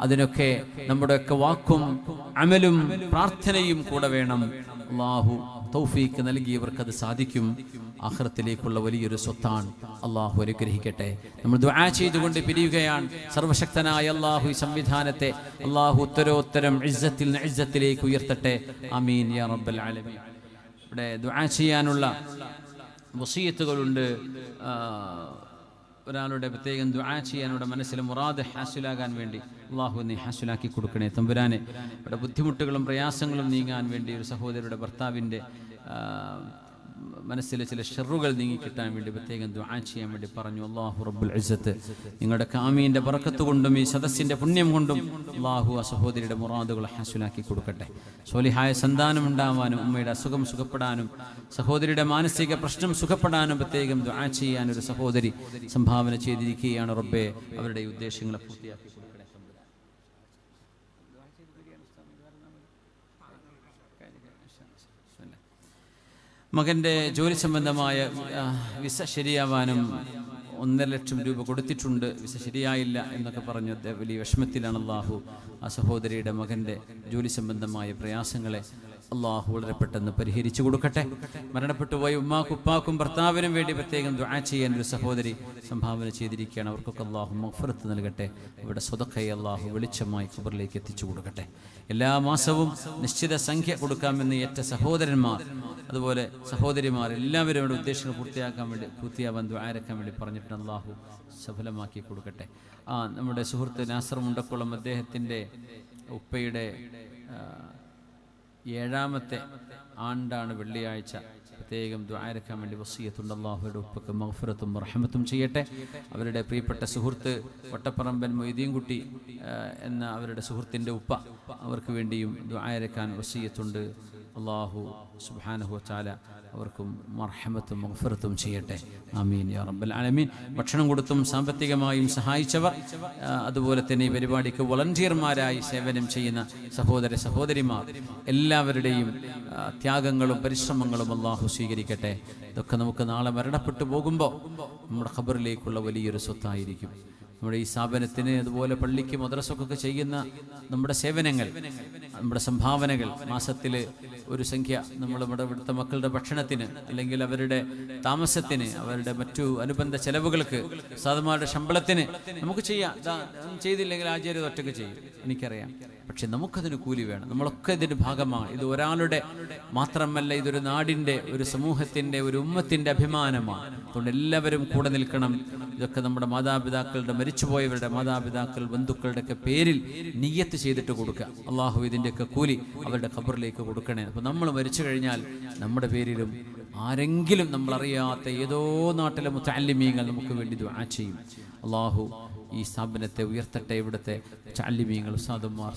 അതിനൊക്കെ നമ്മുടെയൊക്കെ വാക്കും അമലും പ്രാർത്ഥനയും കൂടെ വേണം. അല്ലാഹു തൗഫീക്ക് നൽകിയവർക്ക് അത് സാധിക്കും. ആഖിറത്തിലേക്കുള്ള വലിയൊരു സ്വത്താണ്. അല്ലാഹു അനുഗ്രഹിക്കട്ടെ. നമ്മൾ ദുആ ചെയ്തുകൊണ്ട് പിരിയുകയാണ്. സർവശക്തനായ അല്ലാഹു ഈ സംവിധാനത്തെ അല്ലാഹു ഉത്തരോത്തരം ഇസ്സത്തിലേക്ക് ഉയർത്തട്ടെ. ആമീൻ യാ റബ്ബൽ ആലമീൻ. ഇവിടെ ദുആ ചെയ്യാനുള്ള വസിയത്തുകളുണ്ട്. ഒരാളുടെ പ്രത്യേകം ദുആ ചെയ്യാനുള്ള മനസ്സിൽ മുറാദ് ഹാസിലാകാൻ വേണ്ടി അല്ലാഹു നീ ഹാസിലാക്കി കൊടുക്കണേ തമ്പുരാനെ. ഇവിടെ ബുദ്ധിമുട്ടുകളും പ്രയാസങ്ങളും നീങ്ങാൻ വേണ്ടി ഒരു സഹോദരിയുടെ ഭർത്താവിൻ്റെ മനസ്സിലെ ചില ഷെറുകൾ നീങ്ങിക്കിട്ടാൻ വേണ്ടി പ്രത്യേകം ദുആ ചെയ്യാൻ വേണ്ടി പറഞ്ഞു. അല്ലാഹു റബ്ബുൽ ഇസ്സത്ത് നിങ്ങളുടെ കാമീൻ്റെ ബറക്കത്ത് കൊണ്ടും ഈ സദസ്സിൻ്റെ പുണ്യം കൊണ്ടും അല്ലാഹു ആ സഹോദരിയുടെ മുറാദുകൾ ഹാസിലാക്കി കൊടുക്കട്ടെ. സ്വലിഹായ സന്താനം ഉണ്ടാവാനും ഉമ്മയുടെ അസുഖം സുഖപ്പെടാനും സഹോദരിയുടെ മാനസിക പ്രശ്നം സുഖപ്പെടാനും പ്രത്യേകം ദുആ ചെയ്യാൻ ഒരു സഹോദരി സംഭാവന ചെയ്തിരിക്കുകയാണ്. റബ്ബേ അവരുടെ ഈ ഉദ്ദേശങ്ങളെ പൂർത്തിയാക്കി കൊടുക്കണേ. മകൻ്റെ ജോലി സംബന്ധമായ വിസ ശരിയാവാനും 1.5 ലക്ഷം രൂപ കൊടുത്തിട്ടുണ്ട്. വിസ ശരിയായില്ല എന്നൊക്കെ പറഞ്ഞു വലിയ വിഷമത്തിലാണ്. അല്ലാഹു ആ സഹോദരിയുടെ മകൻ്റെ ജോലി സംബന്ധമായ പ്രയാസങ്ങളെ അല്ലാഹു വളരെ പെട്ടെന്ന് പരിഹരിച്ചു കൊടുക്കട്ടെ. മരണപ്പെട്ടു പോയ ഉമ്മാക്കും ഉപ്പാക്കും ഭർത്താവിനും വേണ്ടി പ്രത്യേകം ദുആ ചെയ്യാൻ ഒരു സഹോദരി സംഭാവന ചെയ്തിരിക്കുകയാണ്. അവർക്കൊക്കെ അല്ലാഹു മഗ്ഫിറത്ത് നൽകട്ടെ. അവരുടെ സ്വതക്കയെ അല്ലാഹു വെളിച്ചമായി ഖബറിലേക്ക് എത്തിച്ചു കൊടുക്കട്ടെ. എല്ലാ മാസവും നിശ്ചിത സംഖ്യ കൊടുക്കാമെന്ന് ഏറ്റ സഹോദരന്മാർ അതുപോലെ സഹോദരിമാർ എല്ലാവരും അവരുടെ ഉദ്ദേശങ്ങൾ പൂർത്തിയാവാൻ ദുആരക്കാൻ വേണ്ടി പറഞ്ഞിട്ട് അല്ലാഹു സഫലമാക്കി കൊടുക്കട്ടെ. നമ്മുടെ സുഹൃത്ത് നാസർ മുണ്ടക്കുളം അദ്ദേഹത്തിൻ്റെ ഉപ്പയുടെ 7ാമത്തെ ആണ്ടാണ് വെള്ളിയാഴ്ച. പ്രത്യേകം ദുആരക്കാൻ വേണ്ടി വസിയത്തുണ്ട്. അല്ലാഹുവിന്റെ ഉപ്പക്ക് മഗ്ഫിറത്തും റഹ്മത്തും ചെയ്യട്ടെ. അവരുടെ പ്രിയപ്പെട്ട സുഹൃത്ത് വട്ടപ്പറമ്പൻ മൊയ്തീൻകുട്ടി എന്ന അവരുടെ സുഹൃത്തിൻ്റെ ഉപ്പ, അവർക്ക് വേണ്ടിയും ദുആരക്കാൻ വസിയത്തുണ്ട്. അല്ലാഹു സുബ്ഹാനഹു വ തആല അവർക്കും മർഹമത്തും മഗ്ഫിറത്തും ചെയ്യട്ടെ. ആമീൻ യാ റബ്ബൽ ആലമീൻ. ഭക്ഷണം കൊടുത്തും സാമ്പത്തികമായും സഹായിച്ചവർ, അതുപോലെ തന്നെ ഈ പരിപാടിക്ക് വോളണ്ടിയർമാരായി സേവനം ചെയ്യുന്ന സഹോദരിമാർ എല്ലാവരുടെയും ത്യാഗങ്ങളും പരിശ്രമങ്ങളും അല്ലാഹു സ്വീകരിക്കട്ടെ. ഇതൊക്കെ നമുക്ക് നാളെ മരണപ്പെട്ടു പോകുമ്പോൾ നമ്മുടെ ഖബറിലേക്കുള്ള വലിയൊരു സ്വത്തായിരിക്കും. നമ്മുടെ ഈ സ്ഥാപനത്തിന് അതുപോലെ പള്ളിക്ക് മദ്രസക്കൊക്കെ ചെയ്യുന്ന നമ്മുടെ സേവനങ്ങൾ, നമ്മുടെ സംഭാവനകൾ, മാസത്തിൽ ഒരു സംഖ്യ നമ്മുടെ ഇവിടുത്തെ മക്കളുടെ ഭക്ഷണത്തിന് അല്ലെങ്കിൽ അവരുടെ താമസത്തിന്, അവരുടെ മറ്റു അനുബന്ധ ചെലവുകൾക്ക്, ഉസ്താദുമാരുടെ ശമ്പളത്തിന് നമുക്ക് ചെയ്യാം. ചെയ്തില്ലെങ്കിൽ ആചാര്യ ഒറ്റയ്ക്ക് ചെയ്യും, എനിക്കറിയാം. പക്ഷെ നമുക്കതിന് കൂലി വേണം. നമ്മളൊക്കെ ഇതിൻ്റെ ഭാഗമാണ്. ഇത് ഒരാളുടെ മാത്രമല്ല, ഇതൊരു നാടിൻ്റെ, ഒരു സമൂഹത്തിൻ്റെ, ഒരു ഉമ്മത്തിൻ്റെ അഭിമാനമാണ്. അതുകൊണ്ട് എല്ലാവരും കൂടെ നിൽക്കണം. ഇതൊക്കെ നമ്മുടെ മാതാപിതാക്കളുടെ, മരിച്ചുപോയവരുടെ മാതാപിതാക്കൾ, ബന്ധുക്കളുടെയൊക്കെ പേരിൽ നിയ്യത്ത് ചെയ്തിട്ട് കൊടുക്കുക. അള്ളാഹു ഇതിൻ്റെയൊക്കെ കൂലി അവരുടെ ഖബറിലേക്ക് കൊടുക്കണേ. അപ്പോൾ നമ്മൾ മരിച്ചു കഴിഞ്ഞാൽ നമ്മുടെ പേരിലും ആരെങ്കിലും നമ്മളറിയാത്ത ഏതോ നാട്ടിലെ മുതഅല്ലിമീങ്ങൾ നമുക്ക് വേണ്ടി ദുആ ചെയ്യും. അള്ളാഹു ഈ സ്ഥാപനത്തെ ഉയർത്തട്ടെ. ഇവിടുത്തെ മുതഅല്ലിമീങ്ങൾ, ഉസ്താദുമാർ,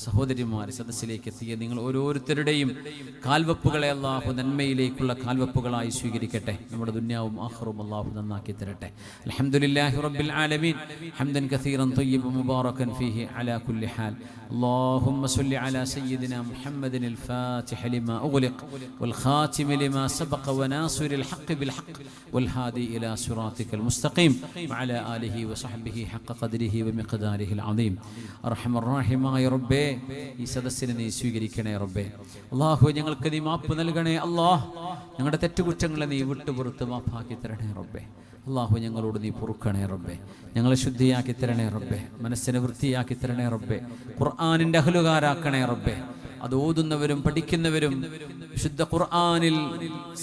സഹോദരിമാർ സദസ്സിലേക്ക് എത്തിയ നിങ്ങൾ ഓരോരുത്തരുടെയും കാൽവെപ്പുകളെ അള്ളാഹു നന്മയിലേക്കുള്ള കാൽവെപ്പുകളായി സ്വീകരിക്കട്ടെ. നമ്മുടെ ദുനിയാവും ആഖിറവും അള്ളാഹു നന്നാക്കി തരട്ടെ. അൽഹംദുലില്ലാഹി റബ്ബിൽ ആലമീൻ ഹംദൻ കസീറൻ തയ്യിബൻ മുബാറകൻ ഫീഹി അലാ കുല്ലി ഹാൽ. اللهم صل على سيدنا محمد الفاتح لما أغلق والخاتم لما سبق وناصر الحق بالحق والهادي إلى صراطك المستقيم وعلى آله وصحبه حق قدره ومقداره العظيم. أرحم الراحمين يا ربي ഈ സദസ്സിനെ നീ സ്വീകരിക്കണേ റബ്ബേ. അല്ലാഹു ഞങ്ങൾക്ക് നീ മാപ്പ് നൽകണേ. അല്ലാഹ് ഞങ്ങളുടെ തെറ്റുകുറ്റങ്ങളെ നീ വിട്ടുപുറത്ത് മാപ്പാക്കി തരണേ റബ്ബേ. അല്ലാഹു ഞങ്ങളോട് നീ പൊറുക്കണേ റബ്ബേ. ഞങ്ങളെ ശുദ്ധിയാക്കി തരണേ റബ്ബേ. മനസ്സിനെ വൃത്തിയാക്കി തരണേ റബ്ബേ. ഖുർആനിന്റെ അഹ്ലുകാരാക്കണേ റബ്ബേ. അത് ഓതുന്നവരും പഠിക്കുന്നവരും വിശുദ്ധ ഖുർആനിൽ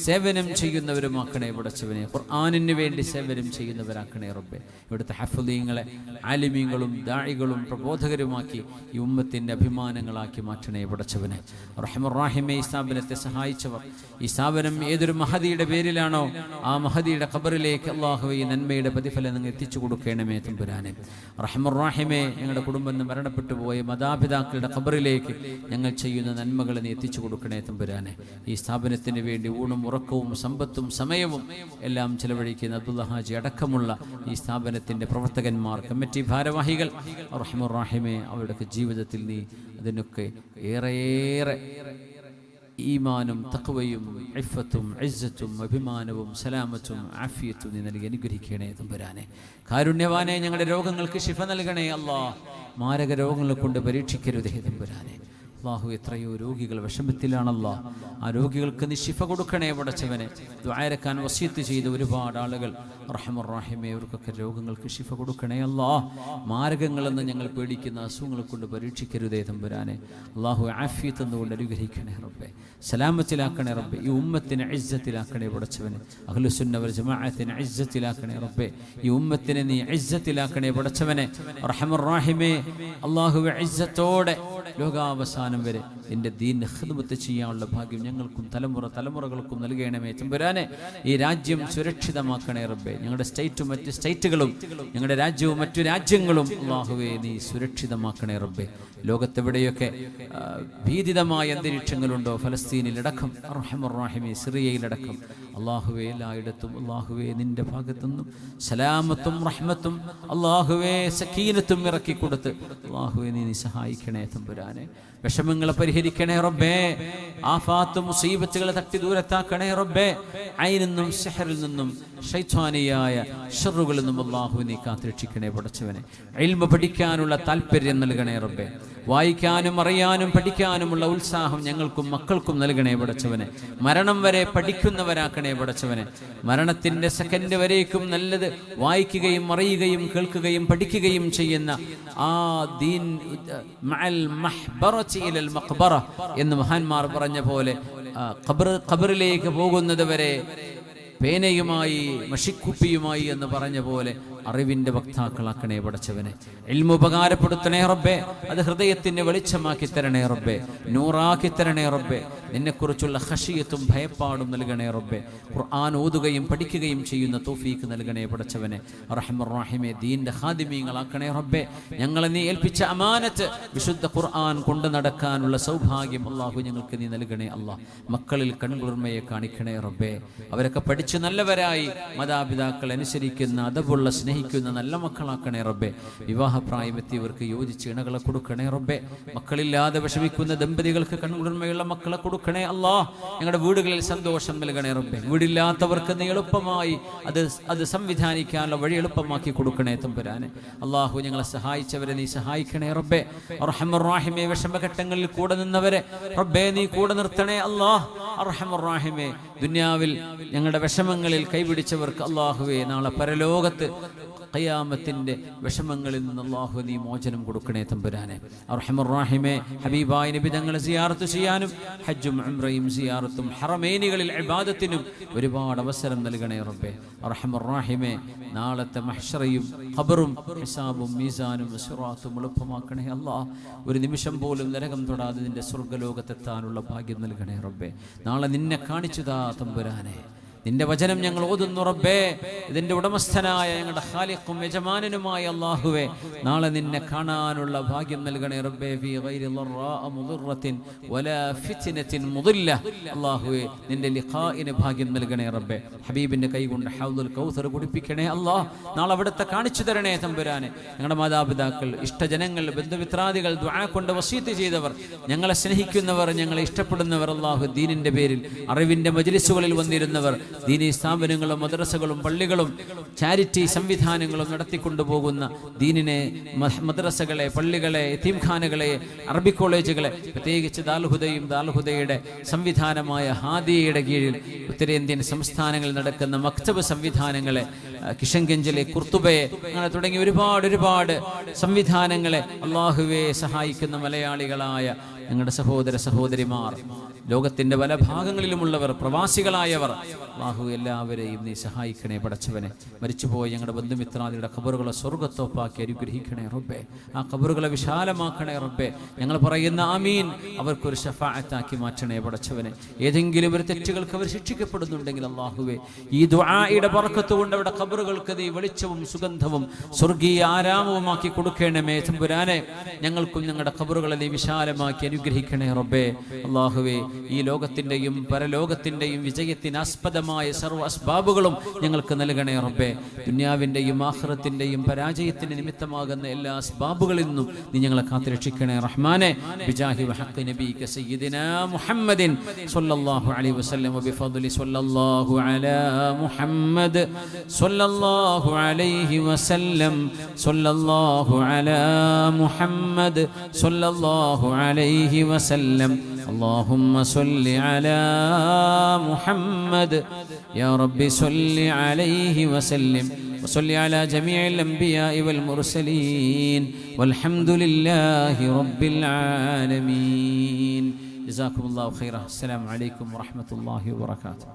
സേവനം ചെയ്യുന്നവരുമാക്കണേ പടച്ചവനെ. ഖുർആനിന് വേണ്ടി സേവനം ചെയ്യുന്നവരാക്കണേ റബ്ബേ. ഇവിടുത്തെ ഹഫ്ളീങ്ങളെ ആലിമീങ്ങളും ദാഇകളും പ്രബോധകരുമാക്കി ഈ ഉമ്മത്തിൻ്റെ അഭിമാനങ്ങളാക്കി മാറ്റണേ പടച്ചവനെ. റഹ്മാൻ റഹീമേ, ഈ സ്ഥാപനത്തെ സഹായിച്ചവർ, ഈ സ്ഥാപനം ഏതൊരു മഹദിയുടെ പേരിലാണോ ആ മഹദിയുടെ ഖബറിലേക്ക് അല്ലാഹുവേ ഈ നന്മയുടെ പ്രതിഫലം നിങ്ങൾ എത്തിച്ചു കൊടുക്കണമേ തമ്പുരാനെ. റഹ്മാൻ റഹീമേ, ഞങ്ങളുടെ കുടുംബം മരണപ്പെട്ടു പോയ മാതാപിതാക്കളുടെ ഖബറിലേക്ക് ഞങ്ങൾ ചെയ്യുന്ന നന്മകളെ നീ എത്തിച്ചു കൊടുക്കണേ തമ്പുരാനെ. ഈ സ്ഥാപനത്തിന് വേണ്ടി ഊണും ഉറക്കവും സമ്പത്തും സമയവും എല്ലാം ചെലവഴിക്കുന്ന അബ്ദുള്ള ഹാജി അടക്കമുള്ള ഈ സ്ഥാപനത്തിൻ്റെ പ്രവർത്തകന്മാർ, കമ്മിറ്റി ഭാരവാഹികൾ, റഹ്മാൻ റഹീമേ, അവരുടെ ജീവിതത്തിൽ നീ അതിനൊക്കെ ഏറെയേറെ ഈമാനും തഖ്വയും ഇഫ്ഫത്തും ഇസ്സത്തും അഭിമാനവും സലാമത്തും ആഫിയത്തും നീ നൽകി അനുഗ്രഹിക്കണേ തമ്പുരാനെ. കാരുണ്യവാനെ, ഞങ്ങളുടെ രോഗങ്ങൾക്ക് ശിഫ നൽകണേ അല്ലാഹ്. മാരക രോഗങ്ങളെ കൊണ്ട് പരീക്ഷിക്കരുതേ തമ്പുരാനെ. അല്ലാഹു, എത്രയോ രോഗികൾ വിഷമത്തിലാണല്ലോ, ആ രോഗികൾക്ക് നീ ശിഫ കൊടുക്കണേ പടച്ചവനെ. ദുആയിരക്കാൻ വസിയത്ത് ചെയ്ത ഒരുപാട് ആളുകൾ റഹ്മർ റഹീമേ, അവർക്കൊക്കെ രോഗങ്ങൾക്ക് ശിഫ കൊടുക്കണേ അല്ലാഹ്. മാരകങ്ങളെന്ന് ഞങ്ങൾ പേടിക്കുന്ന അസുഖങ്ങളെ കൊണ്ട് പരീക്ഷിക്കരുതേ തമ്പുരാനെ. അല്ലാഹു ആഫിയത്ത് എന്നുകൊണ്ട് അനുഗ്രഹിക്കണേ റബ്ബേ, സലാമത്തിലാക്കണേ റബ്ബേ. ഈ ഉമ്മത്തിനെ ഇസ്സത്തിലാക്കണേ പടച്ചവനെ. അഹ്ലുസുന്ന വൽ ജമാഅത്തിനെ ഇസ്സത്തിലാക്കണേ റബ്ബേ. ഈ ഉമ്മത്തിനെ നീ ഇസ്സത്തിലാക്കണേ പടച്ചവനെ. റഹ്മർ റഹീമേ, അല്ലാഹുവേ, ഇസ്സത്തോടെ ലോകാവസാനം വരെ നിന്റെ ദീനിനെ ഖിദ്മത്ത് ചെയ്യാനുള്ള ഭാഗ്യം ഞങ്ങൾക്കും തലമുറകൾക്കും നൽകണമേ തമ്പുരാനെ. ഈ രാജ്യം സുരക്ഷിതമാക്കണേ റബ്ബേ. ഞങ്ങളുടെ സ്റ്റേറ്റും മറ്റ് സ്റ്റേറ്റുകളും ഞങ്ങളുടെ രാജ്യവും മറ്റു രാജ്യങ്ങളും അല്ലാഹുവേ നീ സുരക്ഷിതമാക്കണേ റബ്ബേ. ലോകത്തെവിടെയൊക്കെ ഭീതിതമായ അന്തരീക്ഷങ്ങളുണ്ടോ, ഫലസ്തീനിലടക്കം, അർഹമർ റഹീമേ, സിറിയയിലടക്കം, അല്ലാഹുവേ എല്ലായിടത്തും അല്ലാഹുവേ നിന്റെ ഭാഗത്തുനിന്നും സലാമത്തും റഹ്മത്തും അല്ലാഹുവേ സക്കീനത്തും ഇറക്കി കൊടുത്ത് അല്ലാഹുവേ നീ സഹായിക്കണേ തമ്പുരാനെ. വിഷമങ്ങളെ പരിഹരിക്കണേ റബ്ബേ. ആഫാത്തും മുസീബത്തുകളെ തട്ടി ദൂരത്താക്കണേ റബ്ബേ. ഐനിൽ നിന്നും സിഹറിൽ നിന്നും ശൈത്വാനിയായ ഷർറുകളിൽ നിന്നും അല്ലാഹു നീ കാത്തുരക്ഷിക്കണേ പടച്ചവനെ. ഇൽമ പഠിക്കാനുള്ള താല്പര്യം നൽകണേ റബ്ബേ. വായിക്കാനും അറിയാനും പഠിക്കാനുമുള്ള ഉത്സാഹം ഞങ്ങൾക്കും മക്കൾക്കും നൽകണേ പടച്ചവനെ. മരണം വരെ പഠിക്കുന്നവരാക്കണേ പടച്ചവനെ. മരണത്തിന്റെ സെക്കൻഡ് വരേക്കും നല്ലത് വായിക്കുകയും അറിയുകയും കേൾക്കുകയും പഠിക്കുകയും ചെയ്യുന്ന ആ ദീൻ മഅൽ മഹ്ബറതി ഇലൽ മഖ്ബറ എന്ന് മഹാന്മാർ പറഞ്ഞ പോലെ ഖബറിലേക്ക് പോകുന്നത് വരെ പേനയുമായി മഷിക്കുപ്പിയുമായി എന്ന് പറഞ്ഞ പോലെ അറിവിന്റെ വക്താക്കളാക്കണേ പടച്ചവനെ. ഇൽമു ഉപകാരപ്പെടുത്തണേ റബ്ബേ. അത് ഹൃദയത്തിന് വെളിച്ചമാക്കി തരണേ റബ്ബേ. നൂറാക്കി തരണേ റബ്ബേ. നിന്നെക്കുറിച്ചുള്ള ഖശിയത്തും ഭയപ്പാടും നൽകണേ റബ്ബേ. ഖുർആൻ ഓതുകയും പഠിക്കുകയും ചെയ്യുന്ന തൗഫീഖ് നൽകണേ പടച്ചവനെ. റഹ്മർ റഹീമേ, ദീന്റെ ഖാദിമീങ്ങളാക്കണേ റബ്ബേ. ഞങ്ങളെ നീ ഏൽപ്പിച്ച അമാനത്ത് വിശുദ്ധ ഖുർആൻ കൊണ്ടു നടക്കാനുള്ള സൗഭാഗ്യം അല്ലാഹു ഞങ്ങൾക്ക് നീ നൽകണേ അല്ലാഹ്. മക്കളിൽ കൺകുളിർമയെ കാണിക്കണേ റബ്ബേ. അവരൊക്കെ പഠിച്ച് നല്ലവരായി മാതാപിതാക്കൾ അനുസരിക്കുന്ന അദബുള്ള സ്നേഹിക്കുന്ന നല്ല മക്കളാക്കണേ റബ്ബേ. വിവാഹപ്രായമെത്തിയവർക്ക് യോജിച്ച് ഇണകളെ കൊടുക്കണേ റബ്ബേ. മക്കളില്ലാതെ വിഷമിക്കുന്ന ദമ്പതികൾക്ക് കൺകുളിർമയുള്ള മക്കളെ കൊടുക്കണേ അല്ലാഹ്. ഞങ്ങളുടെ വീടുകളിൽ സന്തോഷം നൽകണേ റബ്ബേ. വീടില്ലാത്തവർക്ക് നീ എളുപ്പമായി അത് സംവിധാനിക്കാനുള്ള വഴി എളുപ്പമാക്കി കൊടുക്കണേ തമ്പുരാനെ. അല്ലാഹു, ഞങ്ങളെ സഹായിച്ചവരെ നീ സഹായിക്കണേ റബ്ബേ. അർഹമർ റഹീമേ, വിഷമഘട്ടങ്ങളിൽ കൂടെ നിന്നവരെ റബ്ബേ നീ കൂടെ നിർത്തണേ അല്ലാഹ്. അർഹമർ റഹീമേ, ദുനിയാവിൽ ഞങ്ങളുടെ വിഷമങ്ങളിൽ കൈപിടിച്ചവർക്ക് അല്ലാഹുവേ നാളെ പരലോകത്ത് ഖിയാമത്തിന്റെ വിഷമങ്ങളിൽ നിന്ന് അല്ലാഹു നീ മോചനം കൊടുക്കണേ തമ്പുരാനെ. അർഹമർ റഹീമേ, ഹബീബായ നബി തങ്ങളെ സിയാറത്ത് ചെയ്യാനും ഹജ്ജും ഉംറയും സിയാറത്തും ഹറമൈനികളിൽ ഇബാദത്തിനും ഒരുപാട് അവസരം നൽകണേ റബ്ബേ. അർഹമർ റഹീമേ, നാളത്തെ മഹ്ശറയും ഖബറും ഹിസാബും മീസാനും സിറാത്തും എളുപ്പമാക്കണേ അല്ലാഹ്. ഒരു നിമിഷം പോലും നരകം തൊടാതെ നിന്റെ സ്വർഗ്ഗലോകത്തെത്താനുള്ള ഭാഗ്യം നൽകണേ റബ്ബേ. നാളെ നിന്നെ കാണിച്ചു താ തമ്പുരാനെ. നിന്റെ വചനം ഞങ്ങൾ ഓതുന്നു റബ്ബേ. ഇതിന്റെ ഉടമസ്ഥനായ ഞങ്ങളുടെ ഖാലിഖും യജമാനനുമായ അല്ലാഹുവേ, നാളെ നിന്നെ കാണാനുള്ള ഭാഗ്യം നൽകണേ റബ്ബേ. ഫീ ഗൈരി ളറാഅ മുദിറത്തിൻ വലാ ഫിത്നത്തിൻ മുദില്ല. അല്ലാഹുവേ, നിന്റെ ലിഖാഇന് ഭാഗ്യം നൽകണേ റബ്ബേ. ഹബീബിന്റെ കൈകൊണ്ട് ഹൗദുൽ കൗസർ കുടിപ്പിക്കണേ അല്ലാഹ്. നാളെ അവിടുത്തെ കാണിച്ചു തരണേ തമ്പുരാനെ. ഞങ്ങളുടെ മാതാപിതാക്കൾ, ഇഷ്ടജനങ്ങൾ, ബന്ധുമിത്രാദികൾ, ദുആ കൊണ്ട് വസീയത്ത് ചെയ്തവർ, ഞങ്ങളെ സ്നേഹിക്കുന്നവർ, ഞങ്ങളെ ഇഷ്ടപ്പെടുന്നവർ, അല്ലാഹു ദീനിന്റെ പേരിൽ അറിവിന്റെ മജ്ലിസുകളിൽ വന്നിരുന്നവർ, ദീനീ സ്ഥാപനങ്ങളും മദ്രസകളും പള്ളികളും ചാരിറ്റി സംവിധാനങ്ങളും നടത്തിക്കൊണ്ടുപോകുന്ന ദീനിനെ മദ്രസകളെ, പള്ളികളെ, യതീംഖാനകളെ, അറബി കോളേജുകളെ, പ്രത്യേകിച്ച് ദാൽഹുദയും ദാൽഹുദയുടെ സംവിധാനമായ ഹാദിയയുടെ കീഴിൽ ഉത്തരേന്ത്യൻ സംസ്ഥാനങ്ങളിൽ നടക്കുന്ന മക്തബ് സംവിധാനങ്ങളെ, കിഷൻഗഞ്ചിലെ കുർത്തുബയെ, അങ്ങനെ തുടങ്ങി ഒരുപാട് സംവിധാനങ്ങളെ അല്ലാഹുവേ സഹായിക്കുന്ന മലയാളികളായ ഞങ്ങളുടെ സഹോദര സഹോദരിമാർ, ലോകത്തിന്റെ പല ഭാഗങ്ങളിലുമുള്ളവർ, പ്രവാസികളായവർ, അല്ലാഹു എല്ലാവരെയും നീ സഹായിക്കണേ പടച്ചവനെ. മരിച്ചുപോയ ഞങ്ങളുടെ ബന്ധുമിത്രാദിയുടെ ഖബറുകളെ സ്വർഗ്ഗത്തോപ്പാക്കി അനുഗ്രഹിക്കണേ റബ്ബേ. ആ ഖബറുകളെ വിശാലമാക്കണേ റബ്ബേ. ഞങ്ങൾ പറയുന്ന ആമീൻ അവർക്കൊരു ശഫാഅത്താക്കി മാറ്റണേ പടച്ചവനെ. ഏതെങ്കിലും ഒരു തെറ്റുകൾക്ക് അവർ ശിക്ഷിക്കപ്പെടുന്നുണ്ടെങ്കിൽ അല്ലാഹുവേ, ഈ ദുആയുടെ ബർക്കത്ത് കൊണ്ട് അവിടെ ഖബറുകൾക്ക് നീ വെളിച്ചവും സുഗന്ധവും സ്വർഗീയ ആരാമവുമാക്കി കൊടുക്കണമേ തമ്പുരാനെ. ഞങ്ങൾക്കും ഞങ്ങളുടെ ഖബറുകളെ നീ വിശാലമാക്കി അനുഗ്രഹിക്കണേ റബ്ബേ. അല്ലാഹുവേ, ഈ ലോകത്തിൻ്റെയും പരലോകത്തിൻ്റെയും വിജയത്തിനാസ്പദമായ സർവ്വ അസ്ബാബുകളും ഞങ്ങൾക്ക് നൽകണേ റബ്ബേ. ദുനിയാവിൻ്റെയും ആഖിറത്തിൻ്റെയും പരാജയത്തിന് നിമിത്തമാകുന്ന എല്ലാ അസ്ബാബുകളിൽ നിന്നും നീ ഞങ്ങളെ കാത്തുരക്ഷിക്കണേ റഹ്മാനെ. ബിജാഹി വഹഖ് നബിക സയ്യിദിനാ മുഹമ്മദിൻ സ്വല്ലല്ലാഹു അലൈഹി വസല്ലം വബിഫദ്ലി സ്വല്ലല്ലാഹു അലാ മുഹമ്മദ് സ്വല്ലല്ലാഹു അലൈഹി വസല്ലം സ്വല്ലല്ലാഹു അലാ മുഹമ്മദ് സ്വല്ലല്ലാഹു അലൈഹി വസല്ലം. اللهم صل على محمد يا رب صل عليه وسلم وصل على جميع الأنبياء والمرسلين والحمد لله رب العالمين. جزاكم الله خيرا. السلام عليكم ورحمة الله وبركاته.